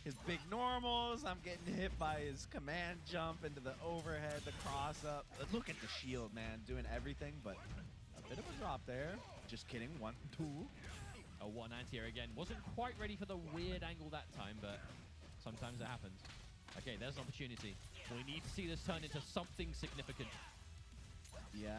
his big normals. I'm getting hit by his command jump into the overhead, the cross up. Look at the shield, man, doing everything, but a bit of a drop there. Just kidding. 1, 2. A one anti-air again. Wasn't quite ready for the weird angle that time, but sometimes it happens. Okay, there's an opportunity. We need to see this turn into something significant. Yeah,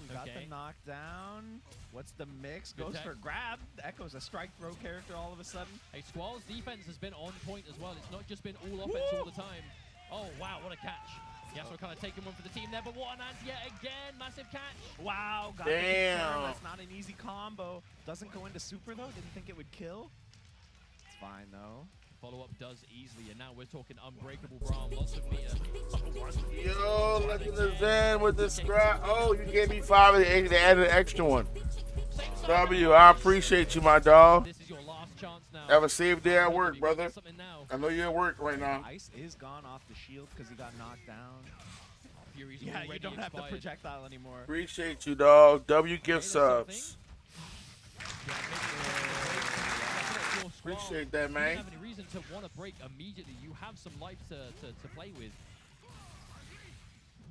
we got the knockdown. What's the mix? Goes for grab. Echo's a strike throw character all of a sudden. Hey, Squall's defense has been on point as well. It's not just been all offense all the time. Oh, wow, what a catch. Yes, we're kind of taking one for the team there, but what an anti-air again. Massive catch. Wow, got Damn. the big turn. That's not an easy combo. Doesn't go into super, though. Didn't think it would kill. It's fine, though. Follow-up does easily, and now we're talking unbreakable Braum. Lots of meter. Yo, Legend of Zen with the scrap. Oh, you gave me 5 and they added an extra one. W, I appreciate you, my dog. This is your last chance now. Have a safe day at work, brother. Something now. I know you're at work right now. Ice is gone off the shield because he got knocked down. Fury's Yeah, you already don't have the expired. projectile anymore. Appreciate you, dog. W gift subs. Appreciate that, You man. don't have any reason to want to break immediately. You have some life to play with.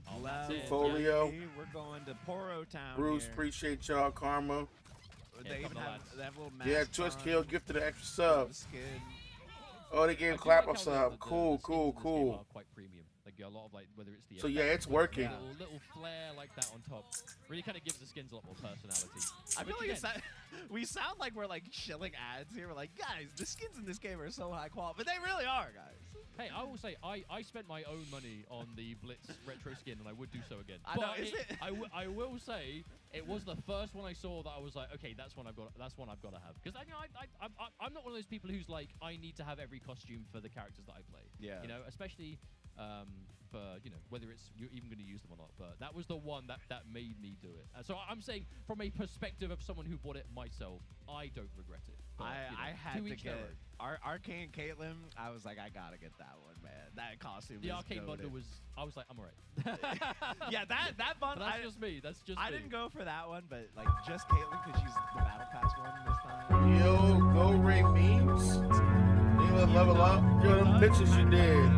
Oh, that's it. Folio. We're going to Poro Town. Bruce, here. appreciate y'all. Karma. They even have little masks Yeah, Twist on, Kill gifted an extra the sub. skin. Oh, they I gave do clap like a how sub. the Cool, skins cool, in this game cool. are quite premium. They're you a lot of like whether it's the So yeah, effects it's or working. a little flair like that on top. Really kind of gives the skins a lot more personality. I feel Which like again, we sound like we're like shilling ads here. We're like, guys, the skins in this game are so high quality, but they really are, guys. hey, I will say I spent my own money on the Blitz retro skin, and I would do so again. I know, But is it? I will say it was the first one I saw that I was like, okay, that's one I've got to have. Because I'm not one of those people who's like, I need to have every costume for the characters that I play. Yeah. You know, especially for whether it's you're even going to use them or not. But that was the one that made me do it. So I'm saying from a perspective of someone who bought it myself, I don't regret it. But, I had to each their get own. Arcane Caitlyn. I was like, I gotta get that one, man. That costume. The is arcade goated. bundle was. I was like, I'm alright. Yeah, that But bundle. that's just me. That's just I me. didn't go for that one, but like just Caitlyn because she's the battle pass one this time. Yo, go ring memes. You gonna level up? Yo, them pictures you did.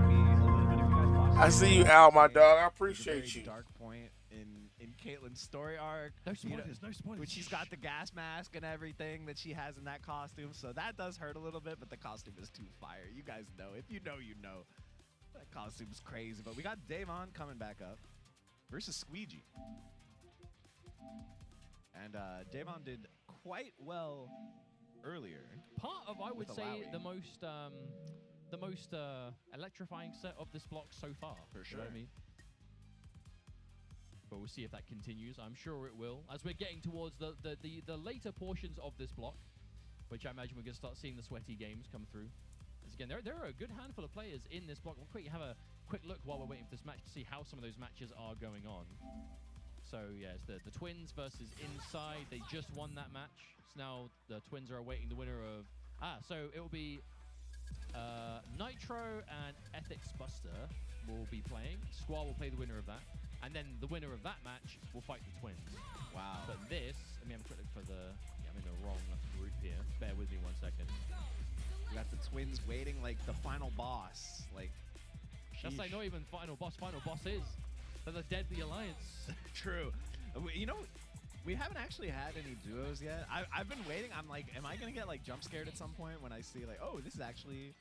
I see you, Al, my dog. I appreciate you. Dark point in Caitlyn's story arc. No You know, spoilers. No spoilers. When she's got the gas mask and everything that she has in that costume, so that does hurt a little bit, but the costume is too fire. You guys know. If you know, you know. That costume's crazy. But we got Davon coming back up versus Squeegee. And Davon did quite well earlier. part of, I would with say, Alawi. the most electrifying set of this block so far. For You know what I sure. mean? But we'll see if that continues. I'm sure it will. As we're getting towards the later portions of this block, which I imagine we're going to start seeing the sweaty games come through. As again, there are a good handful of players in this block. We'll have a quick look while we're waiting for this match to see how some of those matches are going on. So, yes, the Twins versus Inside. They just won that match. So now the Twins are awaiting the winner of... so it will be Nitro and Ethics Buster will be playing. Squall will play the winner of that. And then the winner of that match will fight the Twins. Wow. But this... Let me have a quick look for the... Yeah, I'm in the wrong group here. Bear with me 1 second. We got the Twins waiting like the final boss. Like, That's like not even final boss. Final boss is. They're the Deadly Alliance. True. You know, we haven't actually had any duos yet. I've been waiting. I'm like, am I going to get like jump scared at some point when I see like, oh, this is actually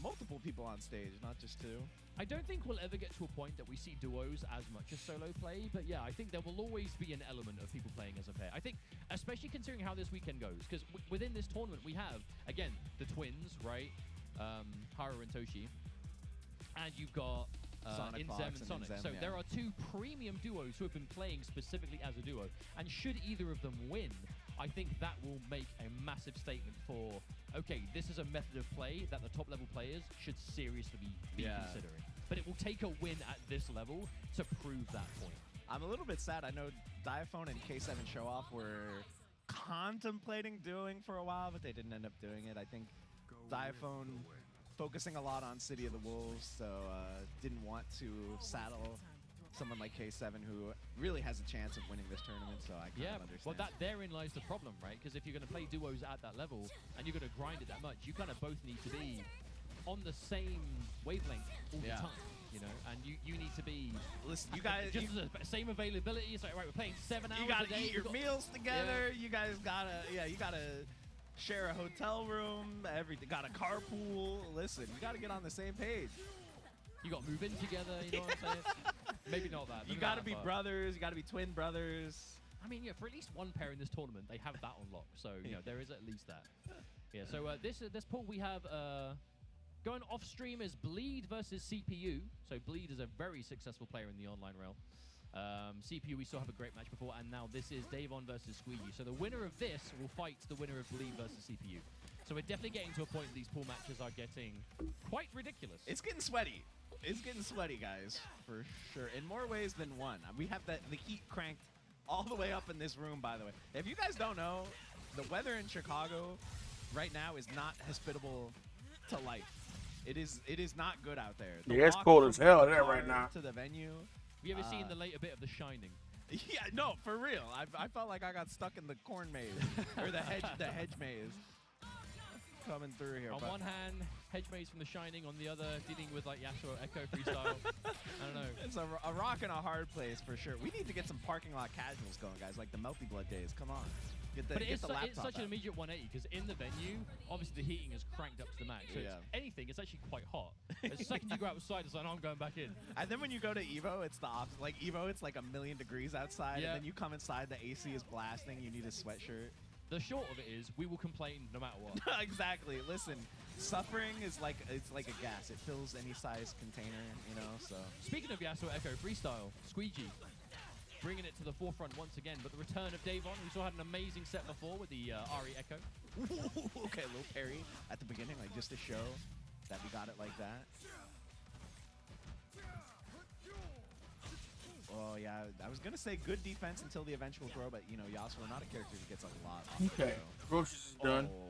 multiple people on stage, not just two? I don't think we'll ever get to a point that we see duos as much as solo play, but yeah, I think there will always be an element of people playing as a pair. I think, especially considering how this weekend goes, because within this tournament we have, again, the Twins, right? Haru and Toshi. And you've got Sonic Inzem Fox and Sonic. Inzem, So yeah. there are two premium duos who have been playing specifically as a duo. And should either of them win, I think that will make a massive statement for, okay, this is a method of play that the top level players should seriously be considering. But it will take a win at this level to prove that point. I'm a little bit sad. I know Diaphone and K7 Show Off were contemplating doing for a while, but they didn't end up doing it. I think Diaphone focusing a lot on City of the Wolves, so didn't want to saddle someone like K7 who really has a chance of winning this tournament, so I kind of understand. Well, therein lies the problem, right? Because if you're going to play duos at that level and you're going to grind it that much, you kind of both need to be on the same wavelength all the time, you know, and you need to be. Listen, you guys, just the same availability. It's like, right, we're playing 7 hours you gotta a day. eat your meals together. You guys gotta, you gotta share a hotel room. Everything. Got a carpool. Listen, you gotta get on the same page. You got to move in together. You know what I'm saying? Maybe not that. You maybe gotta not be that far. brothers. You gotta be twin brothers. I mean, yeah, for at least one pair in this tournament, they have that on lock. So you know, there is at least that. Yeah. So this pool we have. Going off stream is Bleed versus CPU. So Bleed is a very successful player in the online realm. CPU, we still have a great match before, and now this is Davon versus Squeegee. So the winner of this will fight the winner of Bleed versus CPU. So we're definitely getting to a point these pool matches are getting quite ridiculous. It's getting sweaty. It's getting sweaty, guys, for sure. In more ways than one. We have the heat cranked all the way up in this room, by the way. If you guys don't know, the weather in Chicago right now is not hospitable to life. It is not good out there. The Yeah, it's walk cold from as hell the there car right now. to the venue. Have you ever seen the later bit of The Shining? Yeah, no, for real. I felt like I got stuck in the corn maze or the hedge maze. coming through here. On but one hand, Hedge Maze from The Shining. On the other, dealing with like Yasuo Echo freestyle. I don't know. It's a rock and a hard place for sure. We need to get some parking lot casuals going, guys, like the Melty Blood days. Come on. Get the, But get it's, the laptop it's such an out. immediate 180 because in the venue, obviously the heating is cranked up to the max. So Yeah. it's anything, it's actually quite hot. The second you go outside, it's like, no, I'm going back in. And then when you go to Evo, it's the opposite. Like Evo, it's like 1,000,000 degrees outside, Yeah. and then you come inside, the AC is blasting, you need a sweatshirt. The short of it is, we will complain no matter what. Exactly. Listen, suffering is like it's like a gas. It fills any size container, you know. So Speaking of Yasuo Echo freestyle, Squeegee bringing it to the forefront once again. But the return of Davon, who saw had an amazing set before with the Ari Echo. okay, a little parry at the beginning, like just to show that we got it like that. Oh yeah, I was gonna say good defense until the eventual throw, but you know Yasuo not a character who gets a lot off the Okay. throw. Groceries is done. Oh.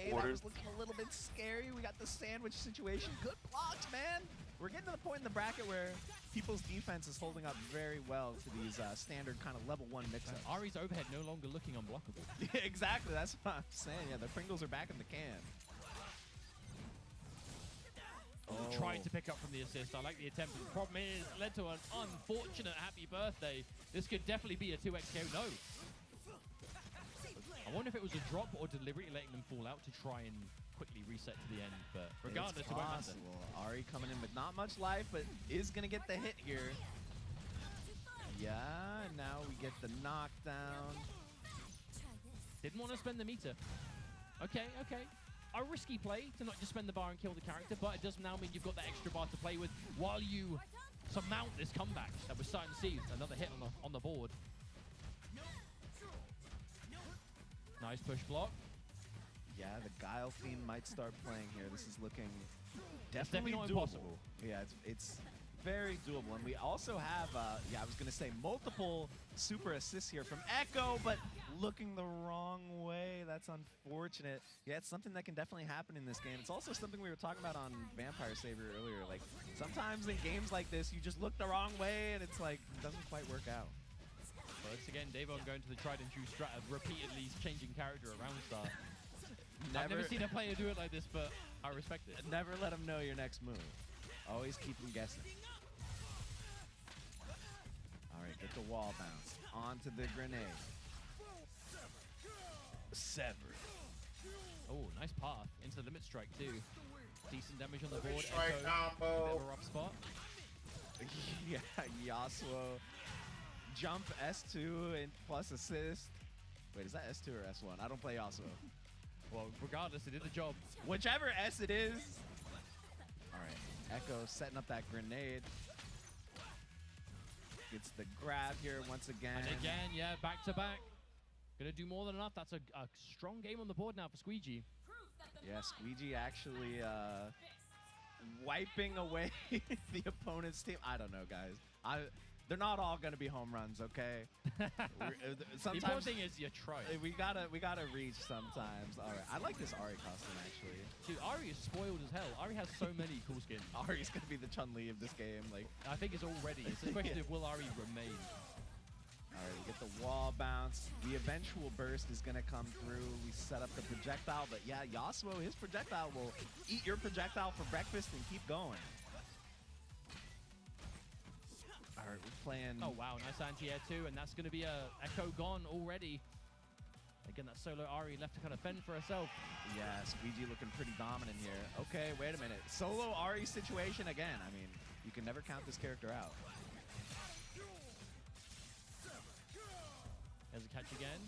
Yay, that Ordered. was looking a little bit scary. We got the sandwich situation. Good blocks, man. We're getting to the point in the bracket where people's defense is holding up very well to these standard kind of level 1 mix-ups. Ari's overhead no longer looking unblockable. Yeah, exactly. That's what I'm saying. Yeah, the Pringles are back in the can. Trying to pick up from the assist. I like the attempt. The problem is, it led to an unfortunate happy birthday. This could definitely be a 2x KO. No. I wonder if it was a drop or deliberately letting them fall out to try and quickly reset to the end. But regardless, It's it won't matter. possible. Ari coming in with not much life, but is going to get the hit here. Yeah, and now we get the knockdown. Didn't want to spend the meter. Okay, okay. A risky play to not just spend the bar and kill the character, but it does now mean you've got that extra bar to play with while you surmount this comeback that we're starting to see. Another hit on the board. Nice push block. Yeah, the Guile Fiend might start playing here. This is looking Definitely not doable. impossible. Yeah, it's very doable. And we also have, yeah, I was going to say multiple super assists here from Echo, but looking the wrong way. That's unfortunate. Yeah, it's something that can definitely happen in this game. It's also something we were talking about on Vampire Savior earlier. Like, sometimes in games like this, you just look the wrong way, and it's like, it doesn't quite work out. Once again, Davon going to the tried and true strat of repeatedly changing character around start. I've never seen a player do it like this, but I respect it. Never let them know your next move. Always keep them guessing. All right, get the wall bounce. Onto the grenade. Sever. Oh, nice path into the limit strike too. Decent damage on the board. Strike Echo, combo. bit of a rough spot. Yeah, Yasuo. Jump S2 and plus assist. Wait, is that S2 or S1? I don't play Yasuo. Well, regardless, it did the job. Whichever S it is. All right, Echo setting up that grenade. Gets the grab here once again. And again, yeah, back to back. Gonna do more than enough. That's a strong game on the board now for Squeegee. Yeah, Squeegee actually wiping away the opponent's team. I don't know, guys. They're not all gonna be home runs, okay? The important Sometimes thing is you try. we gotta reach sometimes. All right, I like this Ari costume actually. Dude, Ari is spoiled as hell. Ari has so many cool skins. Ari's gonna be the Chun-Li of this game. Like, I think it's already. It's a question of will Ari remain. all right, we get the wall bounce. The eventual burst is gonna come through. We set up the projectile, but yeah, Yasuo, his projectile will eat your projectile for breakfast and keep going. All right, we're playing. Oh wow, nice anti-air too, and that's going to be a Echo gone already. Again, that solo Ari left to kind of fend for herself. Yeah, Squeegee looking pretty dominant here. Okay, wait a minute. Solo Ari situation again. I mean, you can never count this character out. There's a catch again.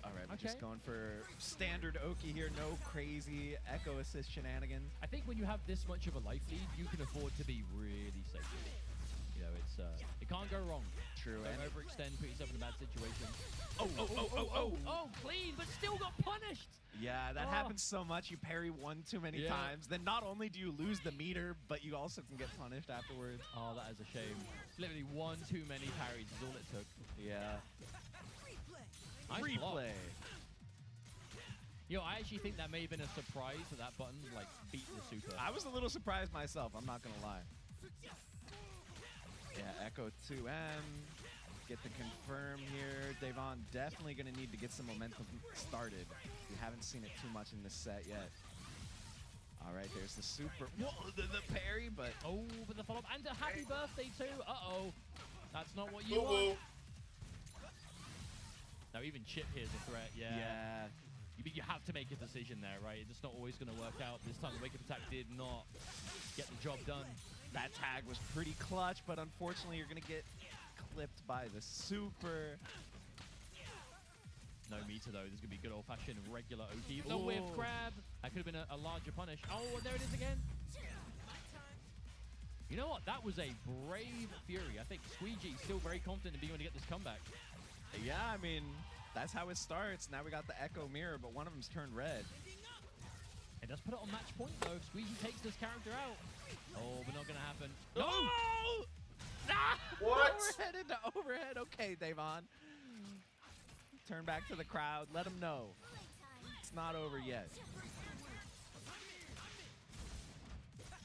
All right, we're Okay. just going for standard Oki here. No crazy Echo assist shenanigans. I think when you have this much of a life lead, you can afford to be really safe. You know, it's it can't go wrong. True. Don't And overextend, put yourself in a bad situation. oh. Clean, but still got punished. Yeah, that Oh. happens so much. You parry one too many Yeah. times. Then not only do you lose the meter, but you also can get punished afterwards. Oh, that is a shame. Literally one too many parries is all it took. Yeah. Nice Free block. play. Yo, I actually think that may have been a surprise that that button like beat the super. I was a little surprised myself. I'm not going to lie. Yeah, Echo 2M. get the confirm here. Devon definitely going to need to get some momentum started. We haven't seen it too much in this set yet. All right, there's the super. Whoa, the parry, but. Oh, but the follow-up. And a happy birthday, too. Uh-oh. That's not what you want. Now, even Chip here's a threat, yeah. Yeah. You have to make a decision there, right? It's not always going to work out. This time, the wake-up attack did not get the job done. That tag was pretty clutch, but unfortunately, you're going to get clipped by the super. No meter, though. This is going to be good old-fashioned regular OT. The whiff grab. That could have been a larger punish. Oh, there it is again. You know what? That was a brave Fury. I think Squeegee still very confident in being able to get this comeback. Yeah, I mean, that's how it starts. Now we got the Echo Mirror, but one of them's turned red. It does put it on match point, though. If Squeegee takes this character out. Oh, but not going to happen. No! Ah! What? Overhead into overhead. Okay, Devon. Turn back to the crowd. Let them know. It's not over yet.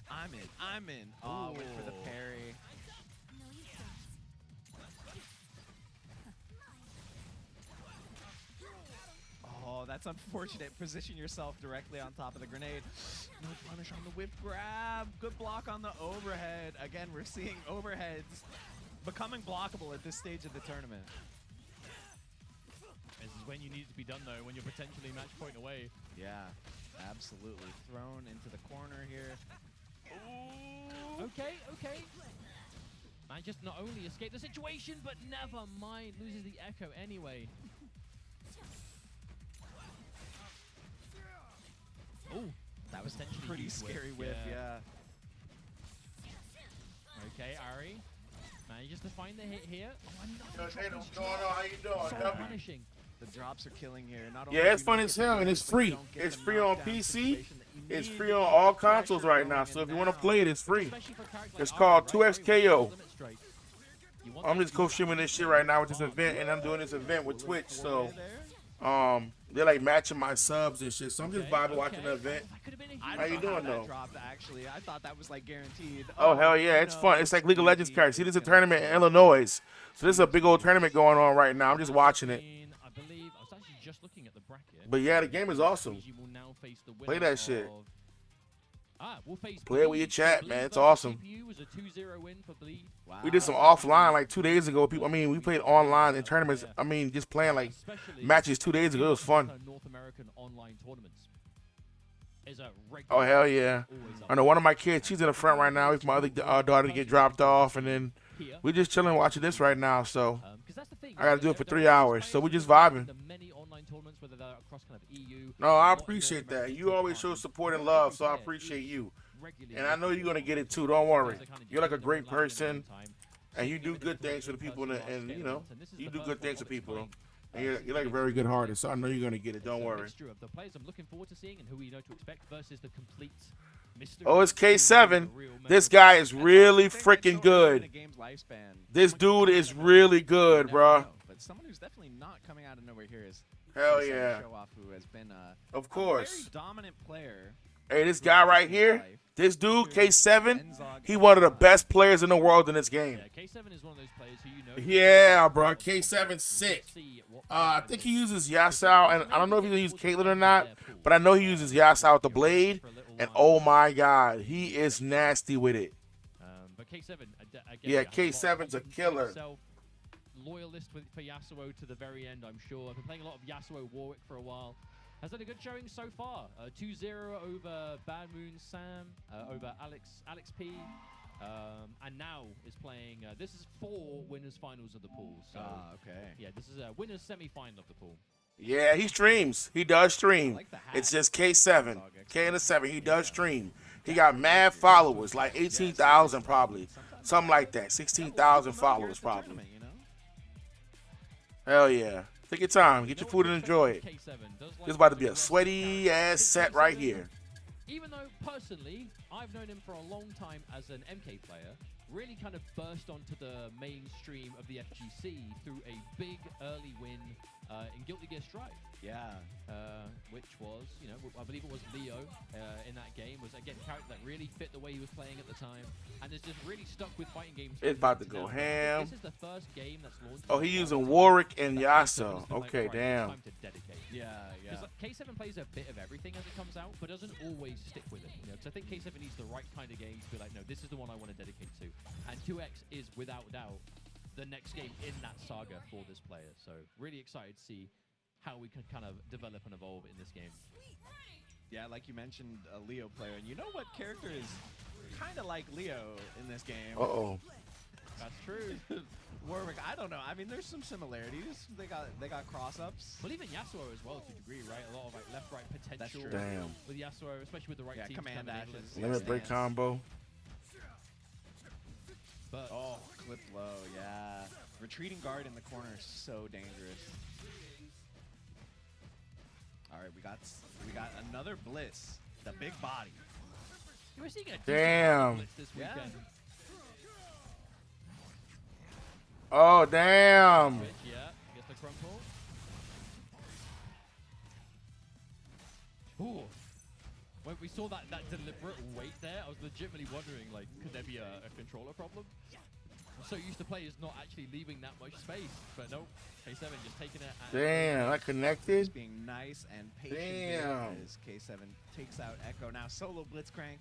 I'm in. I'm in. Oh, went for the parry. Oh, that's unfortunate. Position yourself directly on top of the grenade. No punish on the whip grab. Good block on the overhead. Again, we're seeing overheads becoming blockable at this stage of the tournament. This is when you need it to be done, though, when you're potentially match point away. Yeah, absolutely. Thrown into the corner here. Ooh. Okay, okay. Man just not only escaped the situation, but never mind. Loses the Echo anyway. Oh, That was potentially pretty huge scary whiff, whiff, yeah. Okay, Ari. Manages to find the hit here. Oh, another Hey, drop what's is going on? How you doing? so W? punishing. The drops are killing here. Not Yeah, only it's do you fun not as get the hell, and whiff, it's but you free. don't get It's the free on knockdown PC. situation that you It's need. free on all Pressure consoles right now, going so if in you want to now. play it, it's free. Especially for a character It's like called Ari, right? 2XKO. Limit strike. You want I'm that just to co-streaming this shit right now with this event, and I'm doing this event with Twitch, so they're like matching my subs and shit. So I'm just vibing watching the event. That could have been a I huge How you don't know doing, that though? dropped, actually. I thought that was like guaranteed. Oh hell yeah, it's fun. It's like League of Legends cards. See, this is a tournament in Illinois, so this is a big old tournament going on right now. I'm just watching it. I believe I was actually just looking at the bracket. But yeah, the game is awesome. Squeegee will now face the Play winner that shit. we'll face Play it with your Bleed. chat, Bleed man. It's versus awesome. CPU was a 2-0 win for Bleed. Wow. We did some offline like 2 days ago. People, I mean, we played online in tournaments. I mean, just playing like Especially matches 2 days ago. It was fun. North American online tournaments is a Oh regular. hell yeah! Always up I know one of my kids. She's in the front right now. Waiting for my other daughter to get dropped off, and then here. we just chilling watching this right now. So 'Cause that's the thing. I gotta do it for there 3 are hours, so we players just who are in vibing. the many online tournaments, whether they're across kind of EU. no, I or appreciate North that. America, You always show parties. support and love, so I Yeah, appreciate you. regularly And I know you're gonna get it too. Don't worry. You're like a great person, and you do good things for the people, and you know, you do good things for people. And you're like a very good artist, so I know you're gonna get it. Don't worry. Mixture of the players I'm looking forward to seeing and who we know to expect versus the complete mystery. Oh, it's K7. This guy is really freaking good. This dude is really good, bruh. But someone who's definitely not coming out of nowhere here is Hell K7 yeah. Show Off, who has been Of a very course. dominant player. Hey, this guy right here, this dude, K7, he one of the best players in the world in this game. Yeah, K7 is one of those players who you know. Yeah, bro. K7's sick. I think he uses Yasao, and I don't know if he uses Caitlyn or not, but I know he uses Yasao with the blade, and oh my god, he is nasty with it. But K7, again, Yeah, has a lot of K7's a confidence in killer. himself. Loyalist for Yasuo to the very end, I'm sure. I've been playing a lot of Yasuo Warwick for a while. Has done a good showing so far. 2-0 over Bad Moon Sam, over Alex P. And now is playing. This is 4 winners finals of the pool. So Okay. yeah, this is a winners semi-final of the pool. Yeah, he streams. He does stream. like the hat. It's just K7. K and the 7. He does stream. He got mad followers, like 18,000 probably. Something like that. 16,000 followers probably. You know? Hell yeah. Take your time. Get your food and enjoy it. K7 does like This is about to be having a rest sweaty ass set right here. Even though personally, I've known him for a long time as an MK player, really kind of burst onto the mainstream of the FGC through a big early win in Guilty Gear Strive. Yeah. Which was, you know, I believe it was Leo in that game, was again a character that really fit the way he was playing at the time, and has just really stuck with fighting games. It's about to go ham. This is the first game that's launched. Oh, he using Warwick and Yasuo. Okay, damn. Time to dedicate. Yeah. Because K7 plays a bit of everything as it comes out, but doesn't always stick with it. You know, because I think K7 needs the right kind of game to be like, no, this is the one I want to dedicate to. And 2X is without doubt the next game in that saga for this player. So really excited to see how we can kind of develop and evolve in this game. Yeah, like you mentioned, a Leo player, and you know what character is kind of like Leo in this game? Uh-oh. That's true. Warwick, I don't know. I mean, there's some similarities. They got cross-ups. Well, even Yasuo as well to a degree, right? A lot of like left-right potential Damn. with Yasuo, especially with the right team. Command dashes. Limit break combo. But Oh, clip low, yeah. Retreating guard in the corner is so dangerous. All right, we got another Bliss, the big body. you were seeing a decent Damn. blitz this Yeah. weekend. Oh, damn. Which, yeah, gets the crumple. Ooh. When we saw that deliberate wait there, I was legitimately wondering, like, could there be a controller problem? I'm so used to players not actually leaving that much space, but nope. K7 just taking it. Damn, I connected. Just being nice and patient here Damn. as K7 takes out Echo. Now solo Blitzcrank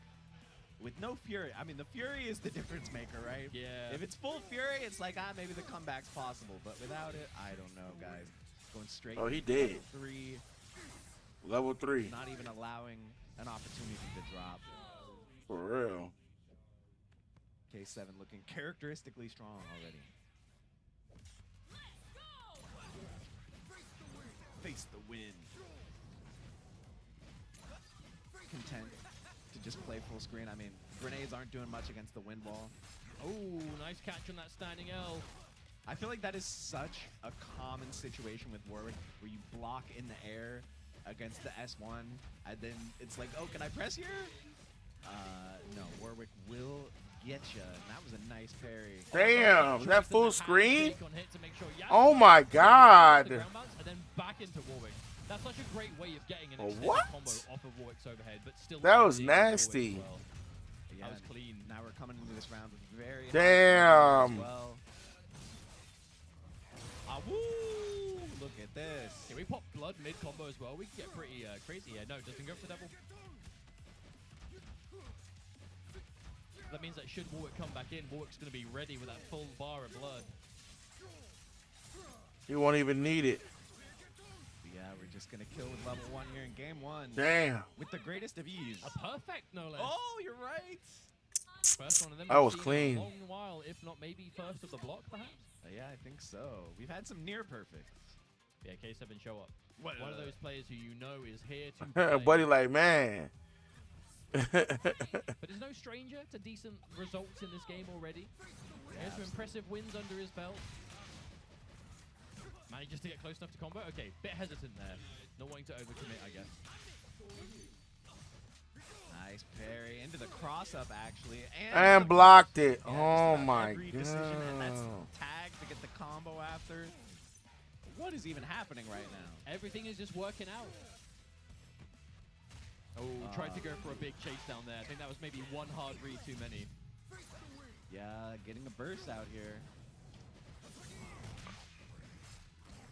with no Fury. I mean, the Fury is the difference maker, right? Yeah. If it's full Fury, it's like, maybe the comeback's possible. But without it, I don't know, guys. Going straight Oh, he to did. level 3, Level 3. not even allowing an opportunity to drop. For real. K7 looking characteristically strong already. Face the wind. Content to just play full screen. I mean, grenades aren't doing much against the wind wall. Oh, nice catch on that standing L. I feel like that is such a common situation with Warwick, where you block in the air against the S1, and then it's like, oh, can I press here? No, Warwick will get you. And that was a nice parry. Damn, is that full Hand screen? shake on hit to make sure Yasuo Oh my the god. ground bounce and then back into Warwick. That's such a great way of getting an Oh, extended what? combo off of Warwick's overhead, but still That was landing Warwick nasty. as well. Yeah, That was clean. Now we're coming into this round with very high Damn. as well. Ah, woo! Look at this. Yeah, we pop blood mid combo as well. We can get pretty crazy here. No, doesn't go for the double. That means that should Warwick come back in, Warwick's going to be ready with that full bar of blood. You won't even need it. Yeah, we're just gonna kill with level 1 here in game 1. Damn. With the greatest of ease. A perfect, no less. Oh, you're right. First one of them That we've was seen in clean. a long while, if not maybe first of the block, perhaps. Yeah, I think so. We've had some near perfects. Yeah, K7 show up. What, One of those players who you know is here to play. Buddy, like, man. But he's no stranger to decent results in this game already. He has some impressive wins under his belt. Manages to get close enough to combo. Okay, bit hesitant there. Not wanting to overcommit, I guess. Nice parry into the cross up actually, And blocked it. Yeah, just Oh about my every decision, and that's god. tag to get the combo after. What is even happening right now? Everything is just working out. Oh, tried to go for a big chase down there. I think that was maybe one hard read too many. Yeah, getting a burst out here.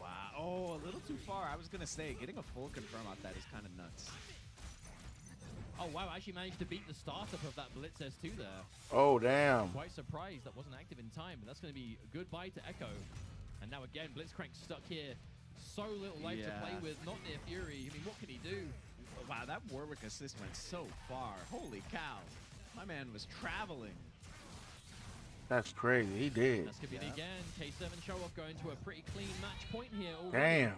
Wow. Oh, a little too far. I was gonna say getting a full confirm off that is kind of nuts. Oh wow, actually managed to beat the startup of that Blitz S2 there. Oh, damn. Quite surprised that wasn't active in time, but that's going to be a goodbye to Echo. And now again, Blitzcrank stuck here. So little life to play with, not near Fury. I mean, what can he do? Wow, that Warwick assist went so far. Holy cow. My man was traveling. That's crazy. He did. That's going to be it again. K7 show off going to a pretty clean match point here already. Damn.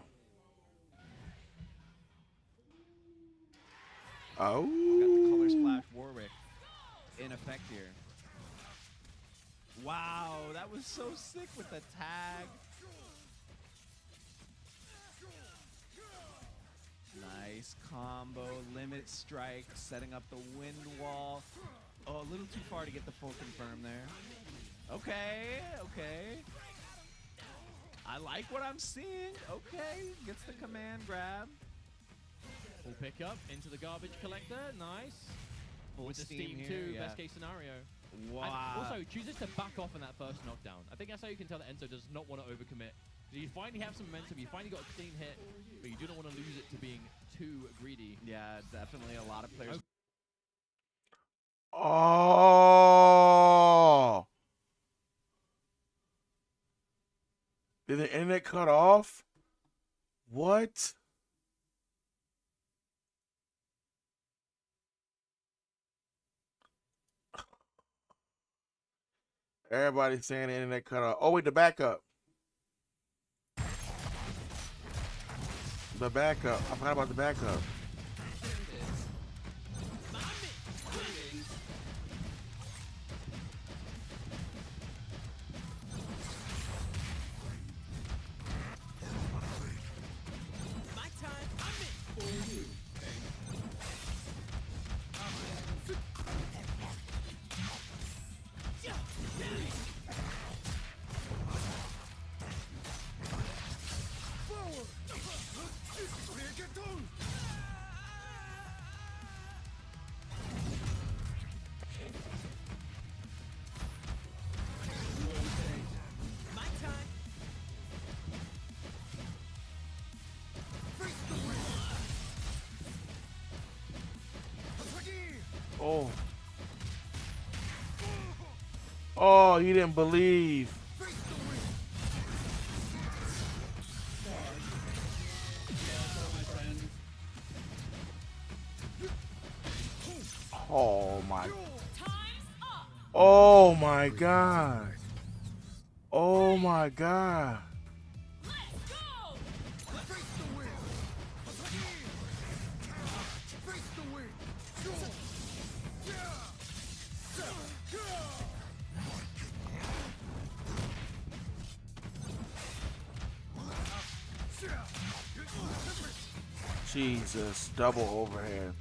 Got the Oh. color splash Warwick in effect here. Wow, that was so sick with the tag. Nice combo, limit strike, setting up the wind wall. Oh, a little too far to get the full confirm there. Okay, okay. I like what I'm seeing. Okay, gets the command grab. Full pickup into the garbage collector. Nice. Full With the steam here, too, yeah. best case scenario. Wow. And also chooses to back off in that first knockdown. I think that's how you can tell that Enzo does not want to overcommit. You finally have some momentum, you finally got a clean hit, but you do not want to lose it to being too greedy. Yeah, definitely a lot of players. Oh. Did the internet cut off? What? Everybody's saying the internet cut off. Oh, wait, the backup. The backup. I forgot about the backup. Oh. Oh, he didn't believe. Oh my. Oh my God. Oh my God. Jesus, double overhead.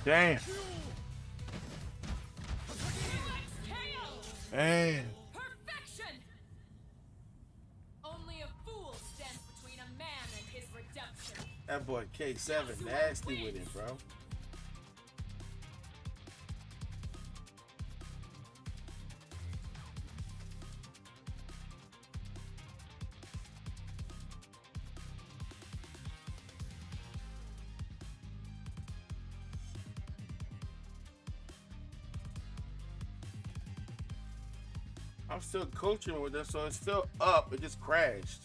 Damn. Man. Perfection. Only a fool stands between a man and his redemption. That boy K7 nasty with it, bro. I'm still coaching with them, so it's still up. It just crashed.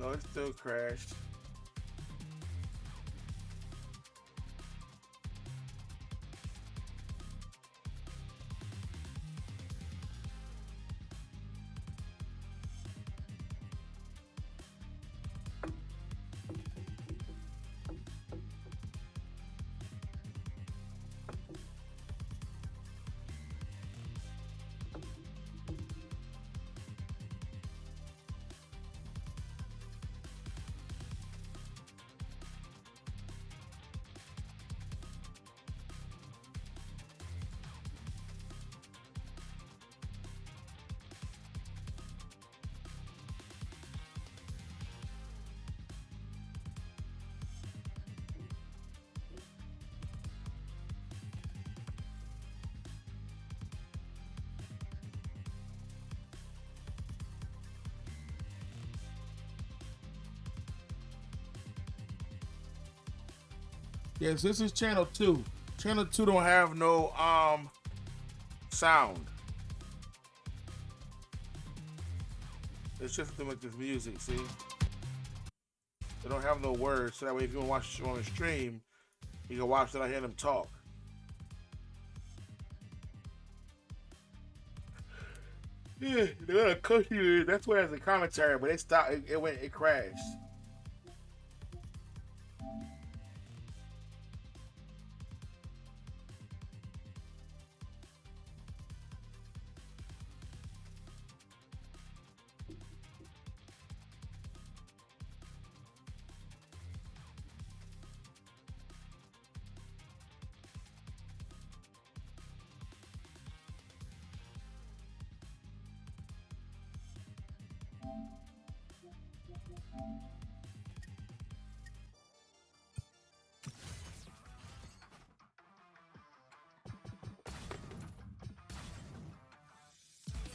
No, it still crashed. Yes, this is channel 2. Channel 2 don't have no sound. It's just to make this music, see? They don't have no words, so that way if you want to watch it on the stream, you can watch it. I hear them talk. Yeah, they got a cookie. That's why it's a commentary, but it stopped. It crashed.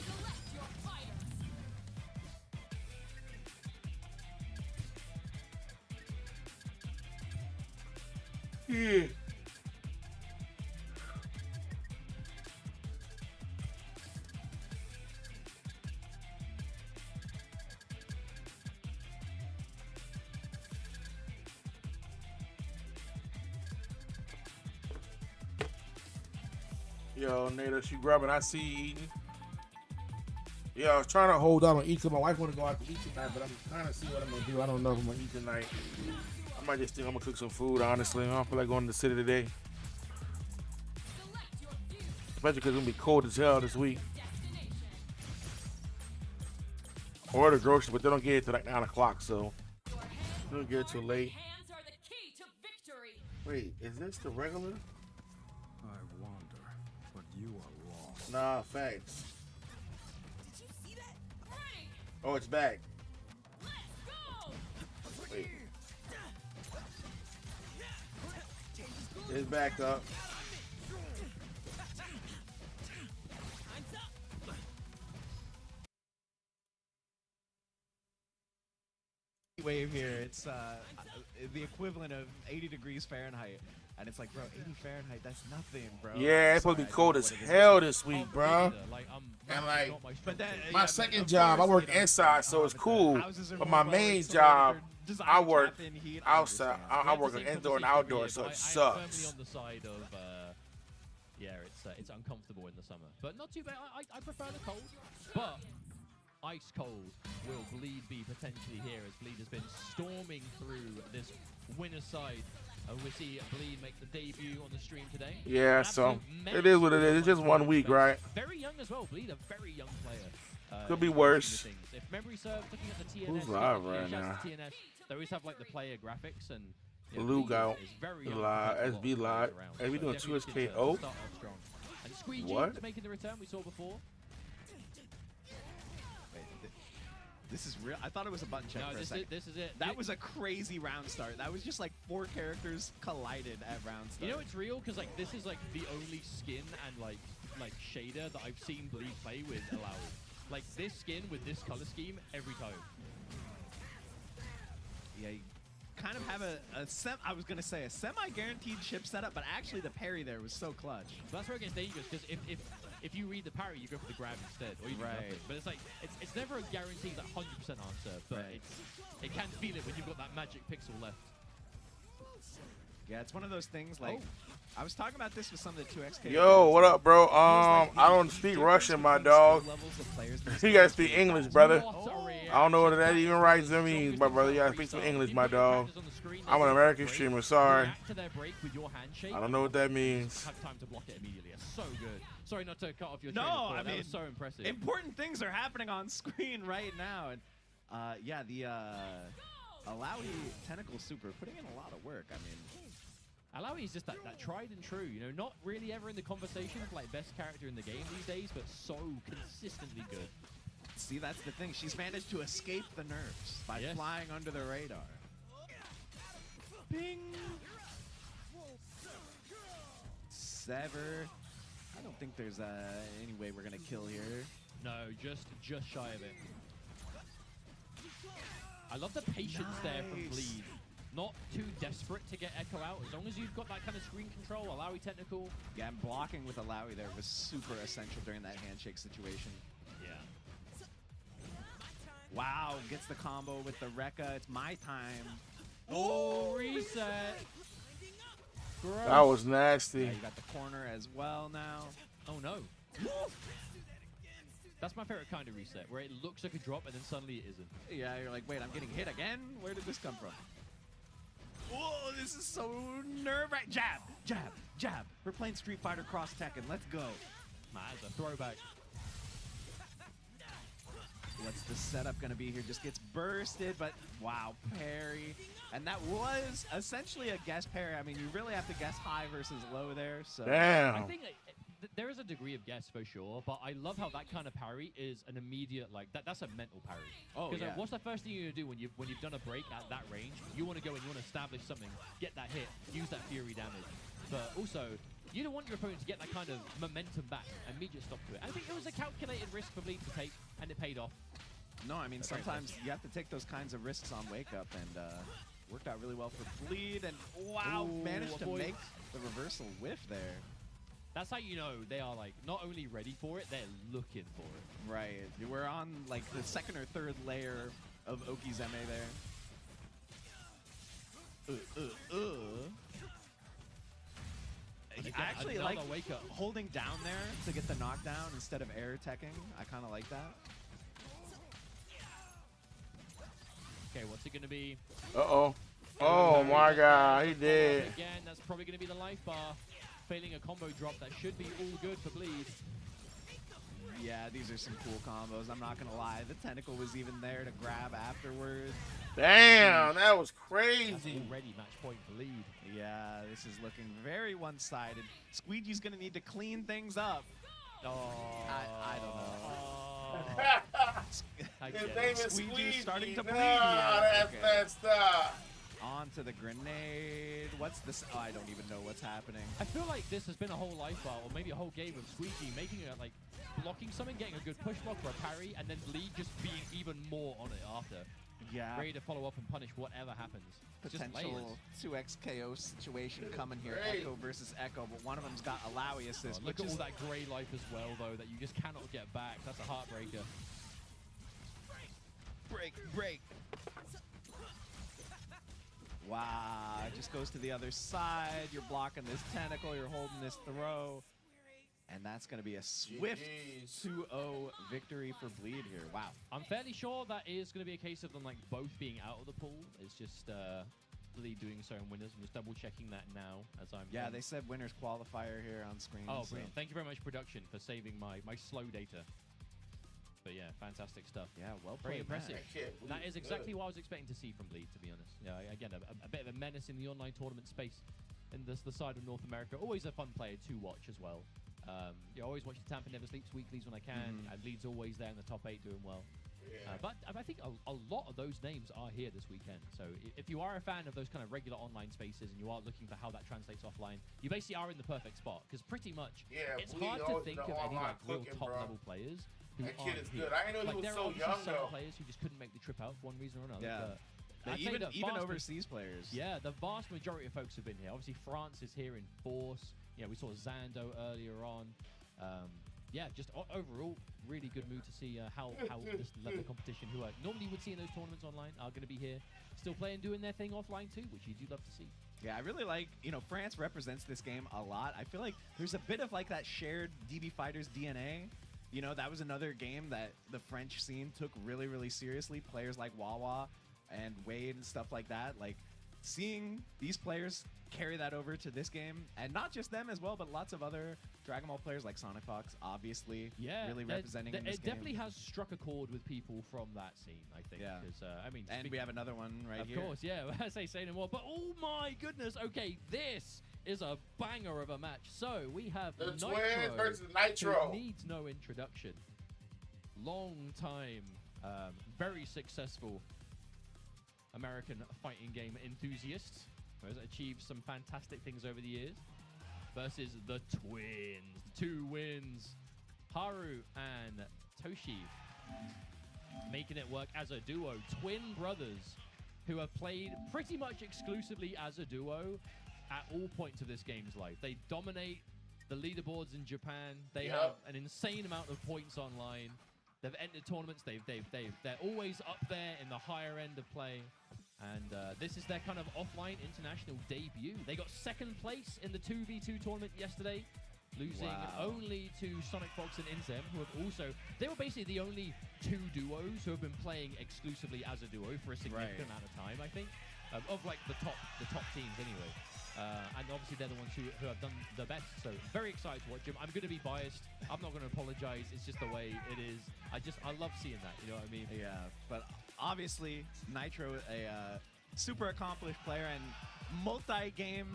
Select your fighters. Yeah. Yo, Nada, she grubbing. I see you eating. Yeah, I was trying to hold out on eating. My wife want to go out to eat tonight, but I'm trying to see what I'm gonna do. I don't know if I'm gonna eat tonight. I might just think I'm gonna cook some food. Honestly, I don't feel like going to the city today, Select your view. especially because it's gonna be cold as hell this week. Destination. Or the groceries, but they don't get it till like 9 o'clock, so Your head, don't get it too heart, late. Hands are the key to victory. Wait, is this the regular? I wonder, but you are lost. Nah, thanks. Did you see that? Ready. Oh, it's back. Let's go. Wait. It's back up. Wave here. It's the equivalent of 80 degrees Fahrenheit. And it's like, bro, 80 Fahrenheit, that's nothing, bro. Yeah, it's supposed to be cold as hell this week, bro. And like, But that, my yeah, second of job, I course, work you know, inside, so it's the cool. houses are But more my well main insulated, job, they're designed I to work trap in heat. outside. understand. I work on indoor and outdoor, so it I am sucks. firmly on the side of, yeah, it's uncomfortable in the summer, but not too bad. I prefer the cold, but ice cold will Bleed be potentially here as Bleed has been storming through this winner's side. We see Bleed make the debut on the stream today. Yeah, An so absolute it is what it menace is. It's just 1 week, right? Very young as well. Bleed, a very young player. Could be in the worse. scheme of things. If memory serves, looking at the TNS, Who's live yeah, right shouts now? to TNS, they always have like the player graphics and. you know, Blue Bleed Gout is very young live, compared to a lot SB of live. players around. Are we So doing definitely 2SKO? good to start off strong. And Squeegee What? making the return we saw before. Wait, this is real. I thought it was a button check No, for a this second. is it. That was a crazy round start. That was just like 4 characters collided at round start. You know it's real because like this is like the only skin and like shader that I've seen Bleed play with Alawi. Like this skin with this color scheme every time. Yeah, you kind of have I was gonna say a semi-guaranteed chip setup, but actually the parry there was so clutch. So that's where it gets dangerous because if you read the parry, you go for the grab instead, or you do Right. nothing. But it's like it's never a guaranteed like 100% answer, but Right. it can feel it when you've got that magic pixel left. Yeah, it's one of those things like I was talking about this with some of the 2XK. Yo, what up, bro? It feels like I the don't speak difference Russian, my between dog. skill levels of players in this You game gotta is speak really English, fast. brother. What a reaction. I don't know what that even writes to The me, strongest my brother. You gotta freestyle. speak some English, Even my with your dog. characters on the screen, I'm an they American break, streamer, sorry. react to their break with your handshake. I don't know what that means. Have time to block it immediately. It's so good. Sorry not to cut off your No, train of thought. I That mean, was so impressive. Important things are happening on screen right now, and yeah, the Alawi tentacle super putting in a lot of work. I mean, Alawi is just that tried and true, you know, not really ever in the conversation of like best character in the game these days, but so consistently good. see, that's the thing. She's managed to escape the nerfs by Yes. flying under the radar. Bing! Sever. I don't think there's any way we're gonna kill here. No, just shy of it. I love the patience there from Nice. Bleed. Not too desperate to get Echo out. As long as you've got that kind of screen control, Alawi technical. Yeah, and blocking with Alawi there was super essential during that handshake situation. Yeah. Wow, gets the combo with the Rekka. It's my time. Oh, reset. Gross. That was nasty. Yeah, you got the corner as well now. Oh no. That's my favorite kind of reset, where it looks like a drop and then suddenly it isn't. Yeah, you're like, wait, I'm getting hit again? Where did this come from? Whoa, this is so nerve-wracking. Jab, jab, jab. We're playing Street Fighter Cross Tekken. Let's go. Man, it's a throwback. What's the setup going to be here? Just gets bursted, but wow, parry. And that was essentially a guess parry. I mean, you really have to guess high versus low there. So Damn. I think there is a degree of guess for sure, but I love how that kind of parry is an immediate, like, that's a mental parry. Oh, Because yeah. what's the first thing you're going to do when you've done a break at that range? You want to go and you want to establish something, get that hit, use that fury damage. But also, you don't want your opponent to get that kind of momentum back, immediate stop to it. I think it was a calculated risk for Bleed to take, and it paid off. no, I mean, sometimes you have to take those kinds of risks on Wake Up, and worked out really well for Bleed. And wow, Ooh, managed to avoid. make the reversal whiff there. That's how you know they are, like, not only ready for it, they're looking for it. Right. We're on, like, the second or third layer of Okizeme there. Again, I actually another like wake up. holding down there to get the knockdown instead of air teching. I kind of like that. Okay, what's it going to be? Uh-oh. Oh, my God. He did. Again, that's probably going to be the life bar. Failing a combo drop, that should be all good for Bleed. Yeah, these are some cool combos. I'm not going to lie. The tentacle was even there to grab afterwards. Damn, that was That's crazy. already match point Bleed. Yeah, this is looking very one-sided. Squeegee's going to need to clean things up. Oh, I don't know. I His get it. name is Squeegee's Squeegee. starting to bleed Nah, here. that's Okay. messed up. Onto the grenade. What's this? Oh, I don't even know what's happening. I feel like this has been a whole life bar, or maybe a whole game of Squeegee making it like blocking something, getting a good push block or a parry, and then Bleed just being even more on it after. Yeah. Ready to follow up and punish whatever happens. It's just Potential layers. 2x KO situation coming here. Great. Echo versus Echo, but one of them's got a Lowy assist, Oh, look which at is all that grey life as well, though, that you just cannot get back. That's a heartbreaker. break. Wow, it just goes to the other side. You're blocking this tentacle, you're holding this throw. And that's going to be a swift GGs. 2-0 victory for Bleed here. Wow. I'm fairly sure that is going to be a case of them like both being out of the pool. It's just Bleed doing so in winners. I'm just double checking that now as I'm. Yeah, they said winners qualifier here on screen. Oh, so- brilliant! Thank you very much, production, for saving my slow data. But yeah, fantastic stuff. Yeah, well Very played. impressive. That kid And that bleeds is exactly good. what I was expecting to see from Bleed, to be honest. Yeah, again, a bit of a menace in the online tournament space in the side of North America. Always a fun player to watch as well. You always watch the Tampa Never Sleeps weeklies when I can. And Bleed's always there in the top 8 doing well. But I think a lot of those names are here this weekend. So if you are a fan of those kind of regular online spaces and you are looking for how that translates offline, you basically are in the perfect spot. Because pretty much, Yeah, it's Bleed hard to always think been of any online like real cooking, top bro. level players who That kid aren't is here. good. I didn't know he Like, was there so are obviously young, some though. players who just couldn't make the trip out for one reason or another. Yeah. But I'd say Even the even vast overseas players. yeah, the vast majority of folks have been here. Obviously, France is here in force. Yeah, we saw Zando earlier on. Yeah, just overall, really good mood to see how this level of competition, who I normally would see in those tournaments online, are going to be here, still playing, doing their thing offline too, which you do love to see. Yeah, I really like, France represents this game a lot. I feel like there's a bit of like that shared DB Fighters DNA. That was another game that the French scene took really, really seriously. Players like Wawa and Wade and stuff like that. Like, seeing these players carry that over to this game, and not just them as well, but lots of other Dragon Ball players like Sonic Fox, obviously, Yeah, really representing in this it game. definitely has struck a chord with people from that scene, I think. Yeah. Because, I mean, And we have another one right of here. course, yeah. I say no more. But oh my goodness, okay, this is a banger of a match. So we have The Nitro Twins versus Nitro. who needs no introduction. Long time, very successful American fighting game enthusiast who has achieved some fantastic things over the years. Versus the Twins, the 2 wins, Haru and Toshi, making it work as a duo. Twin brothers who have played pretty much exclusively as a duo at all points of this game's life. They dominate the leaderboards in Japan. They have an insane amount of points online. They've entered tournaments. They're always up there in the higher end of play. And this is their kind of offline international debut. They got second place in the 2v2 tournament yesterday, losing only to Sonic Fox and Inzem, who have also... They were basically the only two duos who have been playing exclusively as a duo for a significant amount of time, I think. Of like the top teams anyway. And obviously they're the ones who have done the best. So very excited to watch them. I'm going to be biased. I'm not going to apologize. It's just the way it is. I love seeing that. You know what I mean? Yeah, but obviously Nitro, a super accomplished player and multi-game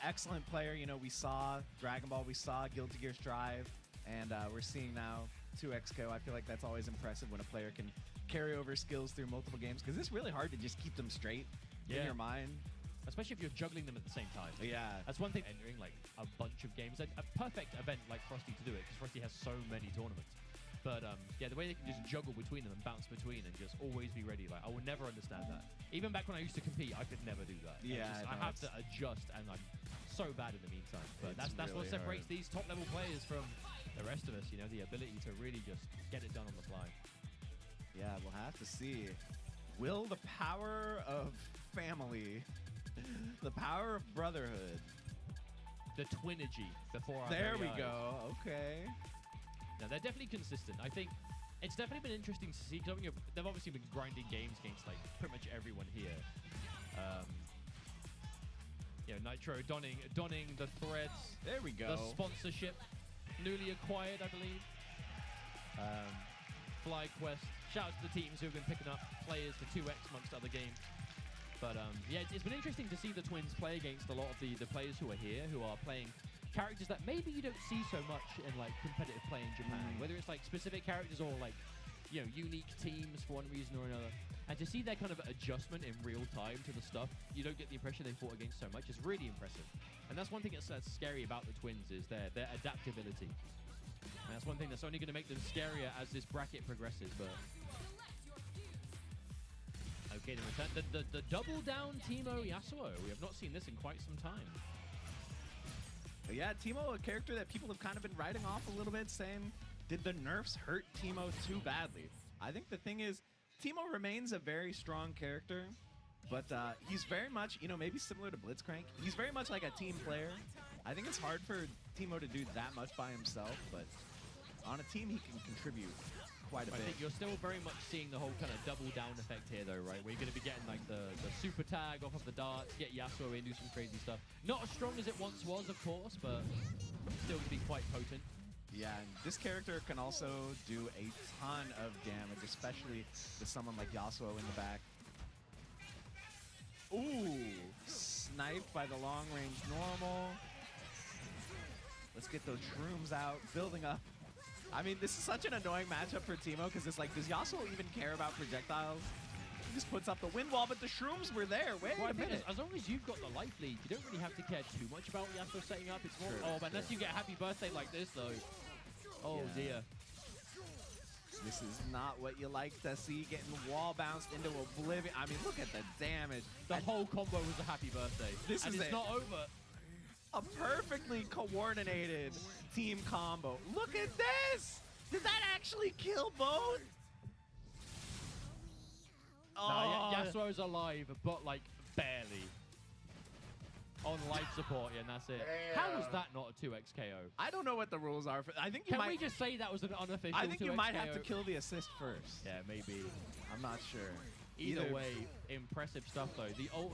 excellent player. You know, we saw Dragon Ball, we saw Guilty Gear Strive, and we're seeing now 2XCO. I feel like that's always impressive when a player can carry over skills through multiple games, because it's really hard to just keep them straight in your mind. Especially if you're juggling them at the same time. Yeah. That's one thing, entering like a bunch of games. And a perfect event like Frosty to do it, because Frosty has so many tournaments. But yeah, the way they can just juggle between them and bounce between and just always be ready, like I would never understand that. Even back when I used to compete, I could never do that. Yeah, I have to adjust, and I'm so bad in the meantime. But that's really what separates hard. these top level players from the rest of us, you know, the ability to really just get it done on the fly. Yeah, we'll have to see. Will the power of family, the power of brotherhood. The Twinergy before our There very we eyes. go. Okay. No, they're definitely consistent. I think it's definitely been interesting to see, because they've obviously been grinding games against like pretty much everyone here. You know, Nitro donning the threads. There we go. The sponsorship, newly acquired, I believe. FlyQuest. Shout out to the teams who have been picking up players for 2X amongst other games. But yeah, it's been interesting to see the Twins play against a lot of the players who are here, who are playing characters that maybe you don't see so much in like competitive play in Japan. Whether it's like specific characters or like, you know, unique teams for one reason or another. And to see their kind of adjustment in real time to the stuff you don't get the impression they fought against so much is really impressive. And that's one thing that's scary about the Twins, is their adaptability. And that's one thing that's only going to make them scarier as this bracket progresses. But okay, the return, the double down Teemo Yasuo. We have not seen this in quite some time. Yeah, Teemo, a character that people have kind of been writing off a little bit, saying, did the nerfs hurt Teemo too badly? I think the thing is, Teemo remains a very strong character, but he's very much, you know, maybe similar to Blitzcrank. He's very much like a team player. I think it's hard for Teemo to do that much by himself, but on a team he can contribute quite a bit. I think you're still very much seeing the whole kind of double down effect here, though, right? Where you're going to be getting like the super tag off of the darts, get Yasuo in, do some crazy stuff. Not as strong as it once was, of course, but still going to be quite potent. Yeah, and this character can also do a ton of damage, especially with someone like Yasuo in the back. Ooh, sniped by the long-range normal. Let's get those shrooms out, building up. I mean, this is such an annoying matchup for Teemo, because it's like, does Yasuo even care about projectiles? He just puts up the wind wall, but the shrooms were there. Wait a minute. As long as you've got the life lead, you don't really have to care too much about Yasuo setting up. It's more, but unless you get a happy birthday like this, though. Oh, dear. This is not what you like to see, getting wall bounced into oblivion. I mean, look at the damage. The whole combo was a happy birthday. This and is it's not over. A perfectly coordinated team combo. Look at this! Did that actually kill Bout? No, Yasuo's alive, but like barely. On life support, yeah, and that's it. How was that not a 2x KO? I don't know what the rules are for. I think you Can might. we just say that was an unofficial? I think you 2x might have KO? to kill the assist first. Yeah, maybe. I'm not sure. Either way, impressive stuff though.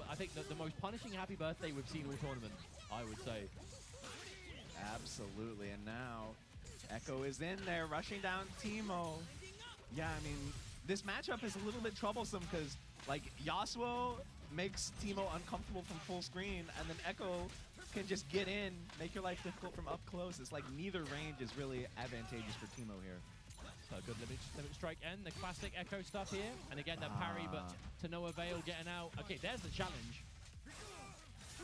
I think that the most punishing happy birthday we've seen all tournament, I would say. Absolutely, and now Echo is in there, rushing down Teemo. Yeah, I mean, this matchup is a little bit troublesome because, like, Yasuo makes Teemo uncomfortable from full screen, and then Echo can just get in, make your life difficult from up close. It's like neither range is really advantageous for Teemo here. So good limit strike end, the classic Echo stuff here. And again, that parry, but to no avail, getting out. Okay, there's the challenge.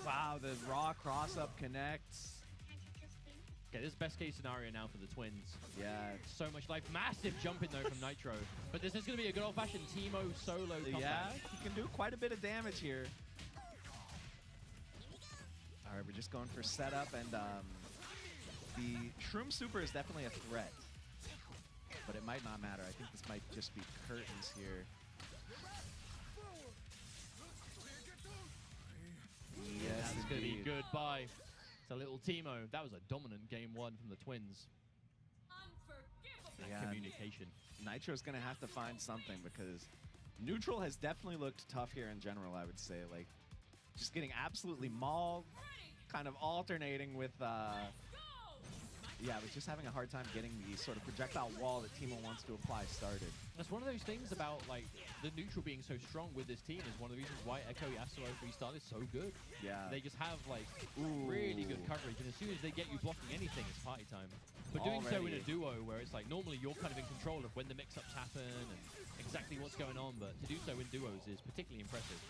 Wow, the raw cross-up connects. Okay, this is best case scenario now for the Twins. Yeah. So much life. Massive jumping, though, from Nitro. But this is going to be a good old-fashioned Teemo solo comeback. Yeah, he can do quite a bit of damage here. All right, we're just going for setup, and the Shroom Super is definitely a threat. But it might not matter. I think this might just be curtains here. goodbye to little Timo. That was a dominant game one from the Twins. That communication. Nitro's going to have to find something because neutral has definitely looked tough here in general, I would say. Like, just getting absolutely mauled, kind of alternating with, with just having a hard time getting the sort of projectile wall that Timo wants to apply started. That's one of those things about, like, the neutral being so strong with this team is one of the reasons why Echo Yasuo Freestyle is so good. Yeah. They just have, like, really good coverage, and as soon as they get you blocking anything, it's party time. But doing so in a duo where it's like, normally you're kind of in control of when the mix-ups happen and exactly what's going on, but to do so in duos is particularly impressive.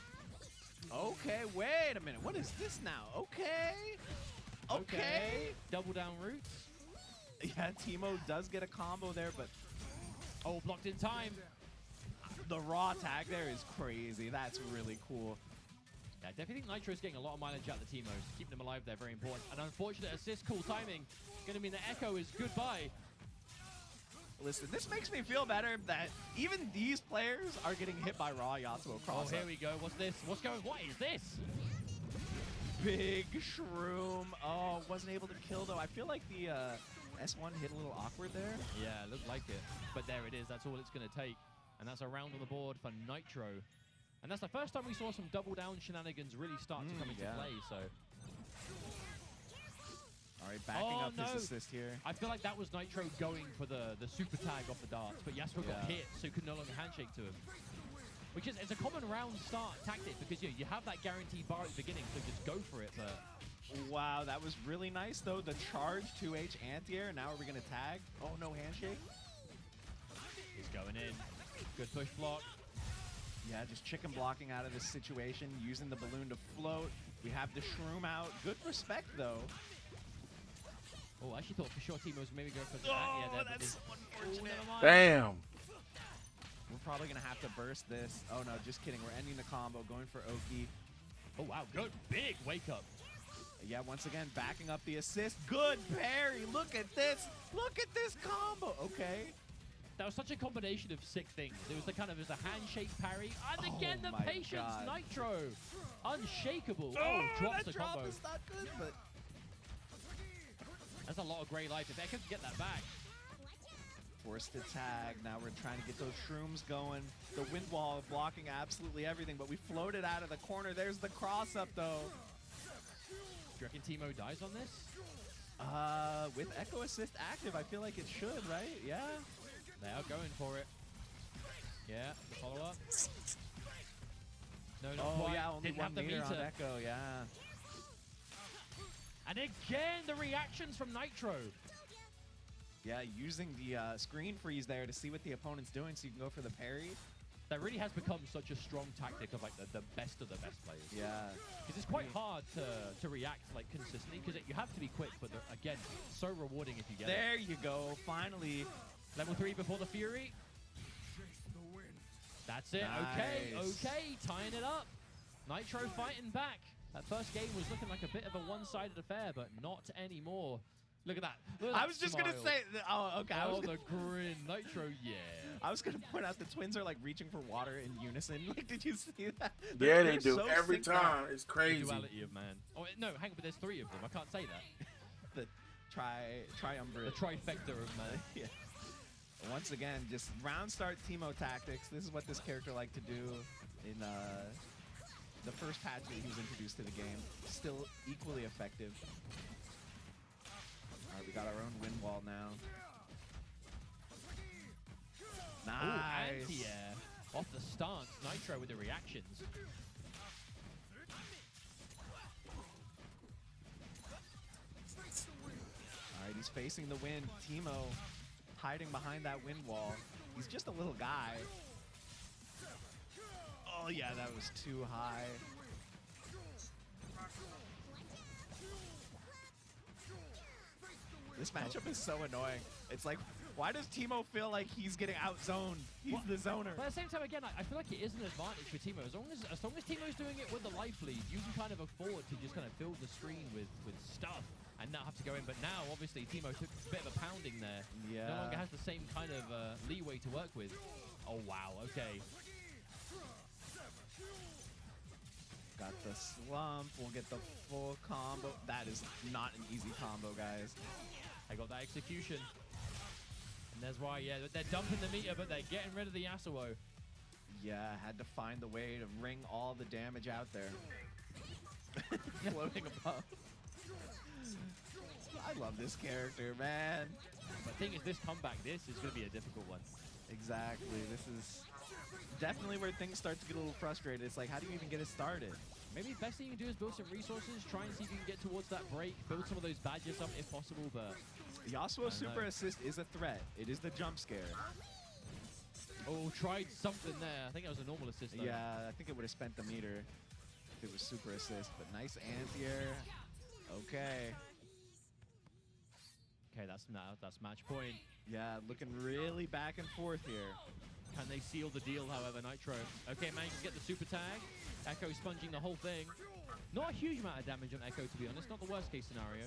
Okay, wait a minute. What is this now? Okay. Double down roots. Yeah, Timo does get a combo there, but oh, blocked in time. The raw tag there is crazy. That's really cool. Yeah, I definitely think Nitro's getting a lot of mileage out of the Timos. Keeping them alive there, very important. An unfortunate assist, cool timing. Gonna mean that Echo is goodbye. Listen, this makes me feel better that even these players are getting hit by raw Yasuo across. Oh, here we go. What's this? What's going? What is this? Big shroom. Oh, wasn't able to kill though. I feel like the S1 hit a little awkward there. Yeah, looked like it. But there it is. That's all it's going to take. And that's a round on the board for Nitro. And that's the first time we saw some double down shenanigans really start to come into play. So. All right, backing up his assist here. I feel like that was Nitro going for the super tag off the darts, but Yasuo got hit, so he could no longer handshake to him. Which is it's a common round start tactic because you have that guaranteed bar at the beginning, so just go for it. But wow, that was really nice though. The charge 2H anti-air. Now are we gonna tag? Oh no, handshake. He's going in. Good push block. Yeah, just chicken blocking out of this situation, using the balloon to float. We have the shroom out. Good respect though. Oh, I actually thought for sure Timo was maybe going for the that's so unfortunate. Damn. We're probably going to have to burst this. Oh, no, just kidding. We're ending the combo, going for Oki. Oh, wow. Good. Big wake up. Yeah, once again, backing up the assist. Good parry. Look at this. Look at this combo. Okay. That was such a combination of sick things. It was the kind of a handshake parry. And again, the patience. God. Nitro. Unshakable. Oh, drops the combo. Drop is not good, but that's a lot of gray life. If Echo can get that back. Forced to tag. Now we're trying to get those shrooms going. The wind wall blocking absolutely everything, but we floated out of the corner. There's the cross up, though. Do you reckon Timo dies on this? With Echo Assist active, I feel like it should, right? Yeah. They are going for it. Yeah, the follow-up. No, not quite. Yeah, only Didn't one have the meter meter. on Echo, yeah. And again, the reactions from Nitro. Yeah, using the screen freeze there to see what the opponent's doing so you can go for the parry. That really has become such a strong tactic of like the best of the best players. Yeah. Because it's quite hard to react like consistently because you have to be quick, but again, so rewarding if you get it. There you go, finally. Level 3 before the Fury. That's it. Nice. Okay, tying it up. Nitro fighting back. That first game was looking like a bit of a one-sided affair, but not anymore. Look at that. Look at that I was just going to say, okay. Oh, the grin. Nitro, yeah. I was going to point out the twins are like reaching for water in unison. Like, did you see that? Yeah, they do. So Every synced time. up. It's crazy. The duality of man. Oh, no, hang on, but there's 3 of them. I can't say that. The triumvirate. The trifecta of man. Yeah. Once again, just round start Timo tactics. This is what this character liked to do in the first patch that he was introduced to the game. Still equally effective. All right, we got our own wind wall now. Nice. Ooh, anti-air. Off the stance. Nitro with the reactions. All right, he's facing the wind. Timo hiding behind that wind wall. He's just a little guy. Oh yeah, that was too high. This matchup is so annoying. It's like, why does Timo feel like he's getting out-zoned? He's the zoner. But at the same time, again, I feel like it is an advantage for Timo. As long as Timo's doing it with the life lead, you can kind of afford to just kind of fill the screen with stuff and not have to go in. But now, obviously, Timo took a bit of a pounding there. Yeah. No longer has the same kind of leeway to work with. Oh, wow. Okay. Got the slump. We'll get the full combo. That is not an easy combo, guys. They got that execution. And that's why, yeah, they're dumping the meter, but they're getting rid of the Yasuo. Yeah, had to find the way to wring all the damage out there. Floating above. I love this character, man. But the thing is, this comeback, this is going to be a difficult one. Exactly. This is definitely where things start to get a little frustrated. It's like, how do you even get it started? Maybe the best thing you can do is build some resources, try and see if you can get towards that break, build some of those badges up if possible, but... Yasuo super assist is a threat. It is the jump scare. Oh, tried something there. I think that was a normal assist, though. Yeah, I think it would have spent the meter if it was super assist, but nice anti-air. Okay. Okay, that's match point. Yeah, looking really back and forth here. Can they seal the deal, however, Nitro? Okay, manages to get the super tag. Echo sponging the whole thing. Not a huge amount of damage on Echo, to be honest. Not the worst case scenario.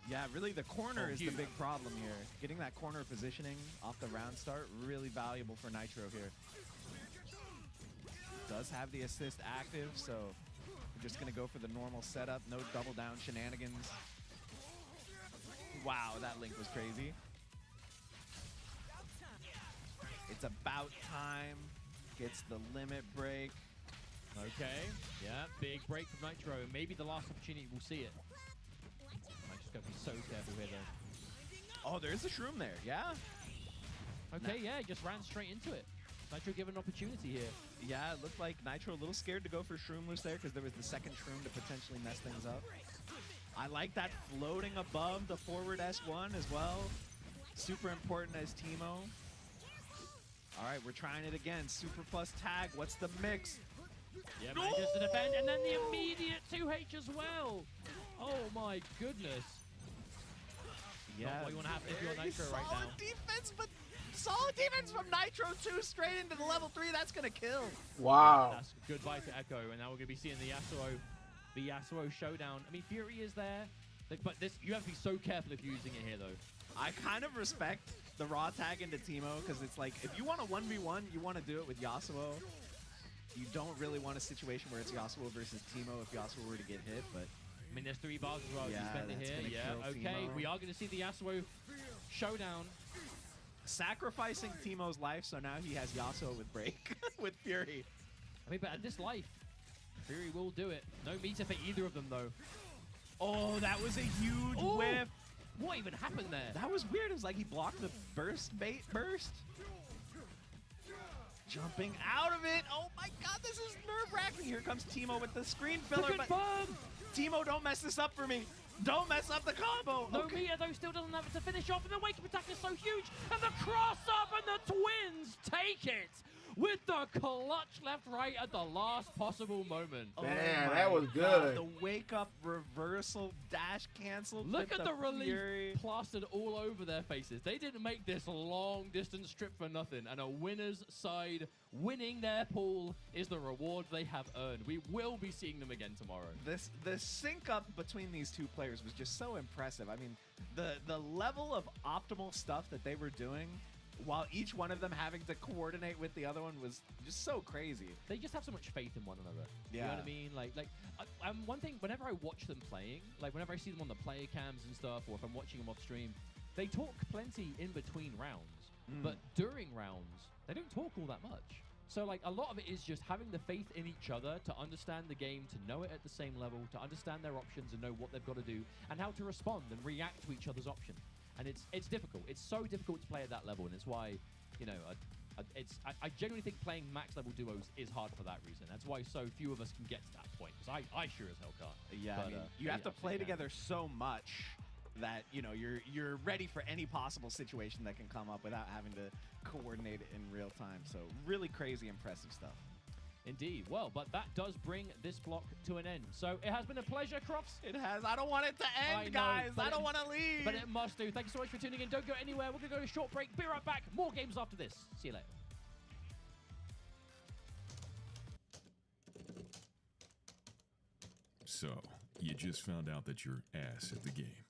Yeah, really the corner is huge. the big problem here. Getting that corner positioning off the round start, really valuable for Nitro here. Does have the assist active, so we're just going to go for the normal setup. No double down shenanigans. Wow, that link was crazy. It's about time. Gets the limit break. Okay, yeah, big break from Nitro. Maybe the last opportunity we'll see it. I just got to be so careful here, though. Oh, there's a shroom there, yeah? Okay, yeah, just ran straight into it. Nitro given an opportunity here. Yeah, it looked like Nitro a little scared to go for Shroomless there because there was the second Shroom to potentially mess things up. I like that floating above the forward S1 as well. Super important as Teemo. All right, we're trying it again. Super plus tag. What's the mix? Yeah, manages to defend, and then the immediate 2H as well. Oh my goodness. Yeah, not what you want to have if you're Nitro right now. Solid defense, but solid defense from Nitro 2 straight into the level 3. That's going to kill. Wow. That's goodbye to Echo, and now we're going to be seeing the Yasuo showdown. I mean, Fury is there, but this you have to be so careful if you're using it here, though. I kind of respect the raw tag into Teemo because it's like, if you want a 1v1, you want to do it with Yasuo. You don't really want a situation where it's Yasuo versus Teemo if Yasuo were to get hit, but... I mean, there's 3 bars as well. Yeah, You spend it that's here. gonna Yeah, kill okay. Teemo. We are going to see the Yasuo showdown. Sacrificing Teemo's life, so now he has Yasuo with break with Fury. I mean, but at this life, Fury will do it. No meter for either of them, though. Oh, that was a huge Ooh. whiff. What even happened there? That was weird. It was like he blocked the burst bait burst. Jumping out of it. Oh my god, this is nerve-wracking. Here comes Teemo with the screen filler. The But confirm! Teemo, don't mess this up for me. Don't mess up the combo. No Okay. meter, though, still doesn't have it to finish off, and the wake-up attack is so huge, and the cross-up, and the Twins take it with the clutch left-right at the last possible moment. Man, Oh that was my good. God, the wake-up reversal dash cancel. Look at the relief Fury. plastered all over their faces. They didn't make this long-distance trip for nothing, and a winner's side winning their pool is the reward they have earned. We will be seeing them again tomorrow. The sync up between these two players was just so impressive. I mean, the level of optimal stuff that they were doing while each one of them having to coordinate with the other one was just so crazy. They just have so much faith in one another. Yeah. You know what I mean? One thing, whenever I watch them playing, like whenever I see them on the player cams and stuff, or if I'm watching them off stream, they talk plenty in between rounds. But during rounds, they don't talk all that much. So like a lot of it is just having the faith in each other to understand the game, to know it at the same level, to understand their options and know what they've got to do, and how to respond and react to each other's option. And it's difficult. It's so difficult to play at that level, and it's why, you know, I genuinely think playing max level duos is hard for that reason. That's why so few of us can get to that point, because I sure as hell can't. Yeah, But, I mean, you have to play together so much that, you know, you're ready for any possible situation that can come up without having to coordinate it in real time. So really crazy, impressive stuff. Indeed. Well, but that does bring this block to an end. So it has been a pleasure, Crofts. It has. I don't want it to I end, know, guys. but I it- don't want to leave. But it must do. Thank you so much for tuning in. Don't go anywhere. We're going to go to a short break. Be right back. More games after this. See you later. So, you just found out that you're ass at the game.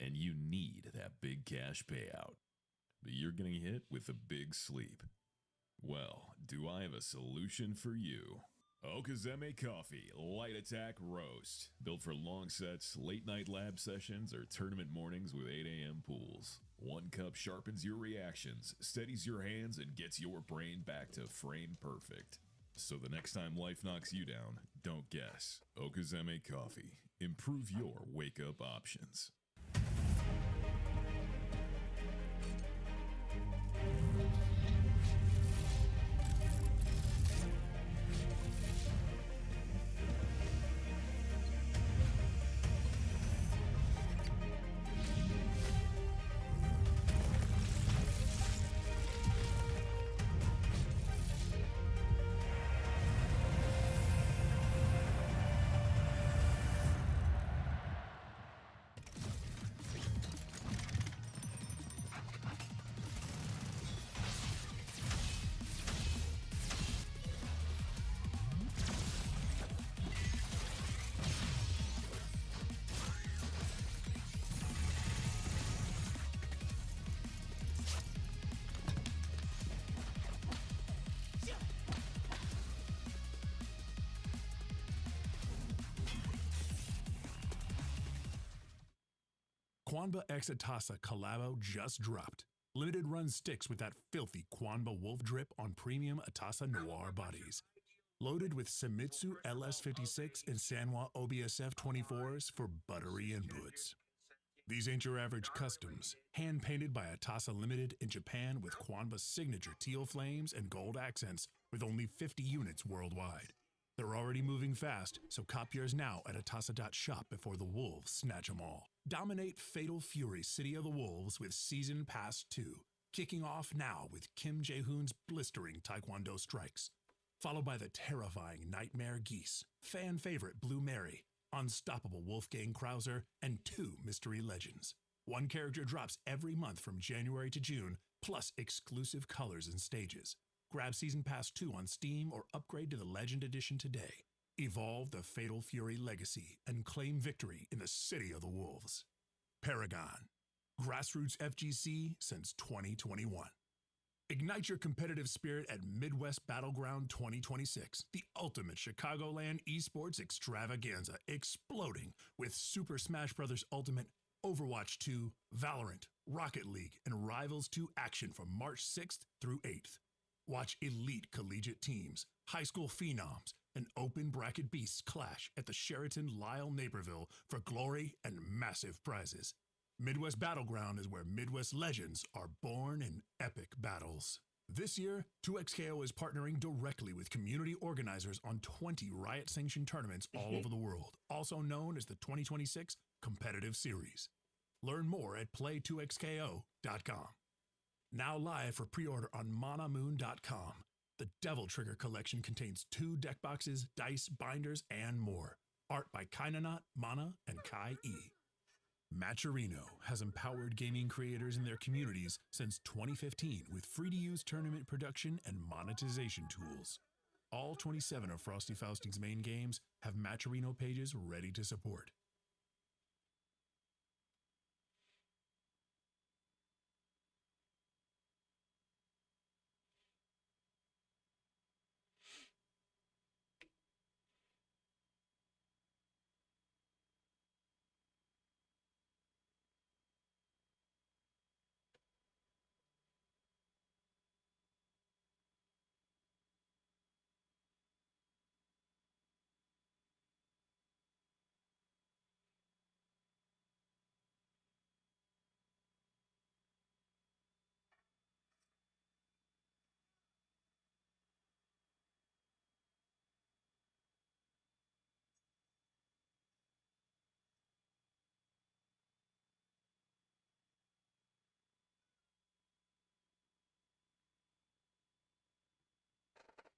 And you need that big cash payout. But you're getting hit with a big sleep. Well, do I have a solution for you? Okazeme Coffee Light Attack Roast. Built for long sets, late night lab sessions, or tournament mornings with 8 a.m. pools. One cup sharpens your reactions, steadies your hands, and gets your brain back to frame perfect. So the next time life knocks you down, don't guess. Okazeme Coffee. Improve your wake up options. Quanba X Atasa Collabo just dropped. Limited run sticks with that filthy Quanba Wolf drip on premium Atasa Noir bodies. Loaded with Semitsu LS56 and Sanwa OBSF 24s for buttery inputs. These ain't your average customs, hand-painted by Atasa Limited in Japan with Quanba's signature teal flames and gold accents with only 50 units worldwide. They're already moving fast, so cop yours now at Atasa.shop before the wolves snatch them all. Dominate Fatal Fury City of the Wolves with Season Pass 2, kicking off now with Kim Jae-hoon's blistering Taekwondo strikes, followed by the terrifying Nightmare Geese, fan favorite Blue Mary, unstoppable Wolfgang Krauser, and 2 mystery legends. One character drops every month from January to June, plus exclusive colors and stages. Grab Season Pass 2 on Steam or upgrade to the Legend Edition today. Evolve the Fatal Fury legacy and claim victory in the City of the Wolves. Paragon. Grassroots FGC since 2021. Ignite your competitive spirit at Midwest Battleground 2026, the ultimate Chicagoland esports extravaganza, exploding with Super Smash Bros. Ultimate, Overwatch 2, Valorant, Rocket League, and Rivals 2 action from March 6th through 8th. Watch elite collegiate teams, high school phenoms, and open bracket beasts clash at the Sheraton Lyle Naperville for glory and massive prizes. Midwest Battleground is where Midwest legends are born in epic battles. This year, 2XKO is partnering directly with community organizers on 20 Riot-sanctioned tournaments all over the world, also known as the 2026 Competitive Series. Learn more at play2xko.com. Now live for pre-order on manamoon.com. The Devil Trigger collection contains 2 deck boxes, dice, binders, and more. Art by Kainanat, Mana, and Kai E. Matcherino has empowered gaming creators in their communities since 2015 with free-to-use tournament production and monetization tools. All 27 of Frosty Fausting's main games have Matcherino pages ready to support.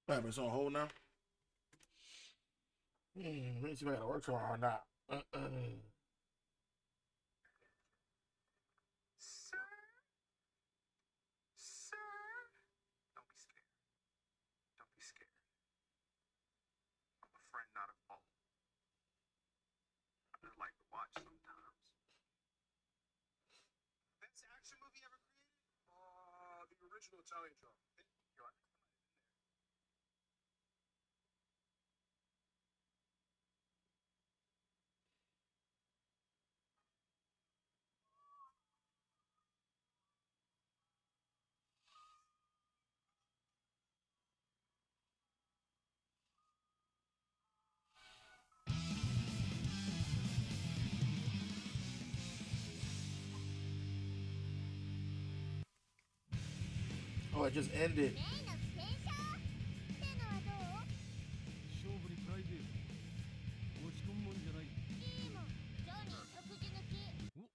Wait, it's on hold now? Let me see if I gotta work tomorrow or not. Original Italian job. it just ended. 勝負にプライベート落ち込むもんじゃない。いいもんジョニー即時抜き。お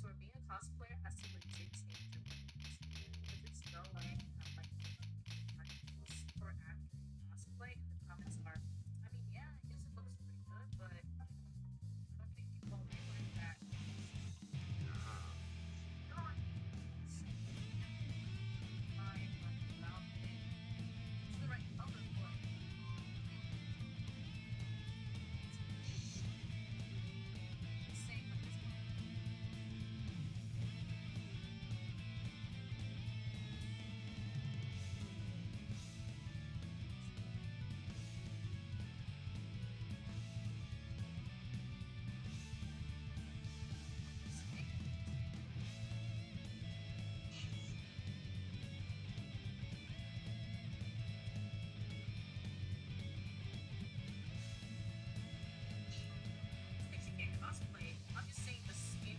So being a cosplayer has to legit change your ways. There's no way that like or accurate cosplay and the comments are, I mean, yeah, I guess it looks pretty good, but I don't think people realize that. It's the right color for it. Same with this one. If you can't cosplay, I'm just saying the skin.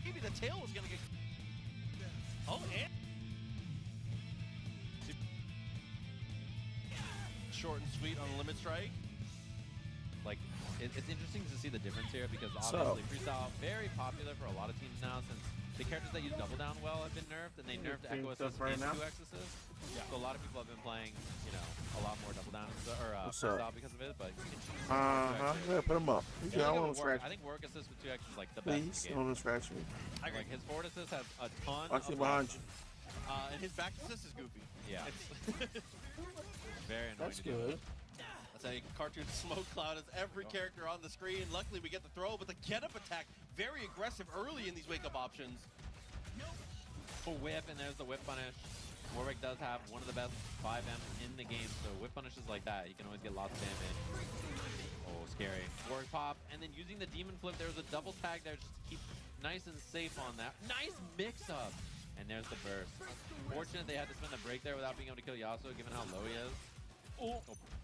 Maybe the tail was gonna get. Oh, and Short and sweet on Limit Strike. like it's interesting to see the difference here because obviously freestyle very popular for a lot of teams now since the characters that use double down well have been nerfed and they nerfed Echo Assist right and now? 2x assist. Yeah. So a lot of people have been playing, you know, a lot more double down or What's freestyle up? because of it. But you can choose Yeah, put him up. Yeah, I want to scratch. I think work assist with 2x is like the best in Please, the game. don't scratch me. Like his forward assist has a ton. I see of behind you. And his back assist is goofy. Yeah. It's Very annoying. That's to deal with. good. That's a cartoon smoke cloud as every character on the screen. Luckily, we get the throw, but the get-up attack, very aggressive early in these wake-up options. Full whip, and there's the whip punish. Warwick does have one of the best 5Ms in the game, so whip punishes like that, you can always get lots of damage. Oh, scary. Warwick pop, and then using the demon flip, there's a double tag there just to keep nice and safe on that. Nice mix-up! And there's the burst. Fortunate they had to spend the break there without being able to kill Yasuo, given how low he is. Oh,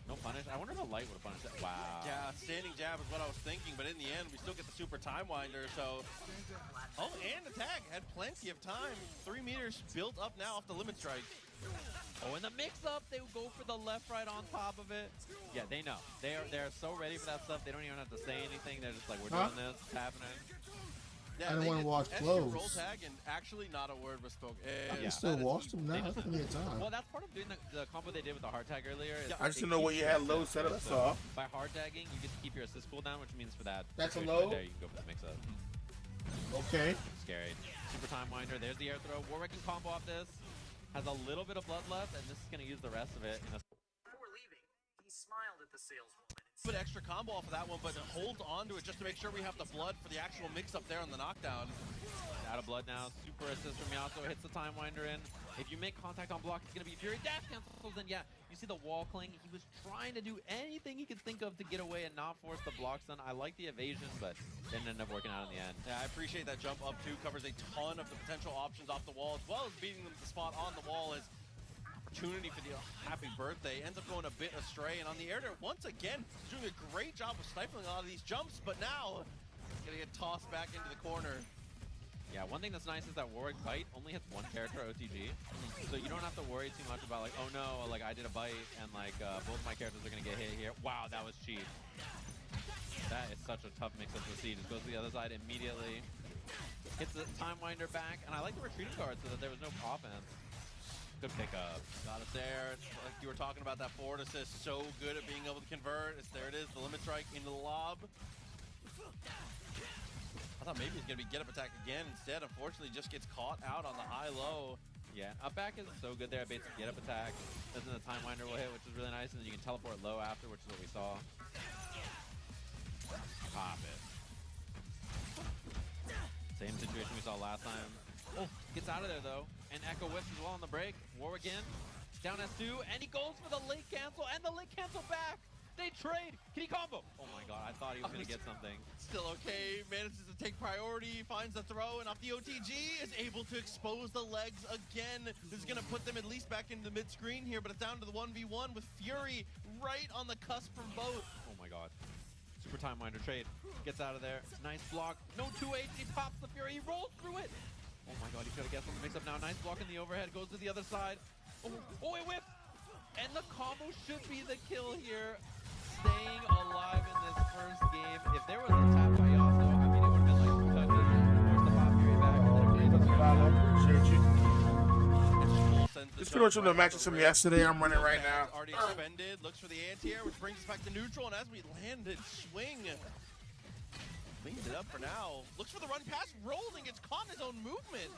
no punish. I wonder if a light would have punished that. Wow. Yeah, standing jab is what I was thinking, but in the end, we still get the super time winder, so... Oh, and the tag had plenty of time. 3 meters built up now off the limit strike. Oh, and the mix-up, they go for the left-right on top of it. Yeah, they know. They're so ready for that stuff, they don't even have to say anything. They're just like, we're doing this, it's happening. Yeah, I didn't they want to did watch SQ roll clothes. tag, and actually not a word was spoken. You still watched them now. That's plenty of time. Well, that's part of doing the combo they did with the hard tag earlier. Is I just it didn't know what keeps you your had low assist, set up. right? That's So all. by hard tagging, you get to keep your assist cooldown, which means for that That's a situation low? right there, you can go for the mix-up. Okay. Scary. Super time winder. There's the air throw. Warwick can combo off this. Has a little bit of blood left, and this is going to use the rest of it in a Before leaving, he smiled at the saleswoman. Put extra combo off of that one, but holds on to it just to make sure we have the blood for the actual mix-up there on the knockdown. out of blood now. Super assist from Yasuo. Hits the time winder in. If you make contact on block, it's going to be Fury. Dash cancels, and yeah, you see the wall cling. He was trying to do anything he could think of to get away and not force the blocks done. I like the evasion, but didn't end up working out in the end. Yeah, I appreciate that jump up too. Covers a ton of the potential options off the wall, as well as beating them to the spot on the wall. Is opportunity for the happy birthday ends up going a bit astray, and on the air there once again he's doing a great job of stifling a lot of these jumps, but now gonna get tossed back into the corner. Yeah, one thing that's nice is that Warwick Bite only hits one character OTG, so you don't have to worry too much about like, oh no, like I did a bite and like both my characters are gonna get hit here. Wow, that was cheap. That is such a tough mix-up to see. Just goes to the other side immediately, hits the time winder back, and I like the retreating guard so that there was no offense. Good pickup. Got it there. It's like you were talking about that forward assist. So good at being able to convert. There it is. The limit strike into the lob. I thought maybe he was going to be get up attack again. Instead, unfortunately, just gets caught out on the high-low. Yeah, up back is so good there. Bates get up attack. Doesn't the time winder will hit, which is really nice. And then you can teleport low after, which is what we saw. Pop it. Same situation we saw last time. Oh, gets out of there though. And Echo whiffs as well on the break. Warwick in. Down S2, and he goes for the late cancel, and the late cancel back! They trade! Can he combo? Oh my god, I thought he was gonna get something. Still okay, manages to take priority, finds the throw, and off the OTG is able to expose the legs again. This is gonna put them at least back into the mid-screen here, but it's down to the 1v1 with Fury right on the cusp from Bout. Oh my god. Super time winder trade. Gets out of there. Nice block. No 2H, he pops the Fury, he rolls through it! Oh my god, he's gonna get some mix up now. Nice block in the overhead, goes to the other side. Oh, it whipped! And the combo should be the kill here. Staying alive in this first game. If there was a tap by Yasuo, I mean, it would have been like 2 touches. Force the pop Fury back. Appreciate you. Sends the Just jump finished with the right matches off from the yesterday. I'm running right now. Already expended, looks for the anti-air, which brings us back to neutral, and as we landed, swing. Cleans it up for now. Looks for the run pass, rolling, it's caught in his own movement.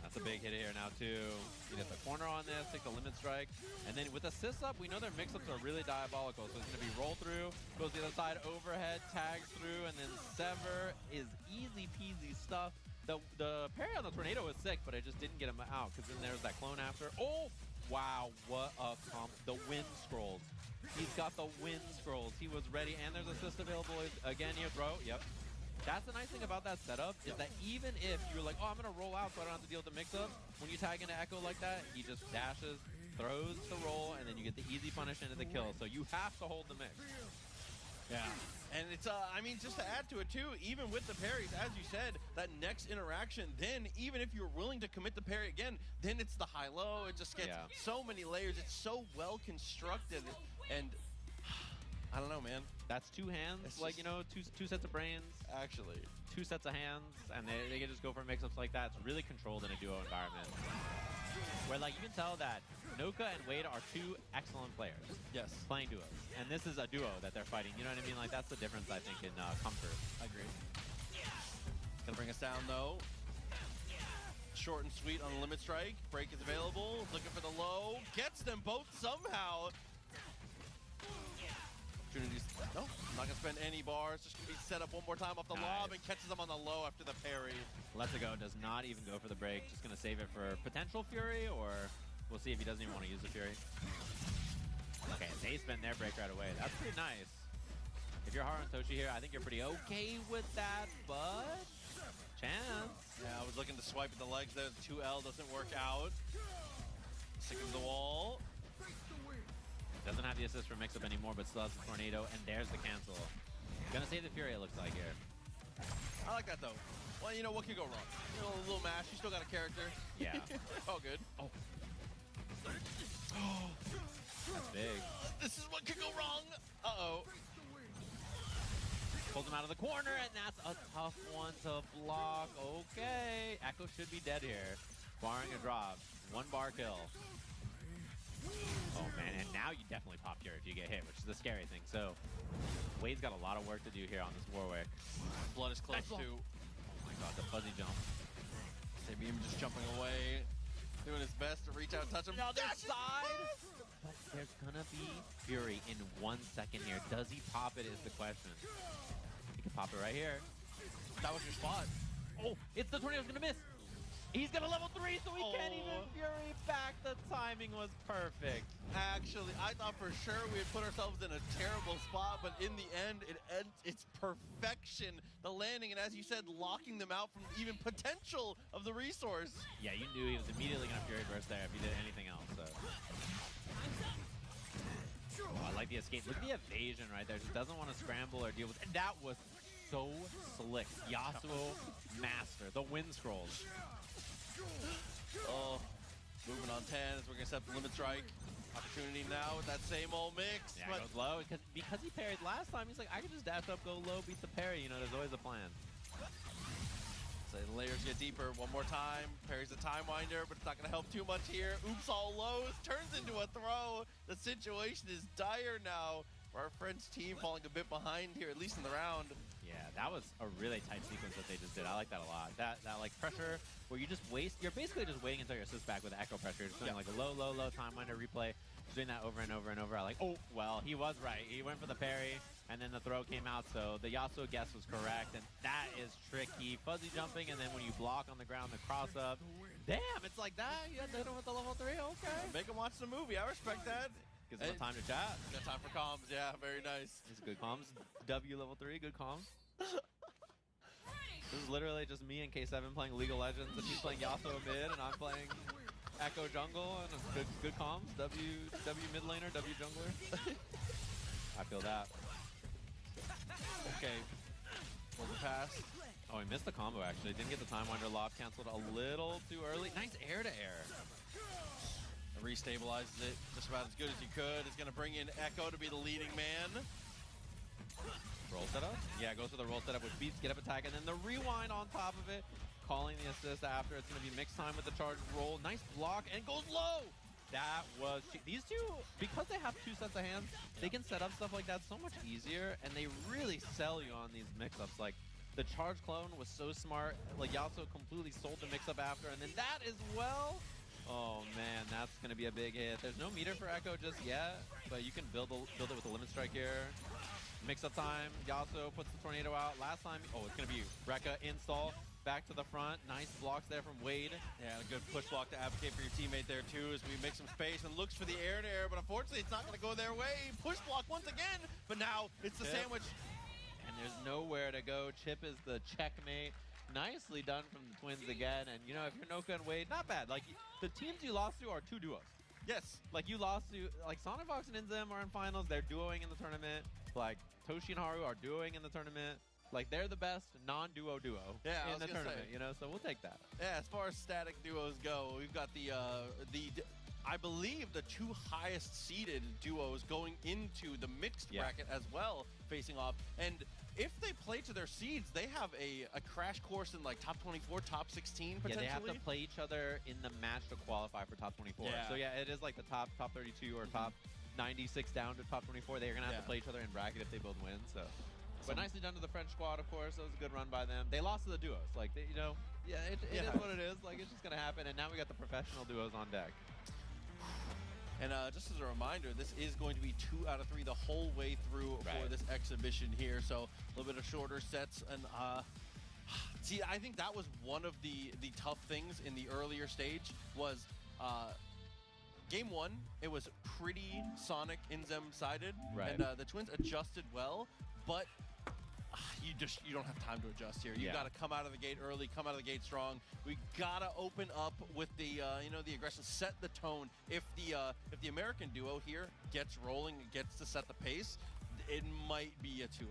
That's a big hit here now too. He hit the corner on this, take the limit strike. And then with assist up, we know their mix-ups are really diabolical. So it's gonna be roll through, goes to the other side, overhead, tags through, and then sever is easy peasy stuff. The parry on the tornado was sick, but it just didn't get him out, because then there's that clone after. Oh, wow, what a comp. The wind scrolls. He's got the wind scrolls. He was ready, and there's assist available again here, bro. Yep. That's the nice thing about that setup, is that even if you're like, oh, I'm going to roll out so I don't have to deal with the mix-up, when you tag into Echo like that, he just dashes, throws the roll, and then you get the easy punish into the kill. So you have to hold the mix. Yeah, and it's, I mean, just to add to it too, even with the parries, as you said, that next interaction, then even if you're willing to commit the parry again, then it's the high-low, it just gets so many layers, it's so well constructed, and I don't know, man. That's 2 hands, it's like, you know, two sets of brains. Actually. 2 sets of hands, and they can just go for mix-ups like that. It's really controlled in a duo environment. Where, like, you can tell that Noka and Wade are 2 excellent players. Yes. Playing duos. And this is a duo that they're fighting. You know what I mean? Like, that's the difference, I think, in comfort. Agreed. Gonna bring us down, though. Short and sweet on the limit strike. Break is available. Looking for the low. Gets them both somehow. No, not gonna spend any bars. Just gonna be set up one more time off the lob and catches them on the low after the parry. Lets it go. Does not even go for the break. Just gonna save it for potential Fury, or we'll see if he doesn't even want to use the Fury. Okay, they spend their break right away. That's pretty nice. If you're Haru and Toshi here, I think you're pretty okay with that, but chance. Yeah, I was looking to swipe at the legs there. The 2L doesn't work out. Sticking to the wall. Doesn't have the assist for mix-up anymore, but still has the tornado, and there's the cancel. Gonna save the Fury, it looks like here. I like that, though. Well, you know, what could go wrong? You know, a little mash, you still got a character. Yeah. Oh, good. Oh. That's big. This is what could go wrong. Uh-oh. Pulls him out of the corner, and that's a tough one to block. Okay, Echo should be dead here, barring a drop. 1 bar kill. Oh man, and now you definitely pop here if you get hit, which is the scary thing. So Wade's got a lot of work to do here on this Warwick. Blood is close too. Oh my god, the fuzzy jump. Beam just jumping away, doing his best to reach out, touch him. Other side. But there's gonna be Fury in 1 second here. Does he pop it is the question. He can pop it right here. That was your spot. Oh, it's the tornado's gonna miss. He's gonna level 3, so he can't even Fury back. The timing was perfect. Actually, I thought for sure we had put ourselves in a terrible spot, but in the end, it's perfection. The landing, and as you said, locking them out from even potential of the resource. Yeah, you knew he was immediately gonna Fury burst there if he did anything else. So. Oh, I like the escape. Look at the evasion right there. Just doesn't want to scramble or deal with. And that was so slick. Yasuo master. The wind scrolls. Oh, moving on 10 as we're going to set the limit strike. Opportunity now with that same old mix. Yeah, goes low. Because he parried last time, he's like, I can just dash up, go low, beat the parry. You know, there's always a plan. So the layers get deeper one more time. Parries the time winder, but it's not going to help too much here. Oops, all lows. Turns into a throw. The situation is dire now for our French team, falling a bit behind here, at least in the round. Yeah, that was a really tight sequence that they just did. I like that a lot. That like pressure where you just waste. You're basically just waiting until your assist back with echo pressure. Just doing like a low, low, low time winder replay. Just doing that over and over and over. I like. Oh well, he was right. He went for the parry, and then the throw came out. So the Yasuo guess was correct, and that is tricky. Fuzzy jumping, and then when you block on the ground, the cross up. Damn, it's like that. You had to hit him with the level 3. Okay. Make him watch the movie. I respect that. Gives him time to chat. Got time for comms. Yeah, very nice. It's good comms. W level 3, good comms. This is literally just me and K7 playing League of Legends, and he's playing Yasuo mid, and I'm playing Echo jungle, and good comms. W mid laner, W jungler. I feel that. Okay. Hold the pass. Oh, he missed the combo actually. Didn't get the time winder lob canceled a little too early. Nice air to air. Restabilizes it just about as good as you could. It's going to bring in Echo to be the leading man. Roll setup? Yeah, goes for the roll setup, which beats get up attack, and then the rewind on top of it, calling the assist after. It's going to be mixed time with the charge roll. Nice block, and goes low! That was... These two, because they have 2 sets of hands, they can set up stuff like that so much easier, and they really sell you on these mix-ups. Like, the charge clone was so smart. Like, Yasuo completely sold the mix-up after, and then that as well... Oh man, that's gonna be a big hit. There's no meter for Echo just yet, but you can build it with a limit strike here. Mix up time. Yasuo puts the tornado out. Last time, oh, it's gonna be Rekka install back to the front. Nice blocks there from Wade. Yeah, and a good push block to advocate for your teammate there too as we make some space and looks for the air to air, but unfortunately it's not gonna go their way. Push block once again, but now it's the sandwich. And there's nowhere to go. Chip is the checkmate. Nicely done from the Twins again. And, you know, if you're Noka and Wade, not bad. Like, the teams you lost to are 2 duos. Yes. Like, you lost to, like, Sonic Fox and Inzem are in finals. They're duoing in the tournament. Like, Toshi and Haru are duoing in the tournament. Like, they're the best non-duo duo in the tournament, you know? So we'll take that. Yeah, as far as static duos go, we've got I believe the 2 highest seeded duos going into the mixed bracket as well, facing off. And if they play to their seeds, they have a crash course in like top 24, top 16 potentially. Yeah, they have to play each other in the match to qualify for top 24. Yeah. So yeah, it is like the top 32 or top 96 down to top 24. They're gonna have to play each other in bracket if they both win. So, but nicely done to the French squad, of course. That was a good run by them. They lost to the duos, like they, you know. Yeah, it is what it is. Like it's just gonna happen. And now we got the professional duos on deck. And just as a reminder, this is going to be 2 out of 3 the whole way through for this exhibition here. So a little bit of shorter sets. And see, I think that was one of the tough things in the earlier stage was game 1, it was pretty Sonic Inzem sided. Right. And the Twins adjusted well, but you don't have time to adjust here. You got to come out of the gate early, come out of the gate strong. We got to open up with the the aggression, set the tone. If the American duo here gets rolling, gets to set the pace, it might be a 2-0.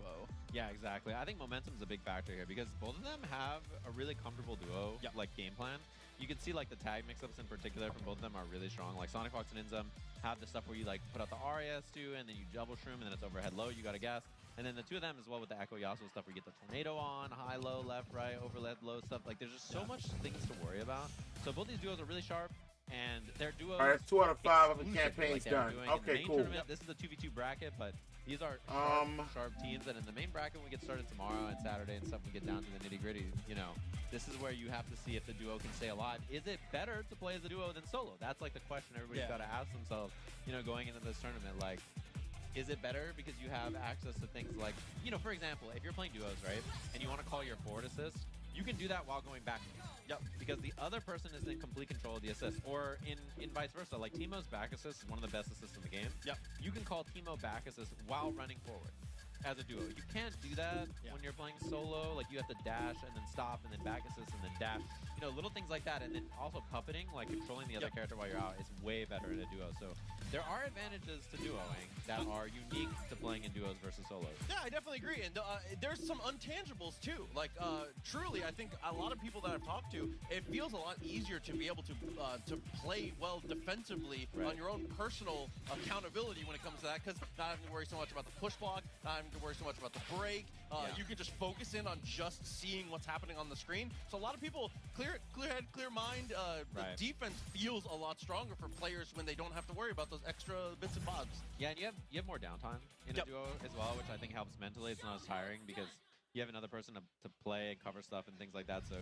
Yeah, exactly. I think momentum's a big factor here because both of them have a really comfortable duo like game plan. You can see like the tag mix-ups in particular from both of them are really strong. Like Sonic Fox and Inzem have the stuff where you like put out the RAS2 and then you double shroom and then it's overhead low. You got to guess. And then the two of them as well with the Echo Yasuo stuff, where you get the tornado on, high, low, left, right, overlap, low stuff. Like, there's just so much things to worry about. So both these duos are really sharp, and their duos. All right, that's 2 out of 5 of the exclusively campaigns like they are done. doing in the Okay, main cool. tournament. This is the 2v2 bracket, but these are sharp teams. And in the main bracket, when we get started tomorrow and Saturday and stuff, we get down to the nitty-gritty. You know, this is where you have to see if the duo can stay alive. Is it better to play as a duo than solo? That's like the question everybody's got to ask themselves, you know, going into this tournament. Like, is it better because you have access to things like, you know, for example, if you're playing duos, right, and you want to call your forward assist, you can do that while going back. Yep. Because the other person is in complete control of the assist. Or in vice versa, like Teemo's back assist is one of the best assists in the game. Yep. You can call Teemo back assist while running forward as a duo. You can't do that when you're playing solo. Like, you have to dash and then stop and then back assist and then dash. You know, little things like that. And then also puppeting, like controlling the other character while you're out, is way better in a duo. So there are advantages to duoing that are unique to playing in duos versus solos. Yeah, I definitely agree. And there's some untangibles too. Like, truly, I think a lot of people that I've talked to, it feels a lot easier to be able to play well defensively on your own personal accountability when it comes to that, because not having to worry so much about the push block, not having to worry so much about the break. You can just focus in on just seeing what's happening on the screen. So a lot of people, clear head, clear mind, the defense feels a lot stronger for players when they don't have to worry about those extra bits and bobs. Yeah, and you have more downtime in a duo as well, which I think helps mentally. It's not as tiring because you have another person to play and cover stuff and things like that. So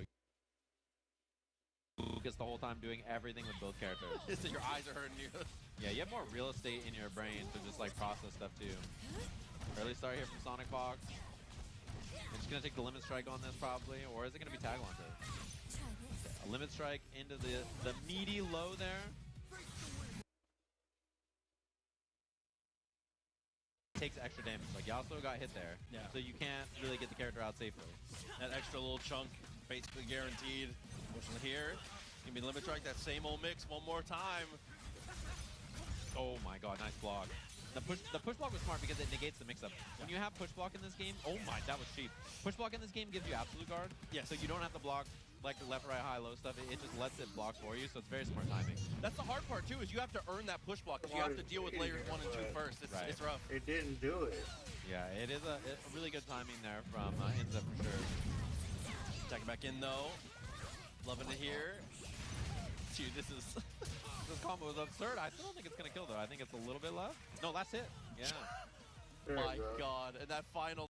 focus the whole time doing everything with both characters. So your eyes are hurting you. Yeah, you have more real estate in your brain to just like process stuff too. Early start here from Sonic Fox. It's just gonna take the limit strike on this probably, or is it gonna be tag launcher? A limit strike into the meaty low there. Takes extra damage. Like, Yasuo got hit there, so you can't really get the character out safely. That extra little chunk, basically guaranteed. Pushing here, give me limit strike, that same old mix one more time. Oh my god, nice block. The push block was smart because it negates the mix-up. When you have push block in this game, oh my, that was cheap. Push block in this game gives you absolute guard, so you don't have to block like the left, right, high, low stuff. It just lets it block for you, so it's very smart timing. That's the hard part too, is you have to earn that push block. You have to deal with layers 1 and 2 first. It's rough. It didn't do it. Yeah, it is a really good timing there from Inza for sure. Check it back in though. Loving it here. Dude, this is... This combo is absurd. I still don't think it's going to kill though. I think it's a little bit left. No, last hit. Yeah. My god, and that final